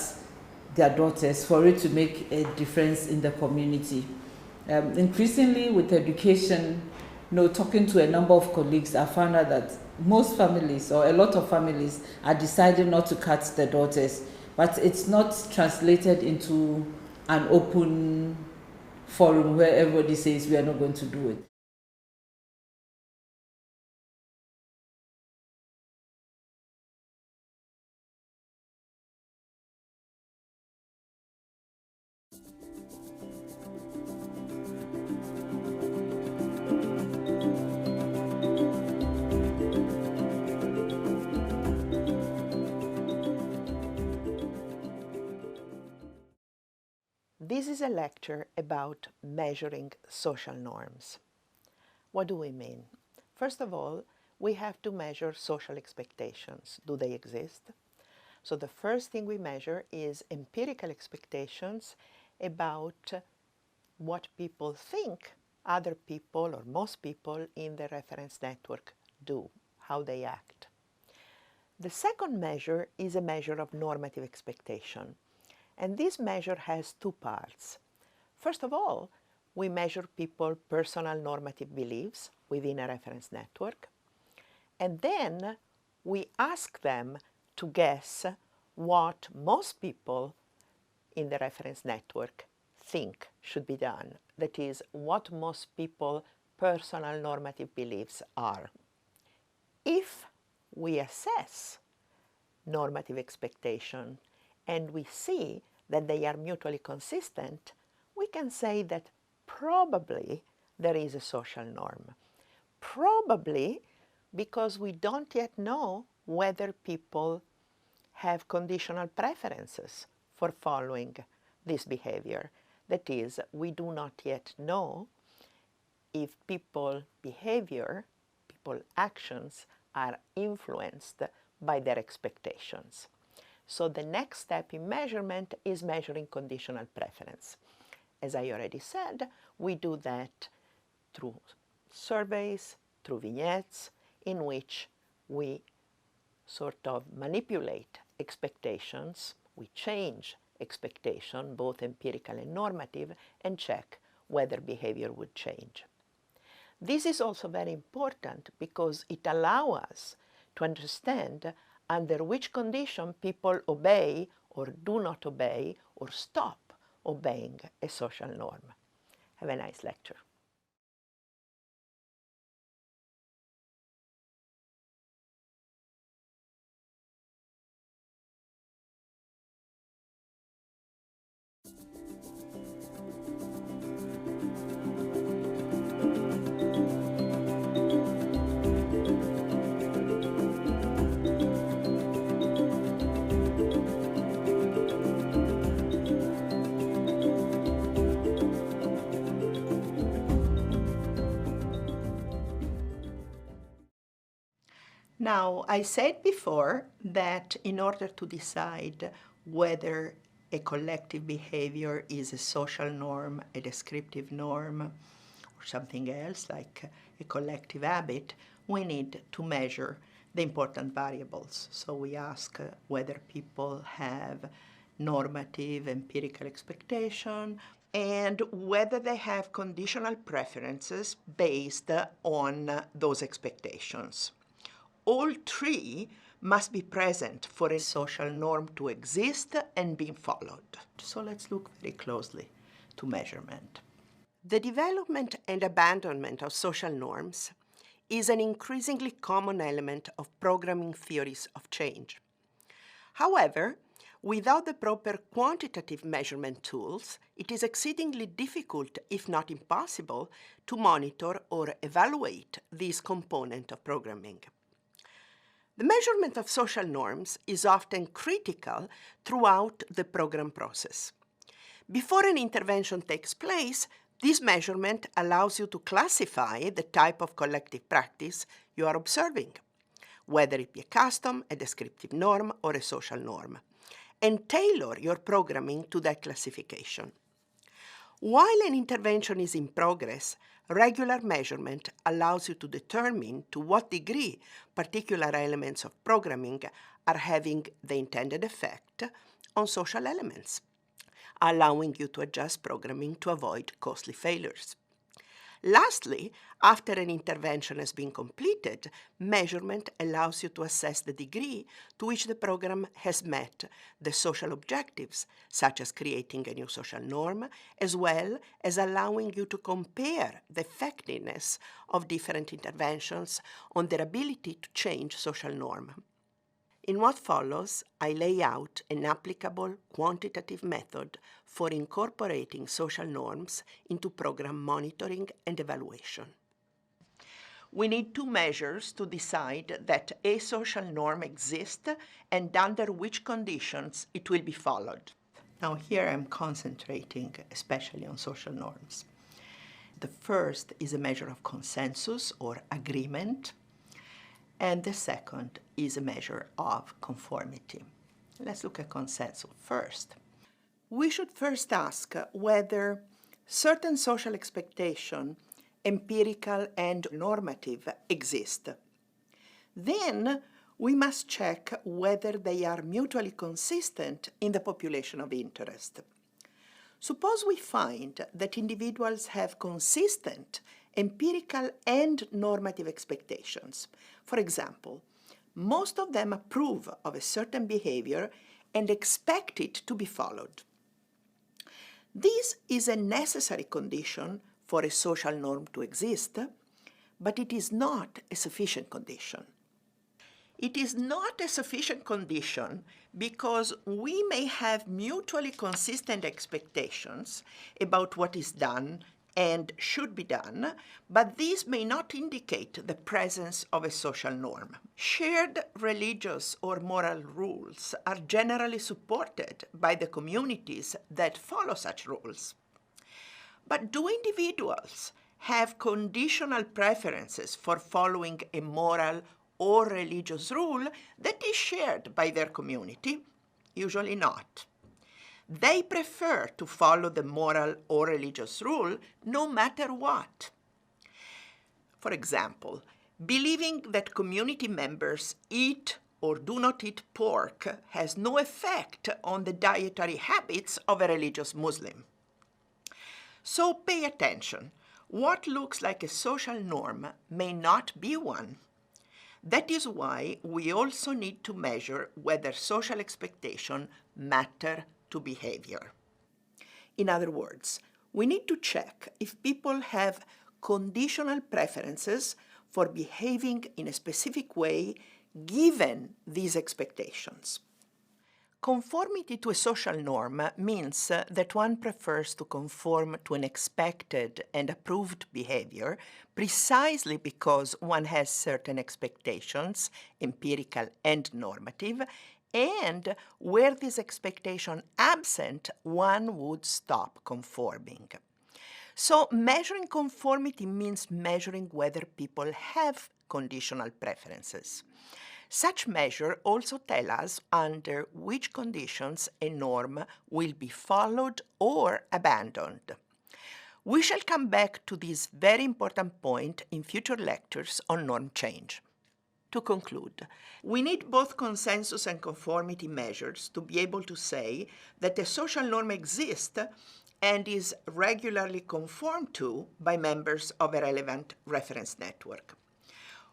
their daughters for it to make a difference in the community. Increasingly with education, talking to a number of colleagues, I found out that most families, or a lot of families, are deciding not to cut their daughters, but it's not translated into an open forum where everybody says we are not going to do it. This is a lecture about measuring social norms. What do we mean? First of all, we have to measure social expectations. Do they exist? So the first thing we measure is empirical expectations about what people think other people or most people in the reference network do, how they act. The second measure is a measure of normative expectation. And this measure has two parts. First of all, we measure people's personal normative beliefs within a reference network. And then we ask them to guess what most people in the reference network think should be done. That is, what most people's personal normative beliefs are. If we assess normative expectation and we see that they are mutually consistent, we can say that probably there is a social norm. Probably because we don't yet know whether people have conditional preferences for following this behavior. That is, we do not yet know if people's behavior, people's actions are influenced by their expectations. So the next step in measurement is measuring conditional preference. As I already said, we do that through surveys, through vignettes, in which we sort of manipulate expectations, we change expectation, both empirical and normative, and check whether behavior would change. This is also very important because it allows us to understand under which condition people obey or do not obey or stop obeying a social norm. Have a nice lecture. Now, I said before that in order to decide whether a collective behavior is a social norm, a descriptive norm, or something else like a collective habit, we need to measure the important variables. So we ask whether people have normative empirical expectation and whether they have conditional preferences based on those expectations. All three must be present for a social norm to exist and be followed. So let's look very closely to measurement. The development and abandonment of social norms is an increasingly common element of programming theories of change. However, without the proper quantitative measurement tools, it is exceedingly difficult, if not impossible, to monitor or evaluate this component of programming. The measurement of social norms is often critical throughout the program process. Before an intervention takes place, this measurement allows you to classify the type of collective practice you are observing, whether it be a custom, a descriptive norm, or a social norm, and tailor your programming to that classification. While an intervention is in progress, regular measurement allows you to determine to what degree particular elements of programming are having the intended effect on social elements, allowing you to adjust programming to avoid costly failures. Lastly, after an intervention has been completed, measurement allows you to assess the degree to which the program has met the social objectives, such as creating a new social norm, as well as allowing you to compare the effectiveness of different interventions on their ability to change social norm. In what follows, I lay out an applicable quantitative method for incorporating social norms into program monitoring and evaluation. We need two measures to decide that a social norm exists and under which conditions it will be followed. Now here I'm concentrating especially on social norms. The first is a measure of consensus or agreement, and the second is a measure of conformity. Let's look at consensus first. We should first ask whether certain social expectation, empirical and normative, exist. Then we must check whether they are mutually consistent in the population of interest. Suppose we find that individuals have consistent empirical and normative expectations. For example, most of them approve of a certain behavior and expect it to be followed. This is a necessary condition for a social norm to exist, but it is not a sufficient condition. It is not a sufficient condition because we may have mutually consistent expectations about what is done and should be done, but these may not indicate the presence of a social norm. Shared religious or moral rules are generally supported by the communities that follow such rules. But do individuals have conditional preferences for following a moral or religious rule that is shared by their community? Usually not. They prefer to follow the moral or religious rule no matter what. For example, believing that community members eat or do not eat pork has no effect on the dietary habits of a religious Muslim. So pay attention. What looks like a social norm may not be one. That is why we also need to measure whether social expectations matter to behavior. In other words, we need to check if people have conditional preferences for behaving in a specific way given these expectations. Conformity to a social norm means that one prefers to conform to an expected and approved behavior precisely because one has certain expectations, empirical and normative, and where this expectation absent, one would stop conforming. So measuring conformity means measuring whether people have conditional preferences. Such measures also tell us under which conditions a norm will be followed or abandoned. We shall come back to this very important point in future lectures on norm change. To conclude, we need both consensus and conformity measures to be able to say that a social norm exists and is regularly conformed to by members of a relevant reference network.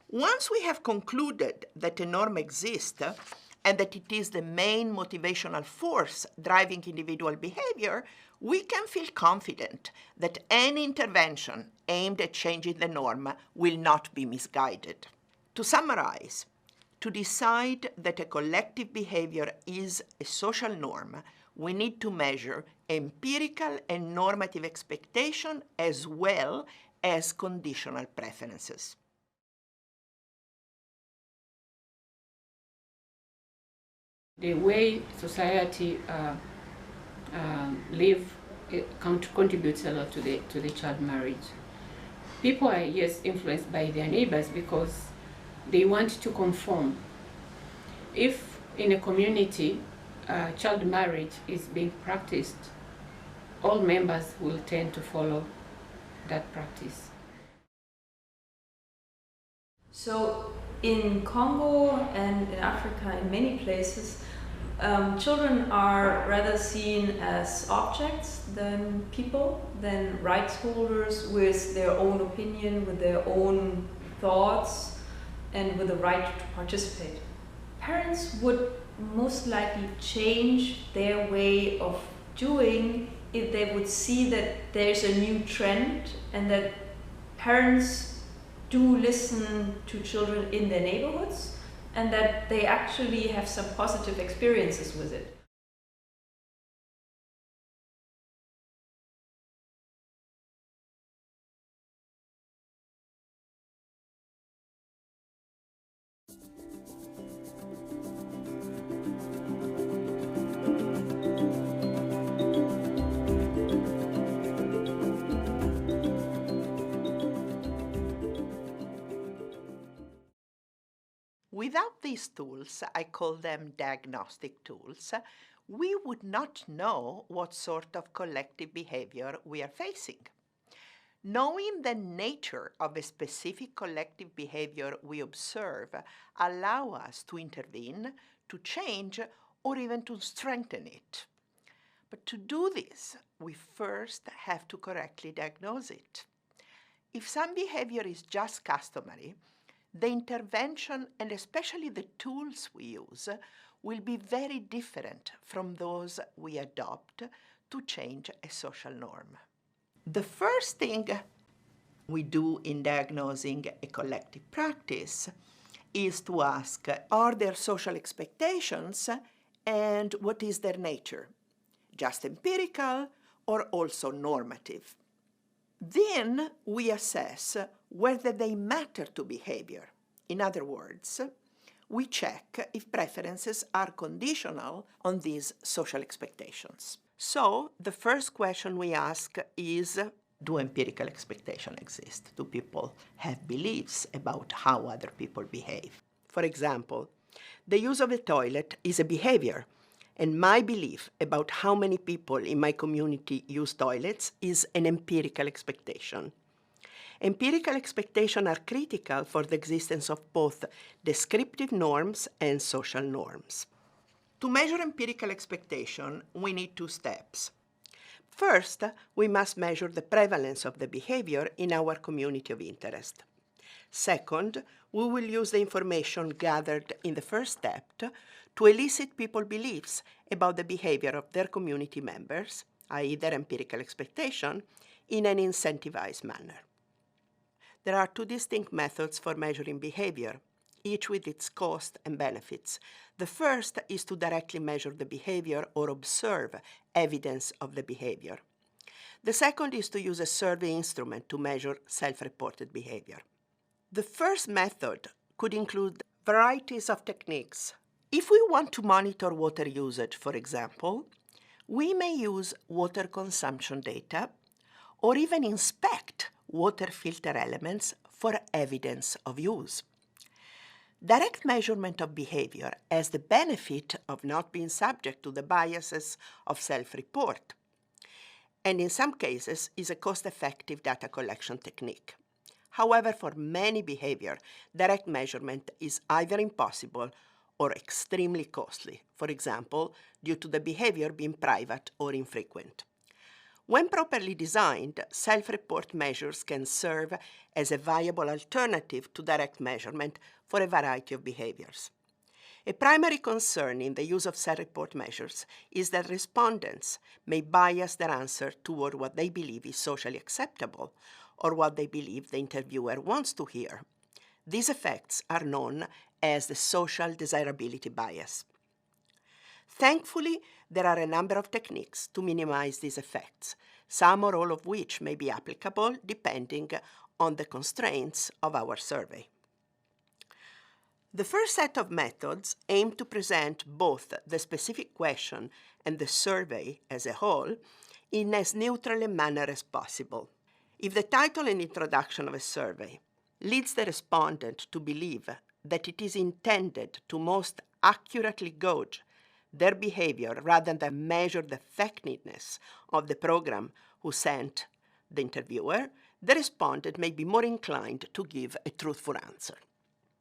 Once we have concluded that a norm exists and that it is the main motivational force driving individual behavior, we can feel confident that any intervention aimed at changing the norm will not be misguided. To summarize, to decide that a collective behavior is a social norm, we need to measure empirical and normative expectation as well as conditional preferences. The way society live contributes a lot to the child marriage. People are, yes, influenced by their neighbors because they want to conform. If in a community child marriage is being practiced, all members will tend to follow that practice. So in Congo and in Africa, in many places, children are rather seen as objects than people, than rights holders with their own opinion, with their own thoughts, and with the right to participate. Parents would most likely change their way of doing if they would see that there's a new trend and that parents do listen to children in their neighborhoods and that they actually have some positive experiences with it. Without these tools, I call them diagnostic tools, we would not know what sort of collective behavior we are facing. Knowing the nature of a specific collective behavior we observe allow us to intervene, to change, or even to strengthen it. But to do this, we first have to correctly diagnose it. If some behavior is just customary, the intervention and especially the tools we use will be very different from those we adopt to change a social norm. The first thing we do in diagnosing a collective practice is to ask, are there social expectations and what is their nature? Just empirical or also normative? Then we assess whether they matter to behavior. In other words, we check if preferences are conditional on these social expectations. So the first question we ask is, do empirical expectations exist? Do people have beliefs about how other people behave? For example, the use of a toilet is a behavior, and my belief about how many people in my community use toilets is an empirical expectation. Empirical expectations are critical for the existence of both descriptive norms and social norms. To measure empirical expectation, we need two steps. First, we must measure the prevalence of the behavior in our community of interest. Second, we will use the information gathered in the first step to elicit people's beliefs about the behavior of their community members, i.e. their empirical expectation, in an incentivized manner. There are two distinct methods for measuring behavior, each with its cost and benefits. The first is to directly measure the behavior or observe evidence of the behavior. The second is to use a survey instrument to measure self-reported behavior. The first method could include varieties of techniques. If we want to monitor water usage, for example, we may use water consumption data or even inspect water filter elements for evidence of use. Direct measurement of behavior has the benefit of not being subject to the biases of self-report, and in some cases is a cost-effective data collection technique. However, for many behavior, direct measurement is either impossible or extremely costly, for example, due to the behavior being private or infrequent. When properly designed, self-report measures can serve as a viable alternative to direct measurement for a variety of behaviors. A primary concern in the use of self-report measures is that respondents may bias their answer toward what they believe is socially acceptable or what they believe the interviewer wants to hear. These effects are known as the social desirability bias. Thankfully, there are a number of techniques to minimize these effects, some or all of which may be applicable depending on the constraints of our survey. The first set of methods aim to present both the specific question and the survey as a whole in as neutral a manner as possible. If the title and introduction of a survey leads the respondent to believe that it is intended to most accurately gauge their behavior rather than measure the effectiveness of the program who sent the interviewer, the respondent may be more inclined to give a truthful answer.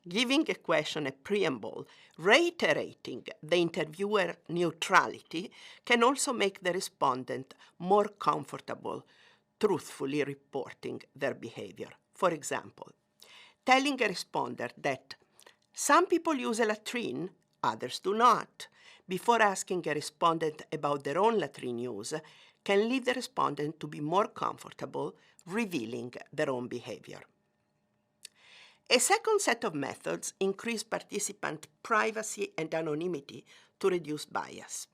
Giving a question a preamble, reiterating the interviewer neutrality can also make the respondent more comfortable truthfully reporting their behavior. For example, telling a responder that some people use a latrine, others do not, before asking a respondent about their own latrine use can lead the respondent to be more comfortable revealing their own behavior. A second set of methods increase participant privacy and anonymity to reduce bias.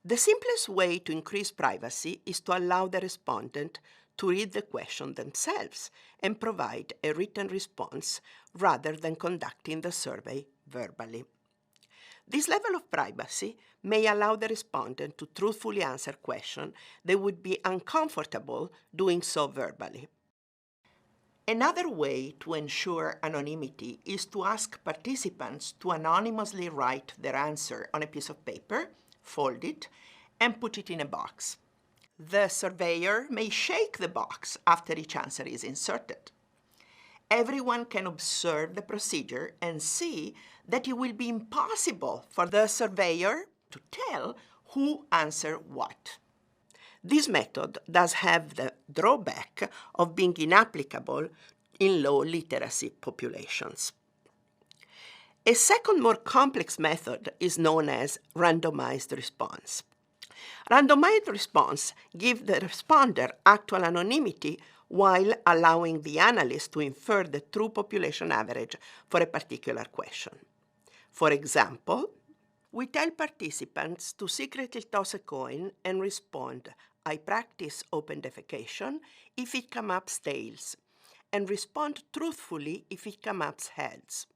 The simplest way to increase privacy is to allow the respondent to read the question themselves and provide a written response rather than conducting the survey verbally. This level of privacy may allow the respondent to truthfully answer questions they would be uncomfortable doing so verbally. Another way to ensure anonymity is to ask participants to anonymously write their answer on a piece of paper, fold it, and put it in a box. The surveyor may shake the box after each answer is inserted. Everyone can observe the procedure and see that it will be impossible for the surveyor to tell who answered what. This method does have the drawback of being inapplicable in low literacy populations. A second, more complex method is known as randomized response. Randomized response gives the responder actual anonymity while allowing the analyst to infer the true population average for a particular question. For example, we tell participants to secretly toss a coin and respond, "I practice open defecation," if it comes up tails, and respond truthfully if it comes up heads.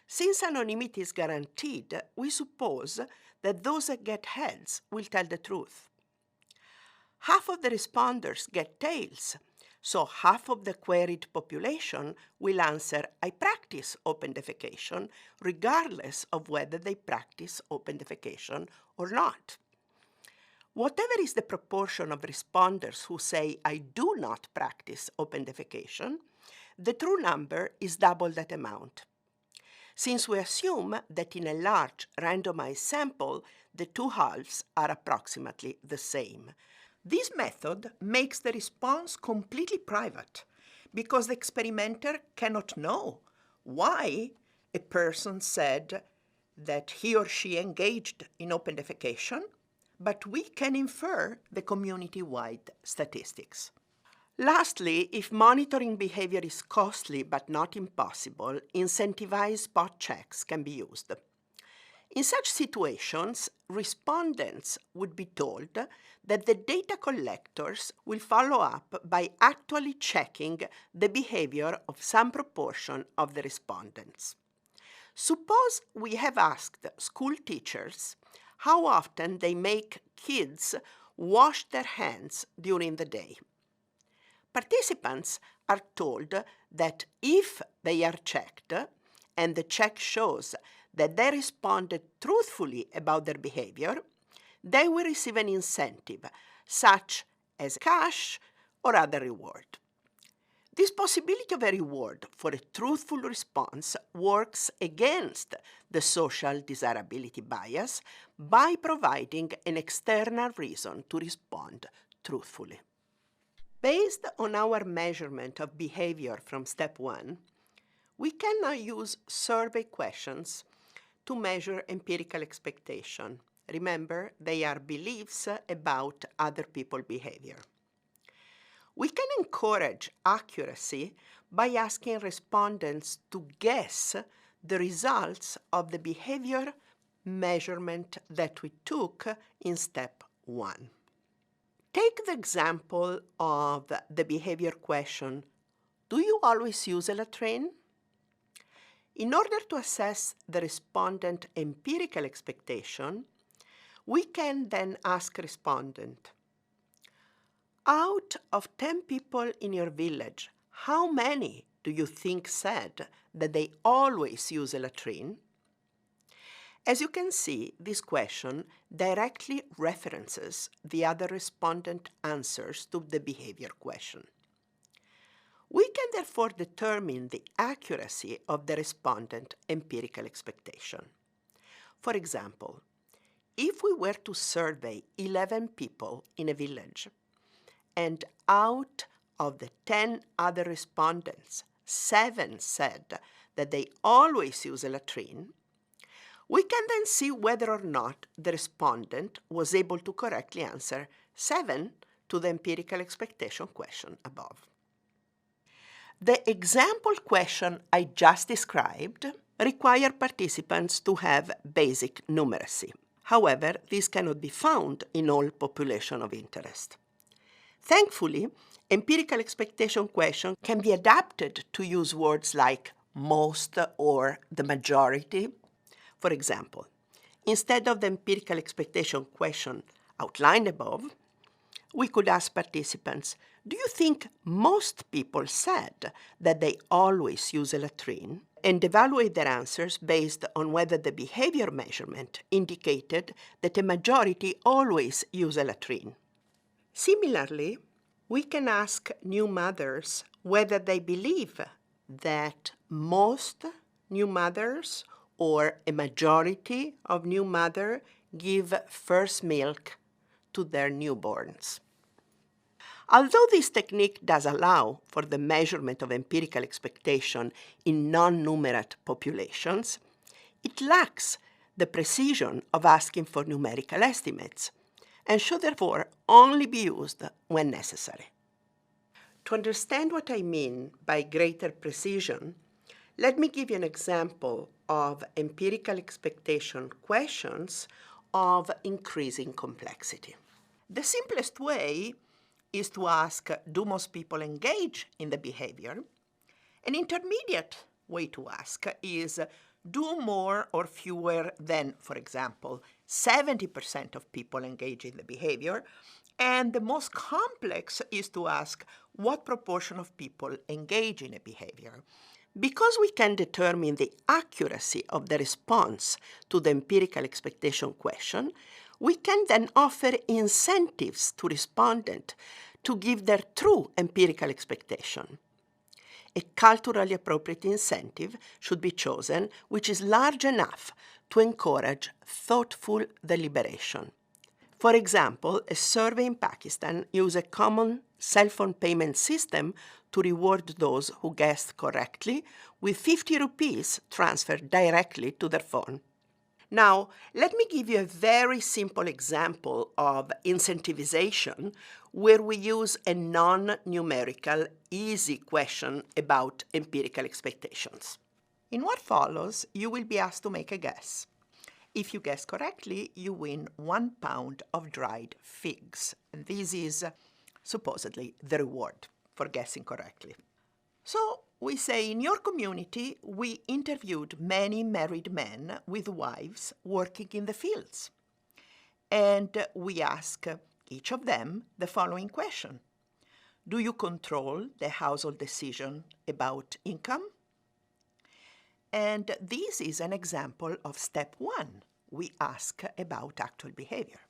Since anonymity is guaranteed, we suppose that those that get heads will tell the truth. Half of the responders get tails, so half of the queried population will answer, "I practice open defecation," regardless of whether they practice open defecation or not. Whatever is the proportion of responders who say, "I do not practice open defecation," the true number is double that amount. Since we assume that in a large randomized sample, the two halves are approximately the same. This method makes the response completely private because the experimenter cannot know why a person said that he or she engaged in open defecation, but we can infer the community-wide statistics. Lastly, if monitoring behavior is costly but not impossible, incentivized spot checks can be used. In such situations, respondents would be told that the data collectors will follow up by actually checking the behavior of some proportion of the respondents. Suppose we have asked school teachers how often they make kids wash their hands during the day. Participants are told that if they are checked and the check shows that they responded truthfully about their behavior, they will receive an incentive, such as cash or other reward. This possibility of a reward for a truthful response works against the social desirability bias by providing an external reason to respond truthfully. Based on our measurement of behavior from step 1, we can now use survey questions to measure empirical expectation. Remember, they are beliefs about other people's behavior. We can encourage accuracy by asking respondents to guess the results of the behavior measurement that we took in step 1. Take the example of the behavior question, "Do you always use a latrine?" In order to assess the respondent empirical expectation, we can then ask respondent, "Out of 10 people in your village, how many do you think said that they always use a latrine?" As you can see, this question directly references the other respondent answers to the behavior question. We can therefore determine the accuracy of the respondent empirical expectation. For example, if we were to survey 11 people in a village, and out of the 10 other respondents, 7 said that they always use a latrine, we can then see whether or not the respondent was able to correctly answer 7 to the empirical expectation question above. The example question I just described require participants to have basic numeracy. However, this cannot be found in all population of interest. Thankfully, empirical expectation question can be adapted to use words like most or the majority. For example, instead of the empirical expectation question outlined above, we could ask participants, "Do you think most people said that they always use a latrine?" and evaluate their answers based on whether the behavior measurement indicated that a majority always use a latrine. Similarly, we can ask new mothers whether they believe that most new mothers or a majority of new mothers give first milk to their newborns. Although this technique does allow for the measurement of empirical expectation in non-numerate populations, it lacks the precision of asking for numerical estimates and should therefore only be used when necessary. To understand what I mean by greater precision, let me give you an example of empirical expectation questions of increasing complexity. The simplest way is to ask, do most people engage in the behavior? An intermediate way to ask is, do more or fewer than, for example, 70% of people engage in the behavior? And the most complex is to ask, what proportion of people engage in a behavior? Because we can determine the accuracy of the response to the empirical expectation question, we can then offer incentives to respondents to give their true empirical expectation. A culturally appropriate incentive should be chosen which is large enough to encourage thoughtful deliberation. For example, a survey in Pakistan used a common cell phone payment system to reward those who guessed correctly with 50 rupees transferred directly to their phone. Now, let me give you a very simple example of incentivization where we use a non-numerical, easy question about empirical expectations. In what follows, you will be asked to make a guess. If you guess correctly, you win 1 pound of dried figs. And this is supposedly the reward for guessing correctly. So we say, in your community, we interviewed many married men with wives working in the fields. And we ask each of them the following question. Do you control the household decision about income? And this is an example of step 1. We ask about actual behavior.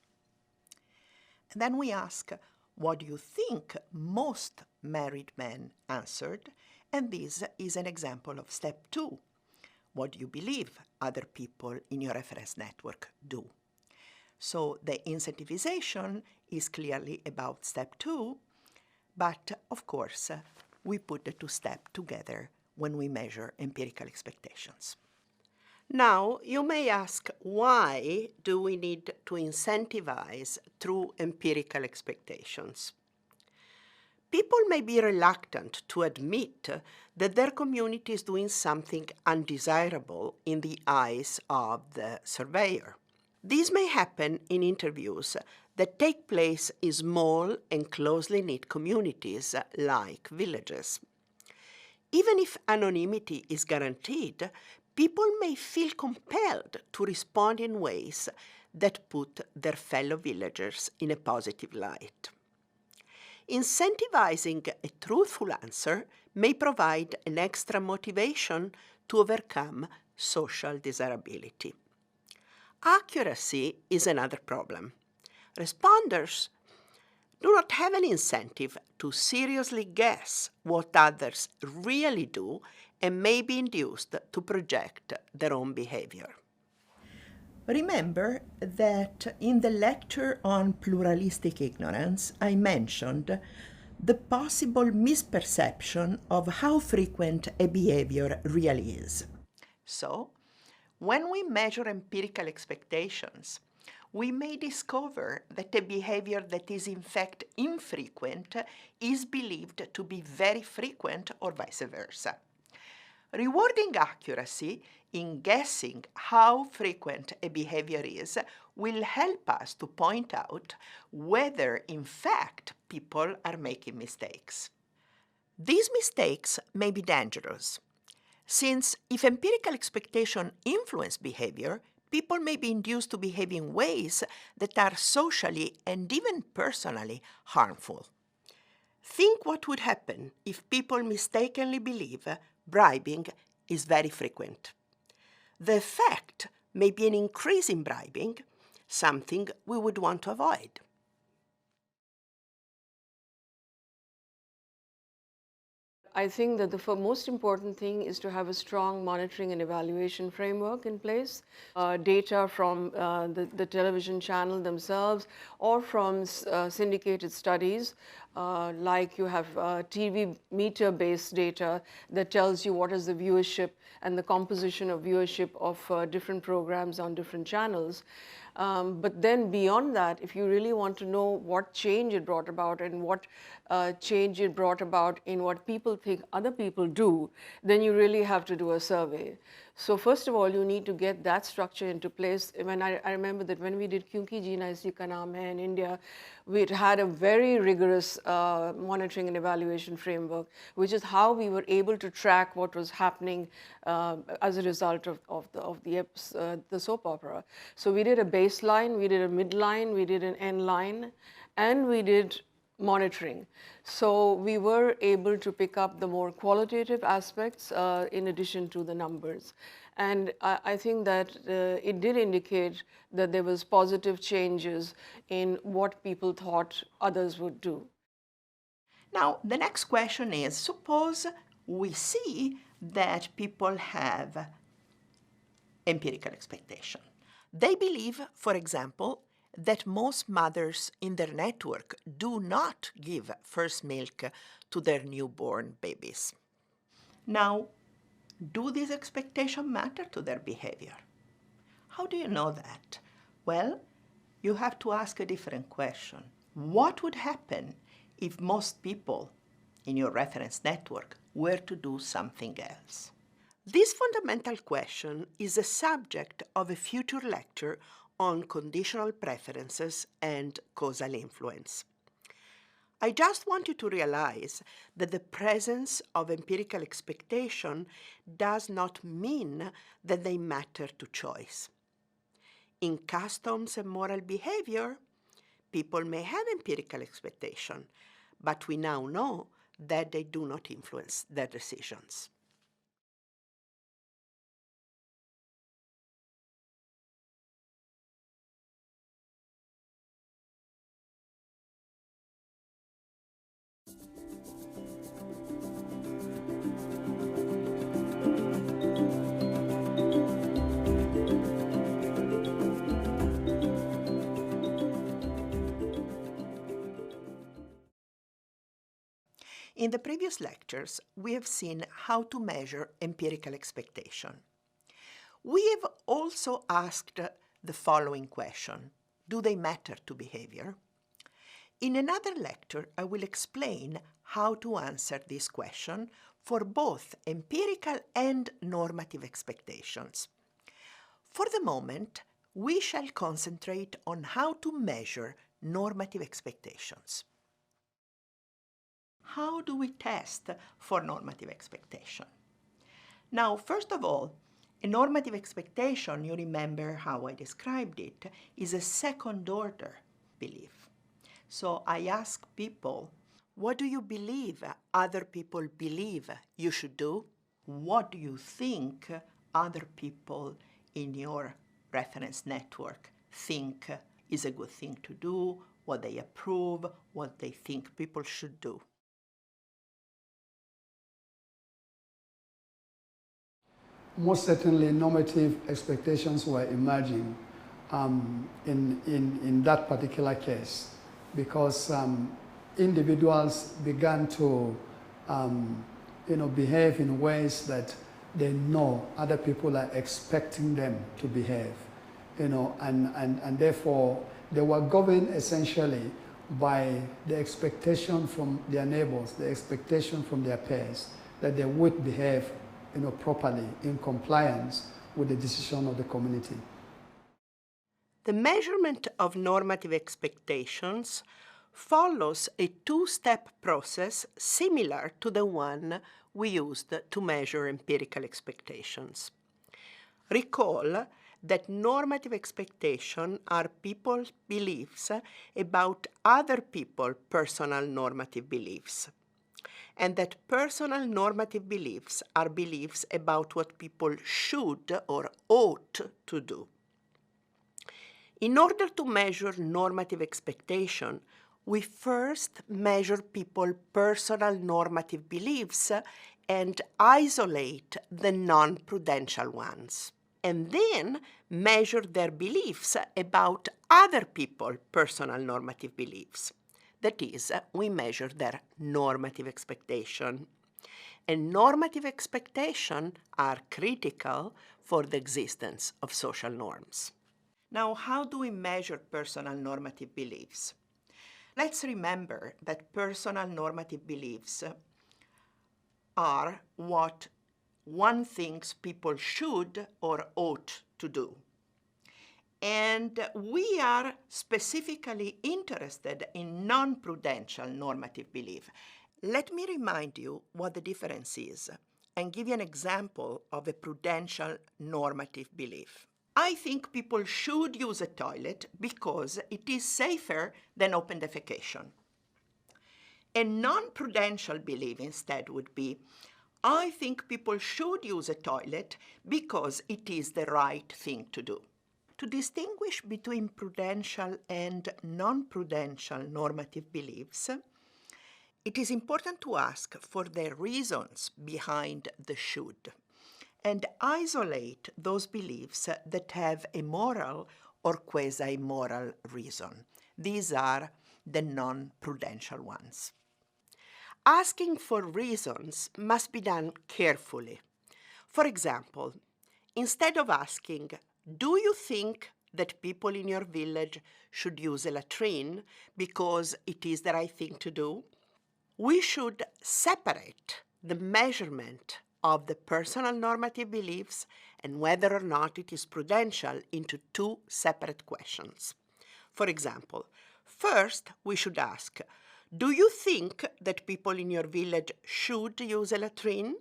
And then we ask, what do you think most married men answered? And this is an example of step 2. What do you believe other people in your reference network do? So the incentivization is clearly about step 2, but of course, we put the 2 steps together when we measure empirical expectations. Now, you may ask, why do we need to incentivize through empirical expectations? People may be reluctant to admit that their community is doing something undesirable in the eyes of the surveyor. This may happen in interviews that take place in small and closely knit communities like villages. Even if anonymity is guaranteed, people may feel compelled to respond in ways that put their fellow villagers in a positive light. Incentivizing a truthful answer may provide an extra motivation to overcome social desirability. Accuracy is another problem. Responders do not have an incentive to seriously guess what others really do and may be induced to project their own behavior. Remember that in the lecture on pluralistic ignorance, I mentioned the possible misperception of how frequent a behavior really is. So, when we measure empirical expectations, we may discover that a behavior that is in fact infrequent is believed to be very frequent or vice versa. Rewarding accuracy in guessing how frequent a behavior is will help us to point out whether, in fact, people are making mistakes. These mistakes may be dangerous, since if empirical expectation influence behavior, people may be induced to behave in ways that are socially and even personally harmful. Think what would happen if people mistakenly believe bribing is very frequent. The effect may be an increase in bribing, something we would want to avoid. I think that the most important thing is to have a strong monitoring and evaluation framework in place. Data from the television channel themselves or from syndicated studies like you have TV meter-based data that tells you what is the viewership and the composition of viewership of different programs on different channels. But then beyond that, if you really want to know what change it brought about and what change it brought about in what people think other people do, then you really have to do a survey. So first of all, you need to get that structure into place. When I remember that when we did Kyunki Jeena Isi Ka Naam Hai in India, we had a very rigorous monitoring and evaluation framework, which is how we were able to track what was happening as a result of the soap opera. So we did a baseline, we did a midline, we did an end line, and we did monitoring. So we were able to pick up the more qualitative aspects in addition to the numbers. And I think that it did indicate that there was positive changes in what people thought others would do. Now, the next question is, suppose we see that people have empirical expectation. They believe, for example, that most mothers in their network do not give first milk to their newborn babies. Now, do these expectations matter to their behavior? How do you know that? Well, you have to ask a different question. What would happen if most people in your reference network were to do something else? This fundamental question is the subject of a future lecture on conditional preferences and causal influence. I just want you to realize that the presence of empirical expectation does not mean that they matter to choice. In customs and moral behavior, people may have empirical expectation, but we now know that they do not influence their decisions. In the previous lectures, we have seen how to measure empirical expectation. We have also asked the following question: do they matter to behavior? In another lecture, I will explain how to answer this question for both empirical and normative expectations. For the moment, we shall concentrate on how to measure normative expectations. How do we test for normative expectation? Now, first of all, a normative expectation, you remember how I described it, is a second-order belief. So I ask people, what do you believe other people believe you should do? What do you think other people in your reference network think is a good thing to do, what they approve, what they think people should do? Most certainly, normative expectations were emerging in that particular case because individuals began to behave in ways that they know other people are expecting them to behave, and therefore they were governed essentially by the expectation from their neighbors, the expectation from their peers that they would behave properly in compliance with the decision of the community. The measurement of normative expectations follows a two-step process similar to the one we used to measure empirical expectations. Recall that normative expectations are people's beliefs about other people's personal normative beliefs, and that personal normative beliefs are beliefs about what people should or ought to do. In order to measure normative expectation, we first measure people's personal normative beliefs and isolate the non-prudential ones, and then measure their beliefs about other people's personal normative beliefs. That is, we measure their normative expectation. And normative expectations are critical for the existence of social norms. Now, how do we measure personal normative beliefs? Let's remember that personal normative beliefs are what one thinks people should or ought to do. And we are specifically interested in non-prudential normative belief. Let me remind you what the difference is and give you an example of a prudential normative belief. I think people should use a toilet because it is safer than open defecation. A non-prudential belief instead would be, I think people should use a toilet because it is the right thing to do. To distinguish between prudential and non-prudential normative beliefs, it is important to ask for the reasons behind the should and isolate those beliefs that have a moral or quasi-moral reason. These are the non-prudential ones. Asking for reasons must be done carefully. For example, instead of asking, do you think that people in your village should use a latrine because it is the right thing to do? We should separate the measurement of the personal normative beliefs and whether or not it is prudential into two separate questions. For example, first we should ask, do you think that people in your village should use a latrine?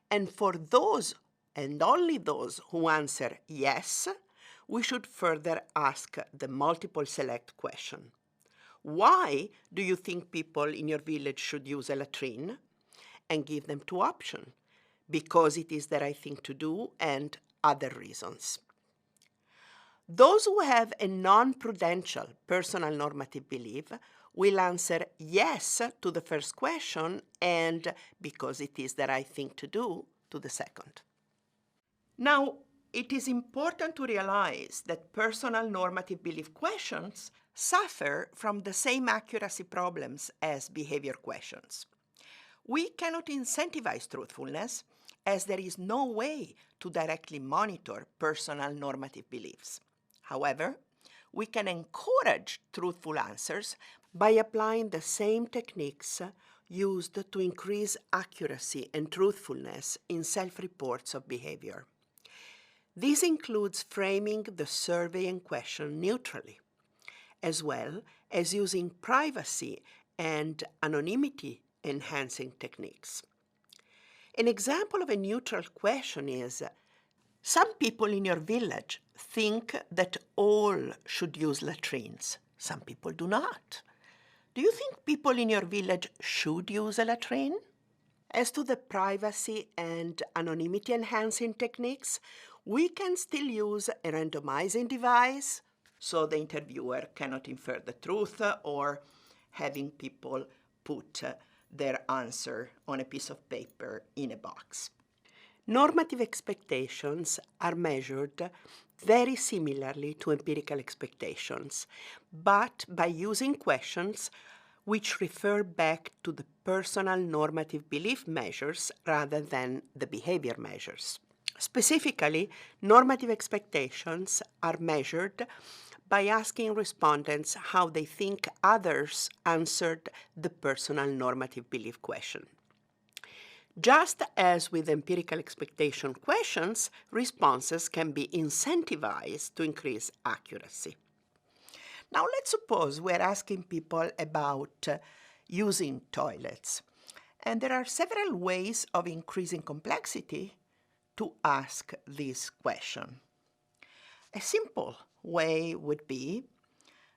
And for those and only those who answer yes, we should further ask the multiple select question. Why do you think people in your village should use a latrine? And give them two options, because it is the right thing to do and other reasons. Those who have a non-prudential personal normative belief will answer yes to the first question and because it is the right thing to do to the second. Now, it is important to realize that personal normative belief questions suffer from the same accuracy problems as behavior questions. We cannot incentivize truthfulness as there is no way to directly monitor personal normative beliefs. However, we can encourage truthful answers by applying the same techniques used to increase accuracy and truthfulness in self-reports of behavior. This includes framing the survey and question neutrally, as well as using privacy and anonymity enhancing techniques. An example of a neutral question is, some people in your village think that all should use latrines. Some people do not. Do you think people in your village should use a latrine? As to the privacy and anonymity enhancing techniques, we can still use a randomizing device, so the interviewer cannot infer the truth, or having people put their answer on a piece of paper in a box. Normative expectations are measured very similarly to empirical expectations, but by using questions which refer back to the personal normative belief measures rather than the behavior measures. Specifically, normative expectations are measured by asking respondents how they think others answered the personal normative belief question. Just as with empirical expectation questions, responses can be incentivized to increase accuracy. Now let's suppose we're asking people about using toilets. And there are several ways of increasing complexity to ask this question. A simple way would be,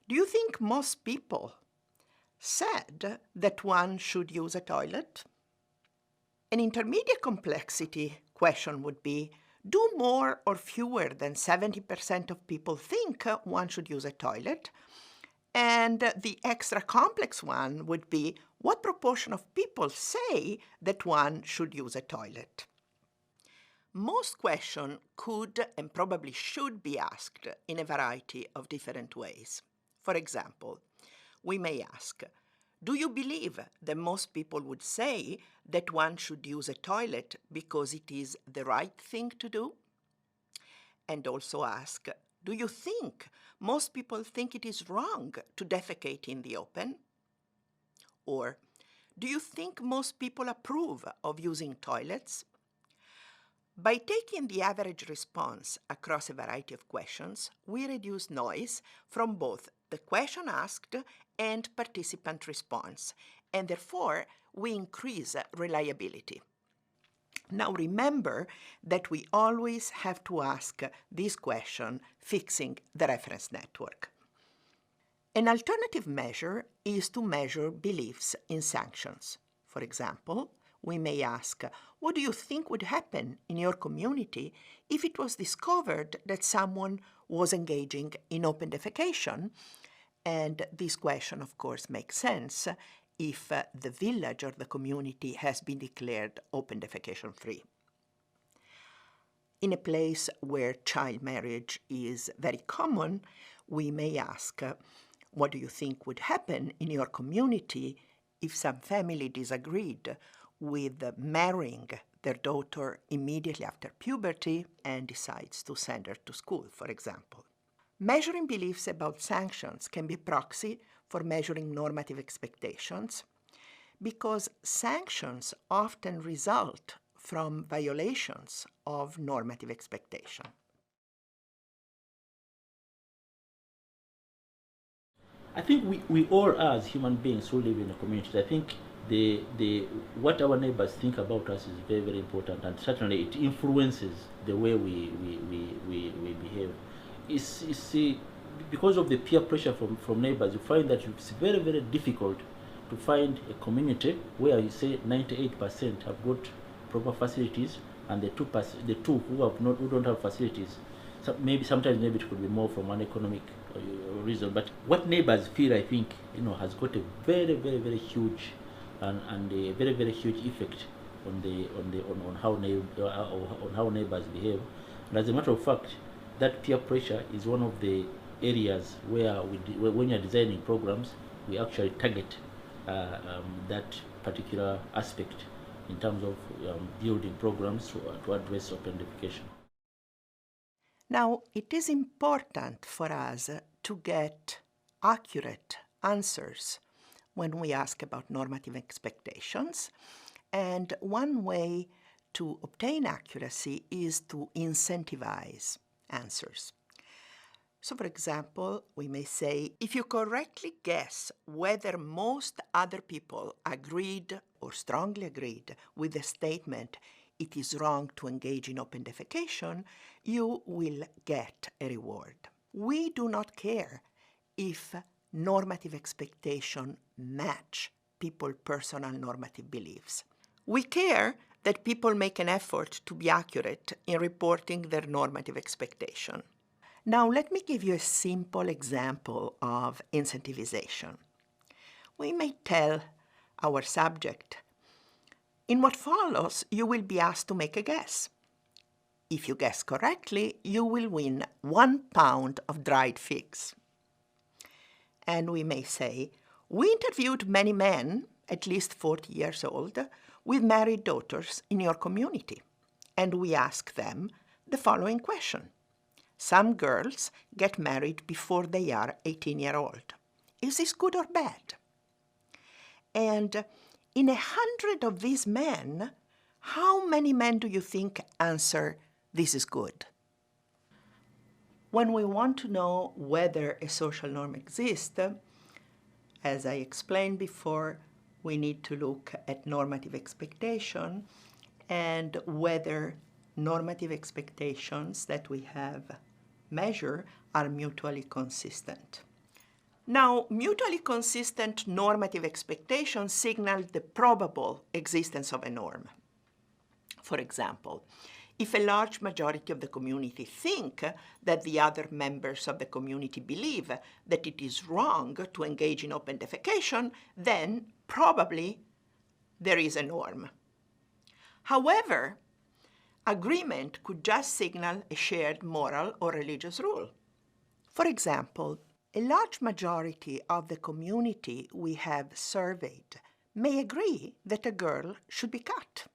do you think most people said that one should use a toilet? An intermediate complexity question would be, do more or fewer than 70% of people think one should use a toilet? And the extra complex one would be, what proportion of people say that one should use a toilet? Most questions could and probably should be asked in a variety of different ways. For example, we may ask, do you believe that most people would say that one should use a toilet because it is the right thing to do? And also ask, do you think most people think it is wrong to defecate in the open? Or, do you think most people approve of using toilets? By taking the average response across a variety of questions, we reduce noise from both the question asked and participant response, and therefore we increase reliability. Now remember that we always have to ask this question fixing the reference network. An alternative measure is to measure beliefs in sanctions. For example, we may ask, what do you think would happen in your community if it was discovered that someone was engaging in open defecation? And this question, of course, makes sense if the village or the community has been declared open defecation free. In a place where child marriage is very common, we may ask, what do you think would happen in your community if some family disagreed with marrying their daughter immediately after puberty and decides to send her to school, for example? Measuring beliefs about sanctions can be a proxy for measuring normative expectations because sanctions often result from violations of normative expectation. I think we all as human beings who live in a community, I think what our neighbors think about us is very, very important, and certainly it influences the way we behave. Because of the peer pressure from neighbors, you find that it's very, very difficult to find a community where you say 98% have got proper facilities, and the 2% who don't have facilities. So sometimes it could be more from an economic reason. But what neighbors feel, I think, has got a very, very, very huge and a very, very huge effect on how neighbors behave. And as a matter of fact, that peer pressure is one of the areas where when you're designing programs, we actually target that particular aspect in terms of building programs to address open defecation. Now, it is important for us to get accurate answers when we ask about normative expectations, and one way to obtain accuracy is to incentivize answers. So, for example, we may say, if you correctly guess whether most other people agreed or strongly agreed with the statement, it is wrong to engage in open defecation, you will get a reward. We do not care if normative expectation match people's personal normative beliefs. We care that people make an effort to be accurate in reporting their normative expectation. Now, let me give you a simple example of incentivization. We may tell our subject, in what follows, you will be asked to make a guess. If you guess correctly, you will win 1 pound of dried figs. And we may say, we interviewed many men, at least 40 years old, with married daughters in your community. And we ask them the following question. Some girls get married before they are 18 years old. Is this good or bad? And in 100 of these men, how many men do you think answer, this is good? When we want to know whether a social norm exists, as I explained before, we need to look at normative expectation and whether normative expectations that we have measured are mutually consistent. Now, mutually consistent normative expectations signal the probable existence of a norm. For example, if a large majority of the community think that the other members of the community believe that it is wrong to engage in open defecation, then probably there is a norm. However, agreement could just signal a shared moral or religious rule. For example, A large majority of the community we have surveyed may agree that a girl should be cut.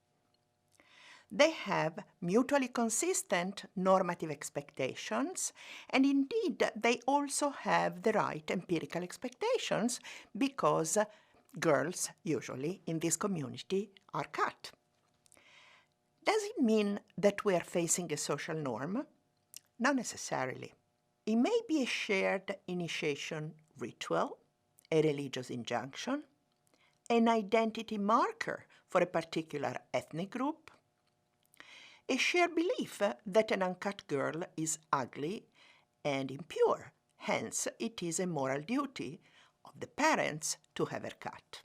They have mutually consistent normative expectations, and indeed they also have the right empirical expectations because girls, usually in this community, are cut. Does it mean that we are facing a social norm? Not necessarily. It may be a shared initiation ritual, a religious injunction, an identity marker for a particular ethnic group, a shared belief that an uncut girl is ugly and impure, hence it is a moral duty of the parents to have her cut.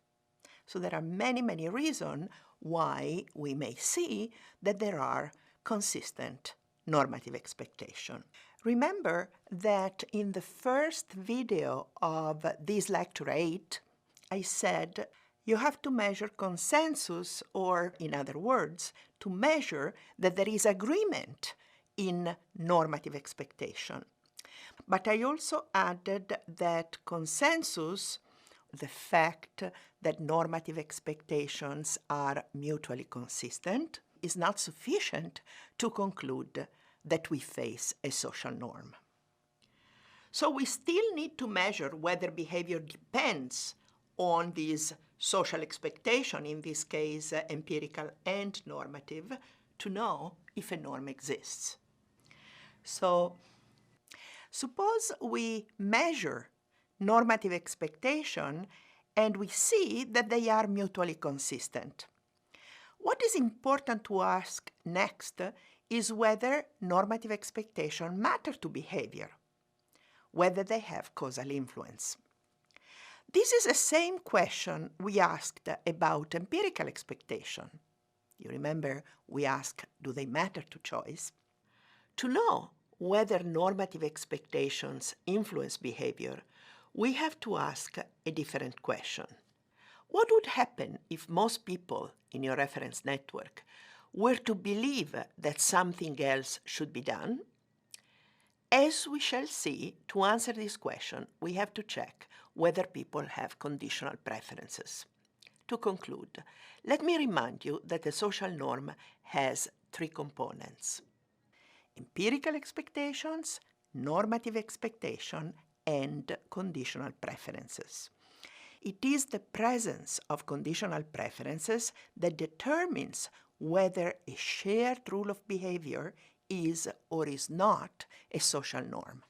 So there are many, many reasons why we may see that there are consistent normative expectations. Remember that in the first video of this lecture 8, I said you have to measure consensus, or in other words, to measure that there is agreement in normative expectation. But I also added that consensus, the fact that normative expectations are mutually consistent, is not sufficient to conclude that we face a social norm. So we still need to measure whether behavior depends on these social expectation, in this case empirical and normative, to know if a norm exists. So suppose we measure normative expectation and we see that they are mutually consistent. What is important to ask next is whether normative expectation matter to behavior, whether they have causal influence. This is the same question we asked about empirical expectation. You remember we asked, do they matter to choice? To know whether normative expectations influence behavior, we have to ask a different question. What would happen if most people in your reference network were to believe that something else should be done? As we shall see, to answer this question, we have to check whether people have conditional preferences. To conclude, let me remind you that a social norm has 3 components: empirical expectations, normative expectation, and conditional preferences. It is the presence of conditional preferences that determines whether a shared rule of behavior is or is not a social norm.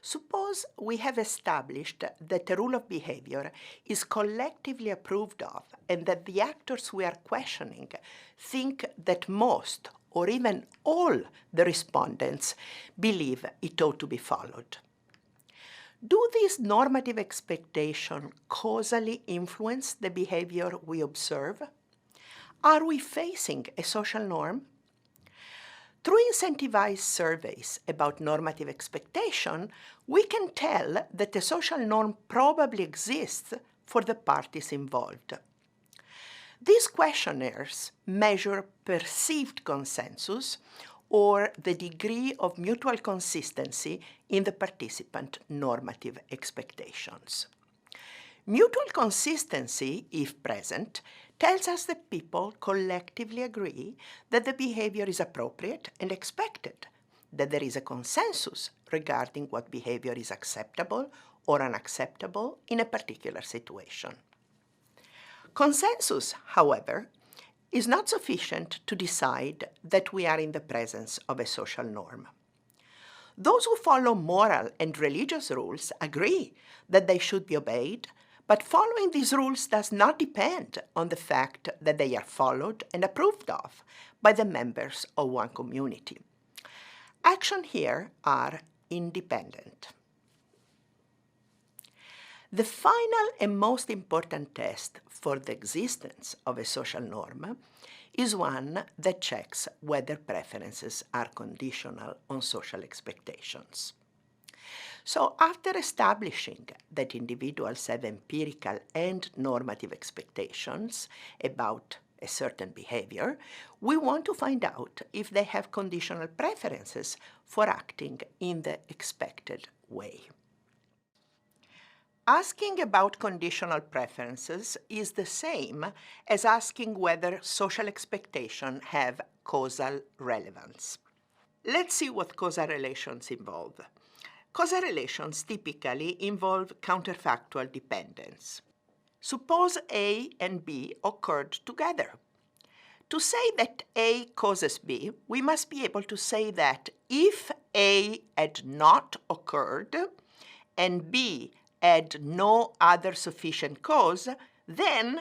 Suppose we have established that a rule of behavior is collectively approved of and that the actors we are questioning think that most or even all the respondents believe it ought to be followed. Do these normative expectations causally influence the behavior we observe? Are we facing a social norm? Through incentivized surveys about normative expectation, we can tell that a social norm probably exists for the parties involved. These questionnaires measure perceived consensus or the degree of mutual consistency in the participant normative expectations. Mutual consistency, if present, tells us that people collectively agree that the behavior is appropriate and expected, that there is a consensus regarding what behavior is acceptable or unacceptable in a particular situation. Consensus, however, is not sufficient to decide that we are in the presence of a social norm. Those who follow moral and religious rules agree that they should be obeyed, but following these rules does not depend on the fact that they are followed and approved of by the members of one community. Actions here are independent. The final and most important test for the existence of a social norm is one that checks whether preferences are conditional on social expectations. So after establishing that individuals have empirical and normative expectations about a certain behavior, we want to find out if they have conditional preferences for acting in the expected way. Asking about conditional preferences is the same as asking whether social expectations have causal relevance. Let's see what causal relations involve. Causal relations typically involve counterfactual dependence. Suppose A and B occurred together. To say that A causes B, we must be able to say that if A had not occurred and B had no other sufficient cause, then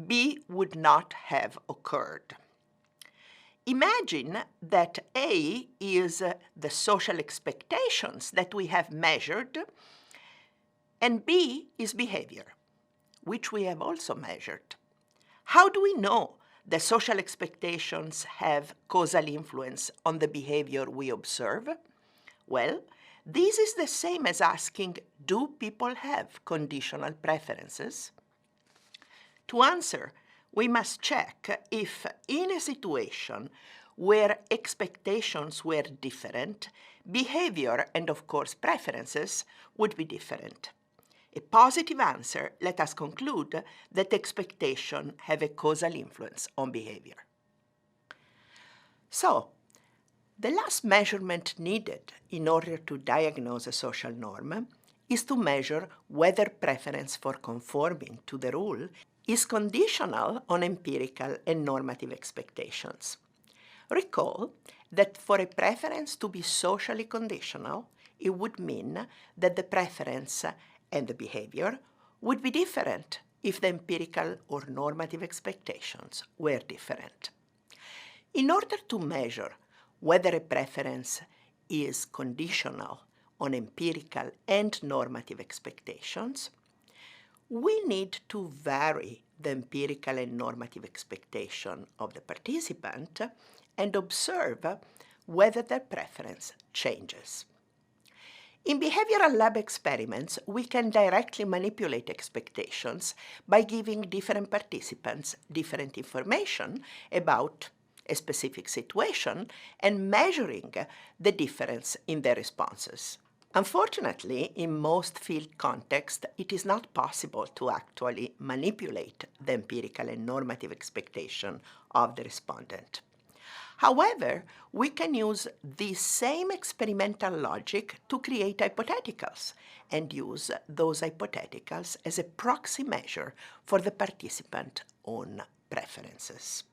B would not have occurred. Imagine that A is the social expectations that we have measured, and B is behavior, which we have also measured. How do we know that social expectations have causal influence on the behavior we observe? Well, this is the same as asking, do people have conditional preferences? To answer, we must check if in a situation where expectations were different, behavior and of course preferences would be different. A positive answer let us conclude that expectations have a causal influence on behavior. So, the last measurement needed in order to diagnose a social norm is to measure whether preference for conforming to the rule is conditional on empirical and normative expectations. Recall that for a preference to be socially conditional, it would mean that the preference and the behavior would be different if the empirical or normative expectations were different. In order to measure whether a preference is conditional on empirical and normative expectations, we need to vary the empirical and normative expectation of the participant and observe whether their preference changes. In behavioral lab experiments, we can directly manipulate expectations by giving different participants different information about a specific situation and measuring the difference in their responses. Unfortunately, in most field contexts, it is not possible to actually manipulate the empirical and normative expectation of the respondent. However, we can use the same experimental logic to create hypotheticals and use those hypotheticals as a proxy measure for the participant's own preferences.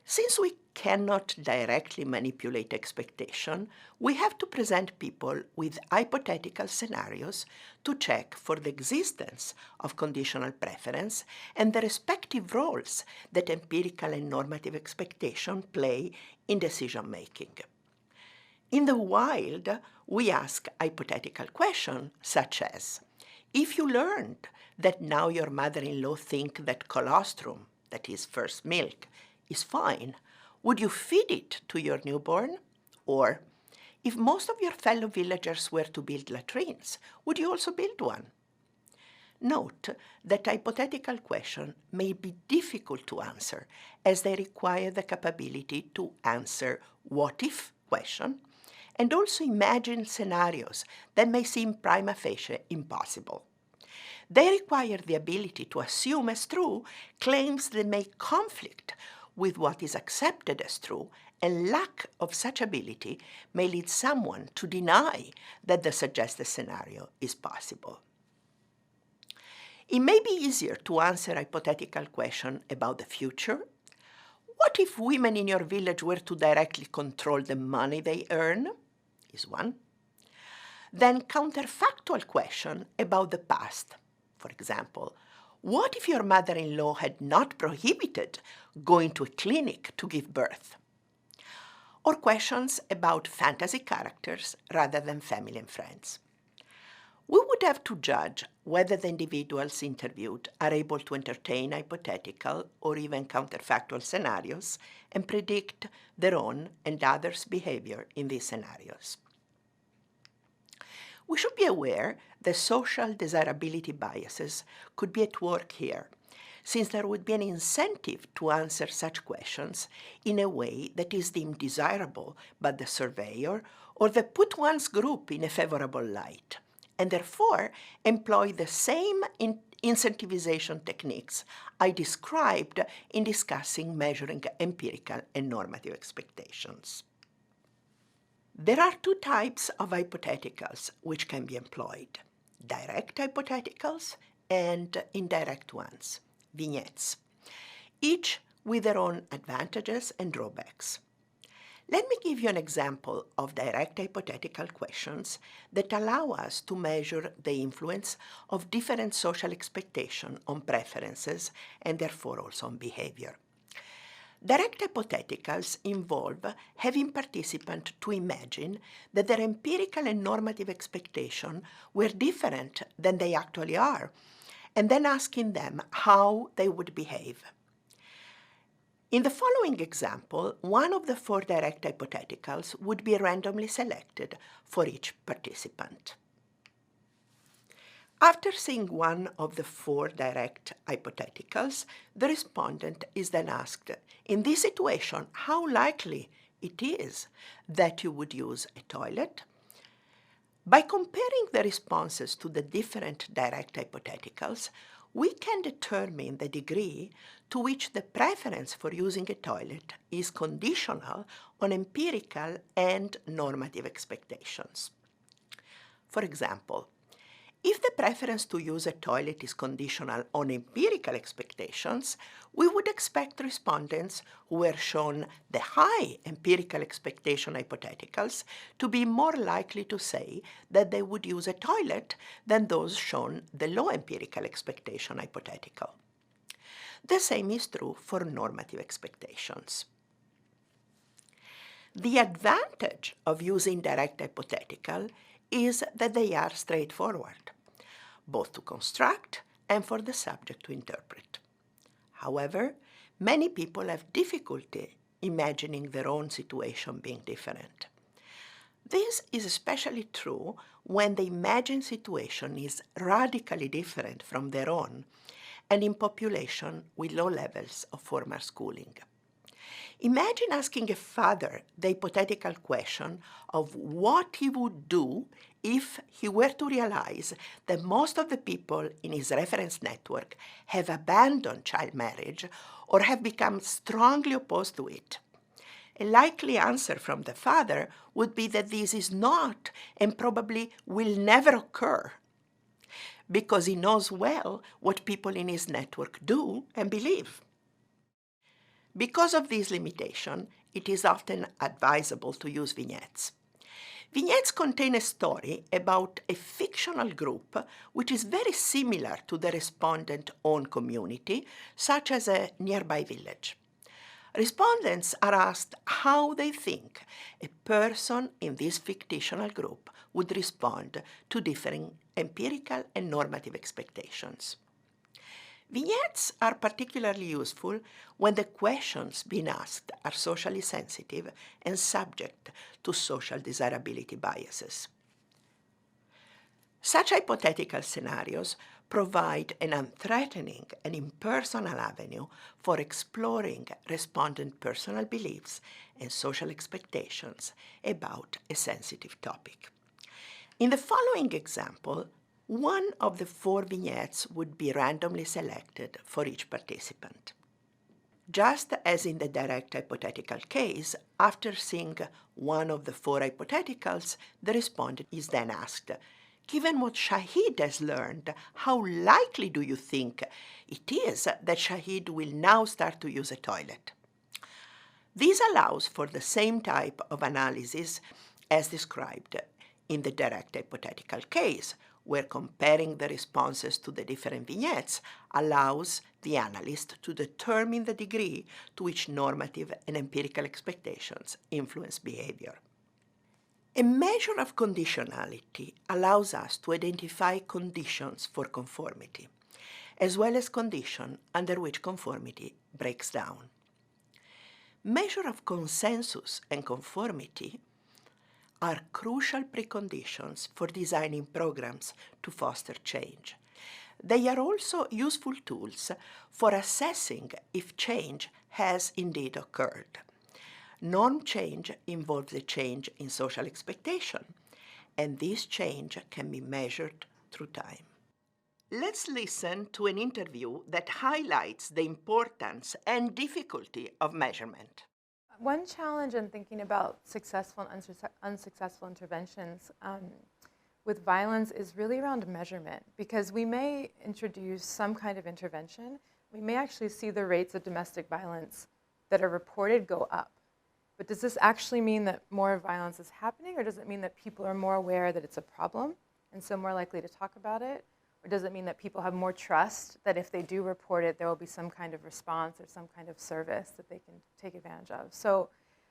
Since we cannot directly manipulate expectation, we have to present people with hypothetical scenarios to check for the existence of conditional preference and the respective roles that empirical and normative expectation play in decision-making. In the wild, we ask hypothetical questions such as, if you learned that now your mother-in-law thinks that colostrum, that is first milk, is fine, would you feed it to your newborn? Or, if most of your fellow villagers were to build latrines, would you also build one? Note that hypothetical questions may be difficult to answer as they require the capability to answer what-if questions and also imagine scenarios that may seem prima facie impossible. They require the ability to assume as true claims that may conflict with what is accepted as true, and lack of such ability may lead someone to deny that the suggested scenario is possible. It may be easier to answer hypothetical questions about the future. What if women in your village were to directly control the money they earn? Is one. Then counterfactual questions about the past. For example, what if your mother-in-law had not prohibited going to a clinic to give birth? Or questions about fantasy characters rather than family and friends. We would have to judge whether the individuals interviewed are able to entertain hypothetical or even counterfactual scenarios and predict their own and others' behavior in these scenarios. We should be aware that social desirability biases could be at work here, since there would be an incentive to answer such questions in a way that is deemed desirable by the surveyor or that put one's group in a favorable light, and therefore employ the same incentivization techniques I described in discussing measuring empirical and normative expectations. There are two types of hypotheticals which can be employed: direct hypotheticals and indirect ones, vignettes, each with their own advantages and drawbacks. Let me give you an example of direct hypothetical questions that allow us to measure the influence of different social expectations on preferences and therefore also on behavior. Direct hypotheticals involve having participants to imagine that their empirical and normative expectations were different than they actually are, and then asking them how they would behave. In the following example, one of the 4 direct hypotheticals would be randomly selected for each participant. After seeing one of the 4 direct hypotheticals, the respondent is then asked, in this situation, how likely it is that you would use a toilet? By comparing the responses to the different direct hypotheticals, we can determine the degree to which the preference for using a toilet is conditional on empirical and normative expectations. For example, if the preference to use a toilet is conditional on empirical expectations, we would expect respondents who were shown the high empirical expectation hypotheticals to be more likely to say that they would use a toilet than those shown the low empirical expectation hypothetical. The same is true for normative expectations. The advantage of using direct hypothetical is that they are straightforward, both to construct and for the subject to interpret. However, many people have difficulty imagining their own situation being different. This is especially true when the imagined situation is radically different from their own and in population with low levels of formal schooling. Imagine asking a father the hypothetical question of what he would do if he were to realize that most of the people in his reference network have abandoned child marriage or have become strongly opposed to it. A likely answer from the father would be that this is not and probably will never occur, because he knows well what people in his network do and believe. Because of this limitation, it is often advisable to use vignettes. Vignettes contain a story about a fictional group which is very similar to the respondent's own community, such as a nearby village. Respondents are asked how they think a person in this fictional group would respond to differing empirical and normative expectations. Vignettes are particularly useful when the questions being asked are socially sensitive and subject to social desirability biases. Such hypothetical scenarios provide an unthreatening and impersonal avenue for exploring respondent personal beliefs and social expectations about a sensitive topic. In the following example, one of the 4 vignettes would be randomly selected for each participant. Just as in the direct hypothetical case, after seeing one of the 4 hypotheticals, the respondent is then asked, given what Shahid has learned, how likely do you think it is that Shahid will now start to use a toilet? This allows for the same type of analysis as described in the direct hypothetical case, where comparing the responses to the different vignettes allows the analyst to determine the degree to which normative and empirical expectations influence behavior. A measure of conditionality allows us to identify conditions for conformity, as well as conditions under which conformity breaks down. Measure of consensus and conformity are crucial preconditions for designing programs to foster change. They are also useful tools for assessing if change has indeed occurred. Norm change involves a change in social expectation, and this change can be measured through time. Let's listen to an interview that highlights the importance and difficulty of measurement. One challenge in thinking about successful and unsuccessful interventions with violence is really around measurement, because we may introduce some kind of intervention. We may actually see the rates of domestic violence that are reported go up. But does this actually mean that more violence is happening, or does it mean that people are more aware that it's a problem and so more likely to talk about it? Or does it mean that people have more trust that if they do report it, there will be some kind of response or some kind of service that they can take advantage of? So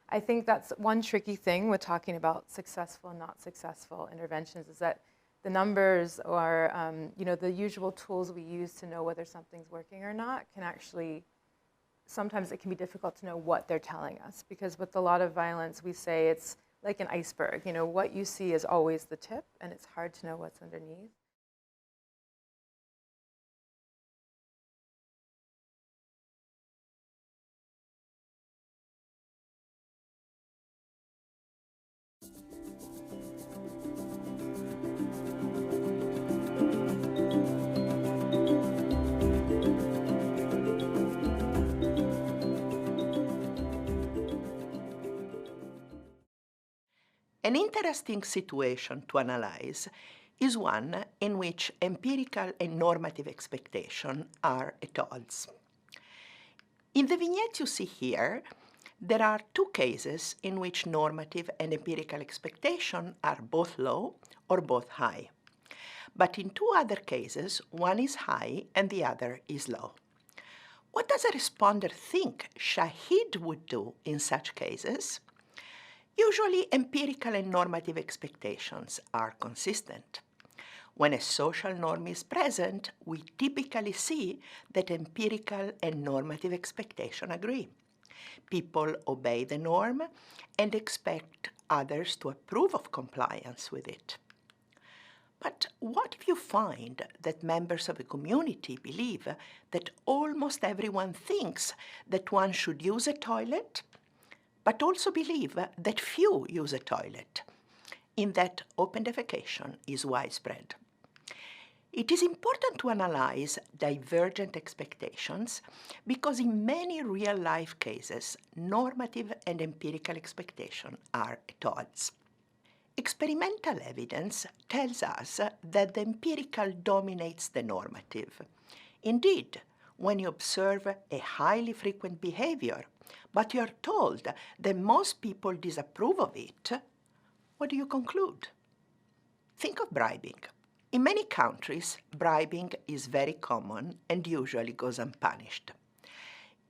I think that's one tricky thing with talking about successful and not successful interventions, is that the numbers or the usual tools we use to know whether something's working or not can actually, sometimes it can be difficult to know what they're telling us, because with a lot of violence we say it's like an iceberg. What you see is always the tip, and it's hard to know what's underneath. An interesting situation to analyze is one in which empirical and normative expectation are at odds. In the vignette you see here, there are two cases in which normative and empirical expectation are both low or both high. But in two other cases, one is high and the other is low. What does a responder think Shahid would do in such cases? Usually, empirical and normative expectations are consistent. When a social norm is present, we typically see that empirical and normative expectation agree. People obey the norm and expect others to approve of compliance with it. But what if you find that members of a community believe that almost everyone thinks that one should use a toilet, but also believe that few use a toilet, in that open defecation is widespread? It is important to analyze divergent expectations because in many real-life cases, normative and empirical expectation are at odds. Experimental evidence tells us that the empirical dominates the normative. Indeed, when you observe a highly frequent behavior, but you're told that most people disapprove of it, what do you conclude? Think of bribing. In many countries, bribing is very common and usually goes unpunished.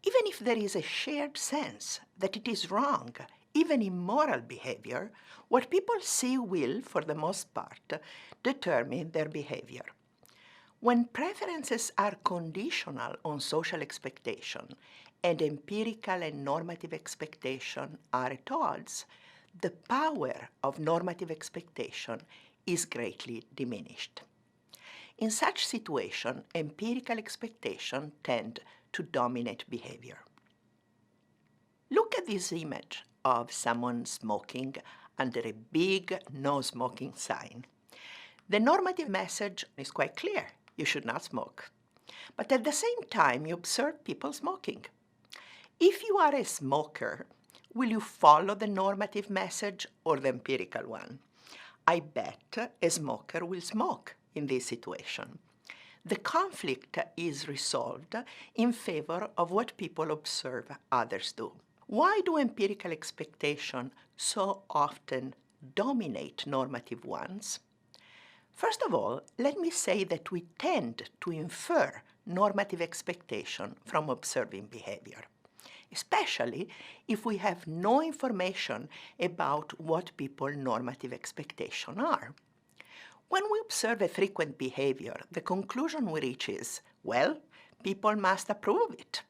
Even if there is a shared sense that it is wrong, even immoral behavior, what people see will, for the most part, determine their behavior. When preferences are conditional on social expectation and empirical and normative expectation are at odds, the power of normative expectation is greatly diminished. In such situation, empirical expectation tend to dominate behavior. Look at this image of someone smoking under a big no smoking sign. The normative message is quite clear: you should not smoke. But at the same time, you observe people smoking. If you are a smoker, will you follow the normative message or the empirical one? I bet a smoker will smoke in this situation. The conflict is resolved in favor of what people observe others do. Why do empirical expectations so often dominate normative ones? First of all, let me say that we tend to infer normative expectation from observing behavior. especially if we have no information about what people's normative expectations are. When we observe a frequent behavior, the conclusion we reach is, well, people must approve of it.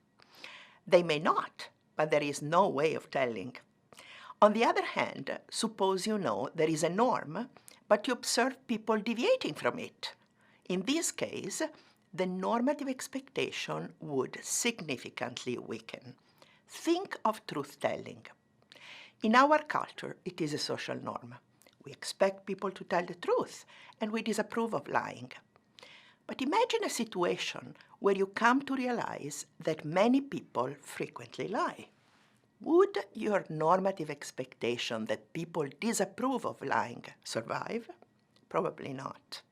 They may not, but there is no way of telling. On the other hand, suppose you know there is a norm, but you observe people deviating from it. In this case, the normative expectation would significantly weaken. Think of truth-telling. In our culture, it is a social norm. We expect people to tell the truth, and we disapprove of lying. But imagine a situation where you come to realize that many people frequently lie. Would your normative expectation that people disapprove of lying survive? Probably not.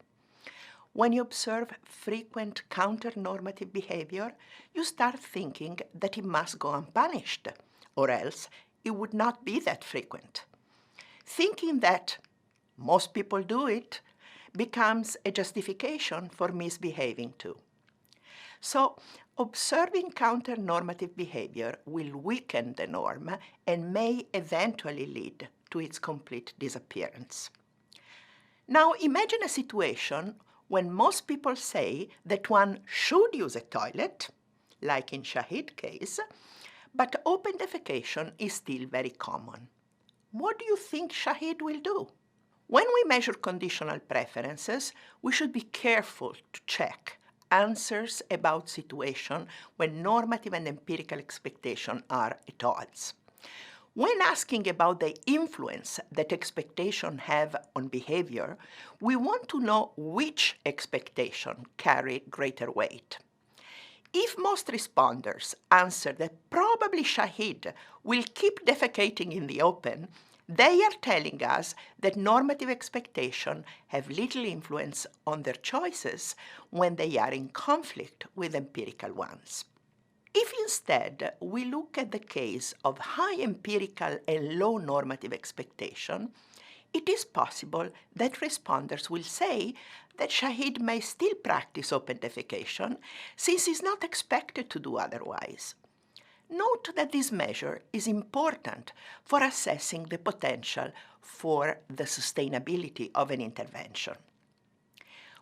When you observe frequent counter-normative behavior, you start thinking that it must go unpunished, or else it would not be that frequent. Thinking that most people do it becomes a justification for misbehaving too. So, observing counter-normative behavior will weaken the norm and may eventually lead to its complete disappearance. Now, imagine a situation when most people say that one should use a toilet, like in Shahid's case, but open defecation is still very common. What do you think Shahid will do? When we measure conditional preferences, we should be careful to check answers about situations when normative and empirical expectations are at odds. When asking about the influence that expectations have on behavior, we want to know which expectations carry greater weight. If most responders answer that probably Shahid will keep defecating in the open, they are telling us that normative expectations have little influence on their choices when they are in conflict with empirical ones. If instead we look at the case of high empirical and low normative expectation, it is possible that responders will say that Shahid may still practice open defecation since he is not expected to do otherwise. Note that this measure is important for assessing the potential for the sustainability of an intervention.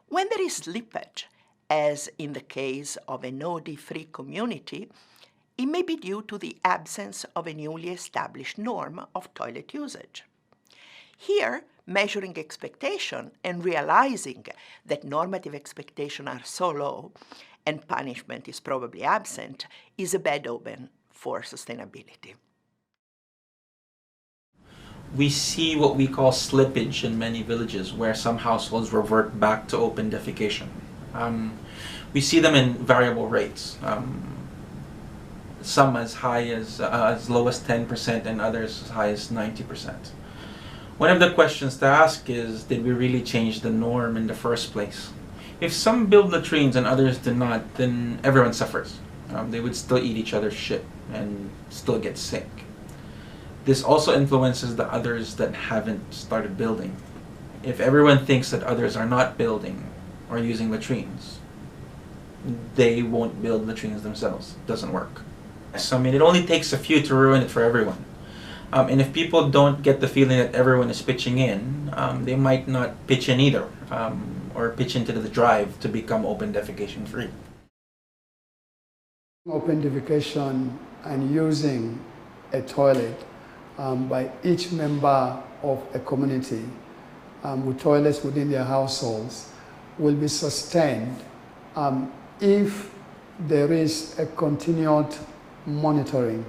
When there is slippage, as in the case of an OD-free community, it may be due to the absence of a newly established norm of toilet usage. Here, measuring expectation and realizing that normative expectations are so low and punishment is probably absent is a bad omen for sustainability. We see what we call slippage in many villages where some households revert back to open defecation. We see them in variable rates, some as high as low as 10% and others as high as 90%. One of the questions to ask is, did we really change the norm in the first place? If some build latrines and others do not, then everyone suffers. They would still eat each other's shit and still get sick. This also influences the others that haven't started building. If everyone thinks that others are not building or using latrines, they won't build latrines themselves. It doesn't work. So I mean, it only takes a few to ruin it for everyone. And if people don't get the feeling that everyone is pitching in, they might not pitch in either, or pitch into the drive to become open defecation free. Open defecation and using a toilet by each member of a community with toilets within their households will be sustained if there is a continued monitoring.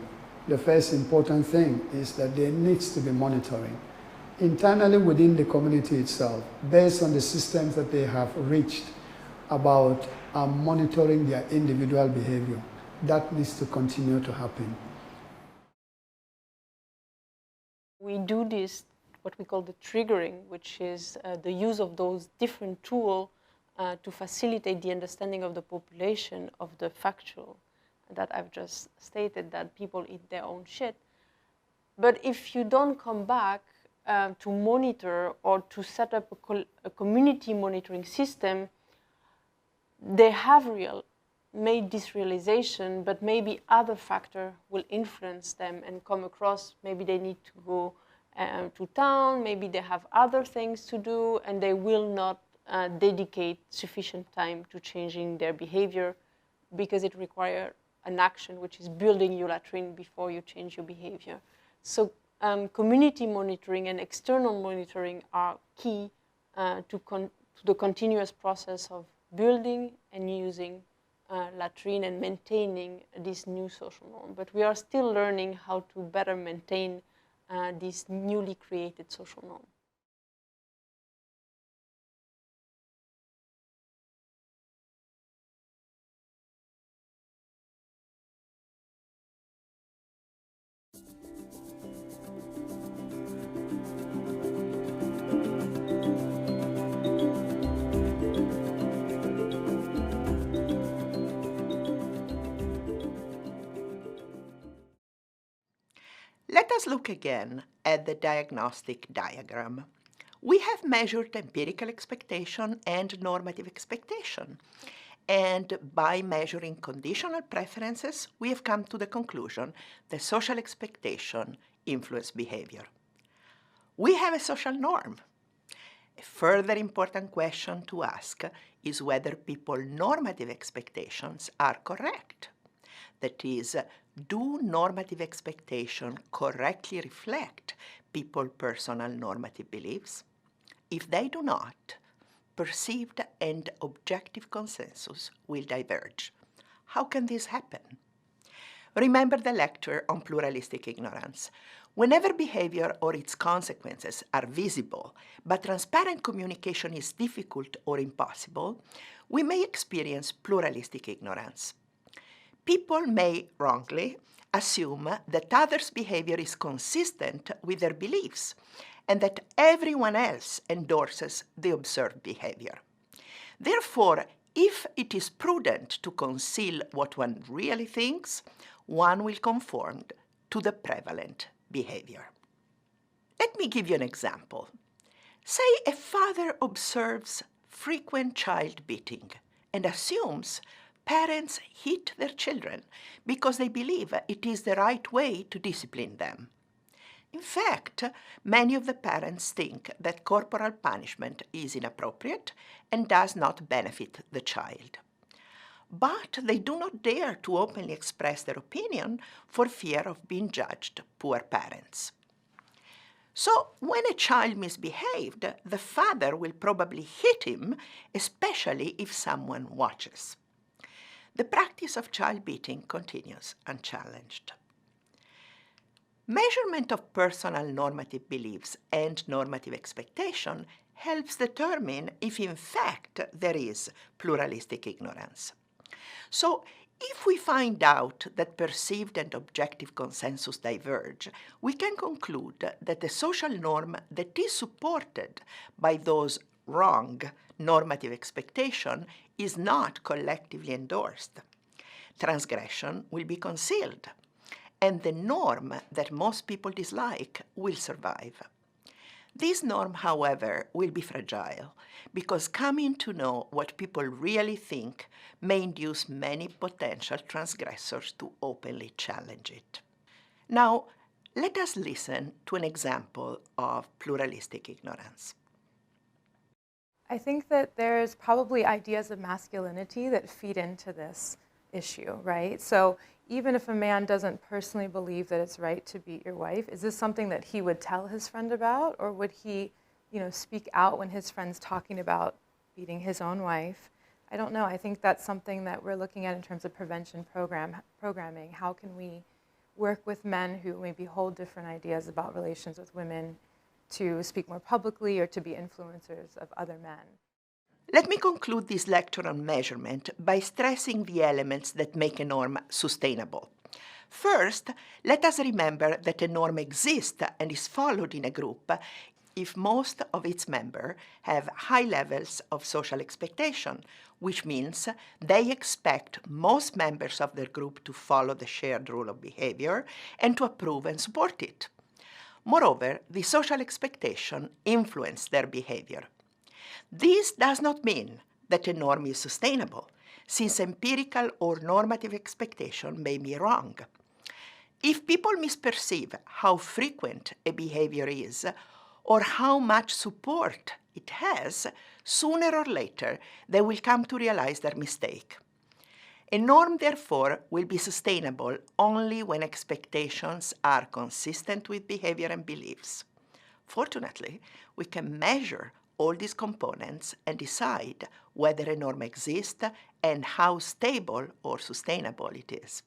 The first important thing is that there needs to be monitoring internally within the community itself, based on the systems that they have reached about monitoring their individual behavior. That needs to continue to happen. We do this, what we call the triggering, which is the use of those different tools to facilitate the understanding of the population of the factual that I've just stated, that people eat their own shit. But if you don't come back to monitor or to set up a community monitoring system, they have real made this realization, but maybe other factor will influence them and come across. Maybe they need to go to town, maybe they have other things to do, and they will not dedicate sufficient time to changing their behavior because it requires an action, which is building your latrine before you change your behavior. So community monitoring and external monitoring are key to the continuous process of building and using latrine and maintaining this new social norm. But we are still learning how to better maintain this newly created social norm. Let us look again at the diagnostic diagram. We have measured empirical expectation and normative expectation. And by measuring conditional preferences, we have come to the conclusion that social expectation influence behavior. We have a social norm. A further important question to ask is whether people's normative expectations are correct. That is, do normative expectations correctly reflect people's personal normative beliefs? If they do not, perceived and objective consensus will diverge. How can this happen? Remember the lecture on pluralistic ignorance. Whenever behavior or its consequences are visible, but transparent communication is difficult or impossible, we may experience pluralistic ignorance. People may wrongly assume that others' behavior is consistent with their beliefs and that everyone else endorses the observed behavior. Therefore, if it is prudent to conceal what one really thinks, one will conform to the prevalent behavior. Let me give you an example. Say a father observes frequent child beating and assumes parents hit their children because they believe it is the right way to discipline them. In fact, many of the parents think that corporal punishment is inappropriate and does not benefit the child. But they do not dare to openly express their opinion for fear of being judged poor parents. So when a child misbehaved, the father will probably hit him, especially if someone watches. The practice of child beating continues unchallenged. Measurement of personal normative beliefs and normative expectation helps determine if in fact there is pluralistic ignorance. So if we find out that perceived and objective consensus diverge, we can conclude that the social norm that is supported by those wrong normative expectation is not collectively endorsed. Transgression will be concealed, and the norm that most people dislike will survive. This norm, however, will be fragile because coming to know what people really think may induce many potential transgressors to openly challenge it. Now, let us listen to an example of pluralistic ignorance. I think that there's probably ideas of masculinity that feed into this issue, right? So even if a man doesn't personally believe that it's right to beat your wife, is this something that he would tell his friend about, or would he, speak out when his friend's talking about beating his own wife? I don't know. I think that's something that we're looking at in terms of prevention programming. How can we work with men who maybe hold different ideas about relations with women to speak more publicly or to be influencers of other men? Let me conclude this lecture on measurement by stressing the elements that make a norm sustainable. First, let us remember that a norm exists and is followed in a group if most of its members have high levels of social expectation, which means they expect most members of their group to follow the shared rule of behavior and to approve and support it. Moreover, the social expectation influences their behavior. This does not mean that a norm is sustainable. since empirical or normative expectation may be wrong. If people misperceive how frequent a behavior is or how much support it has, sooner or later they will come to realize their mistake. A norm, therefore, will be sustainable only when expectations are consistent with behavior and beliefs. Fortunately, we can measure all these components and decide whether a norm exists and how stable or sustainable it is.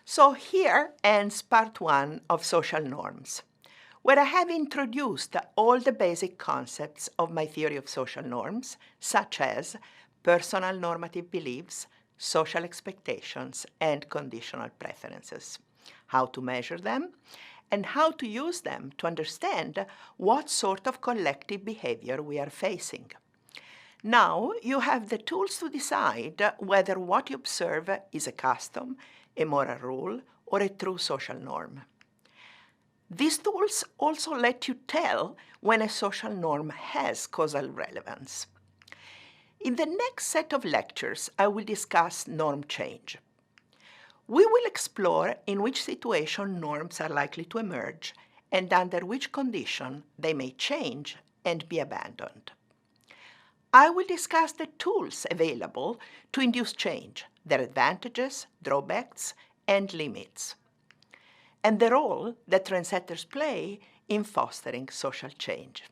So here ends part 1 of social norms, where I have introduced all the basic concepts of my theory of social norms, such as personal normative beliefs, social expectations, and conditional preferences, how to measure them, and how to use them to understand what sort of collective behavior we are facing. Now you have the tools to decide whether what you observe is a custom, a moral rule, or a true social norm. These tools also let you tell when a social norm has causal relevance. In the next set of lectures, I will discuss norm change. We will explore in which situation norms are likely to emerge and under which condition they may change and be abandoned. I will discuss the tools available to induce change, their advantages, drawbacks, and limits, and the role that trendsetters play in fostering social change.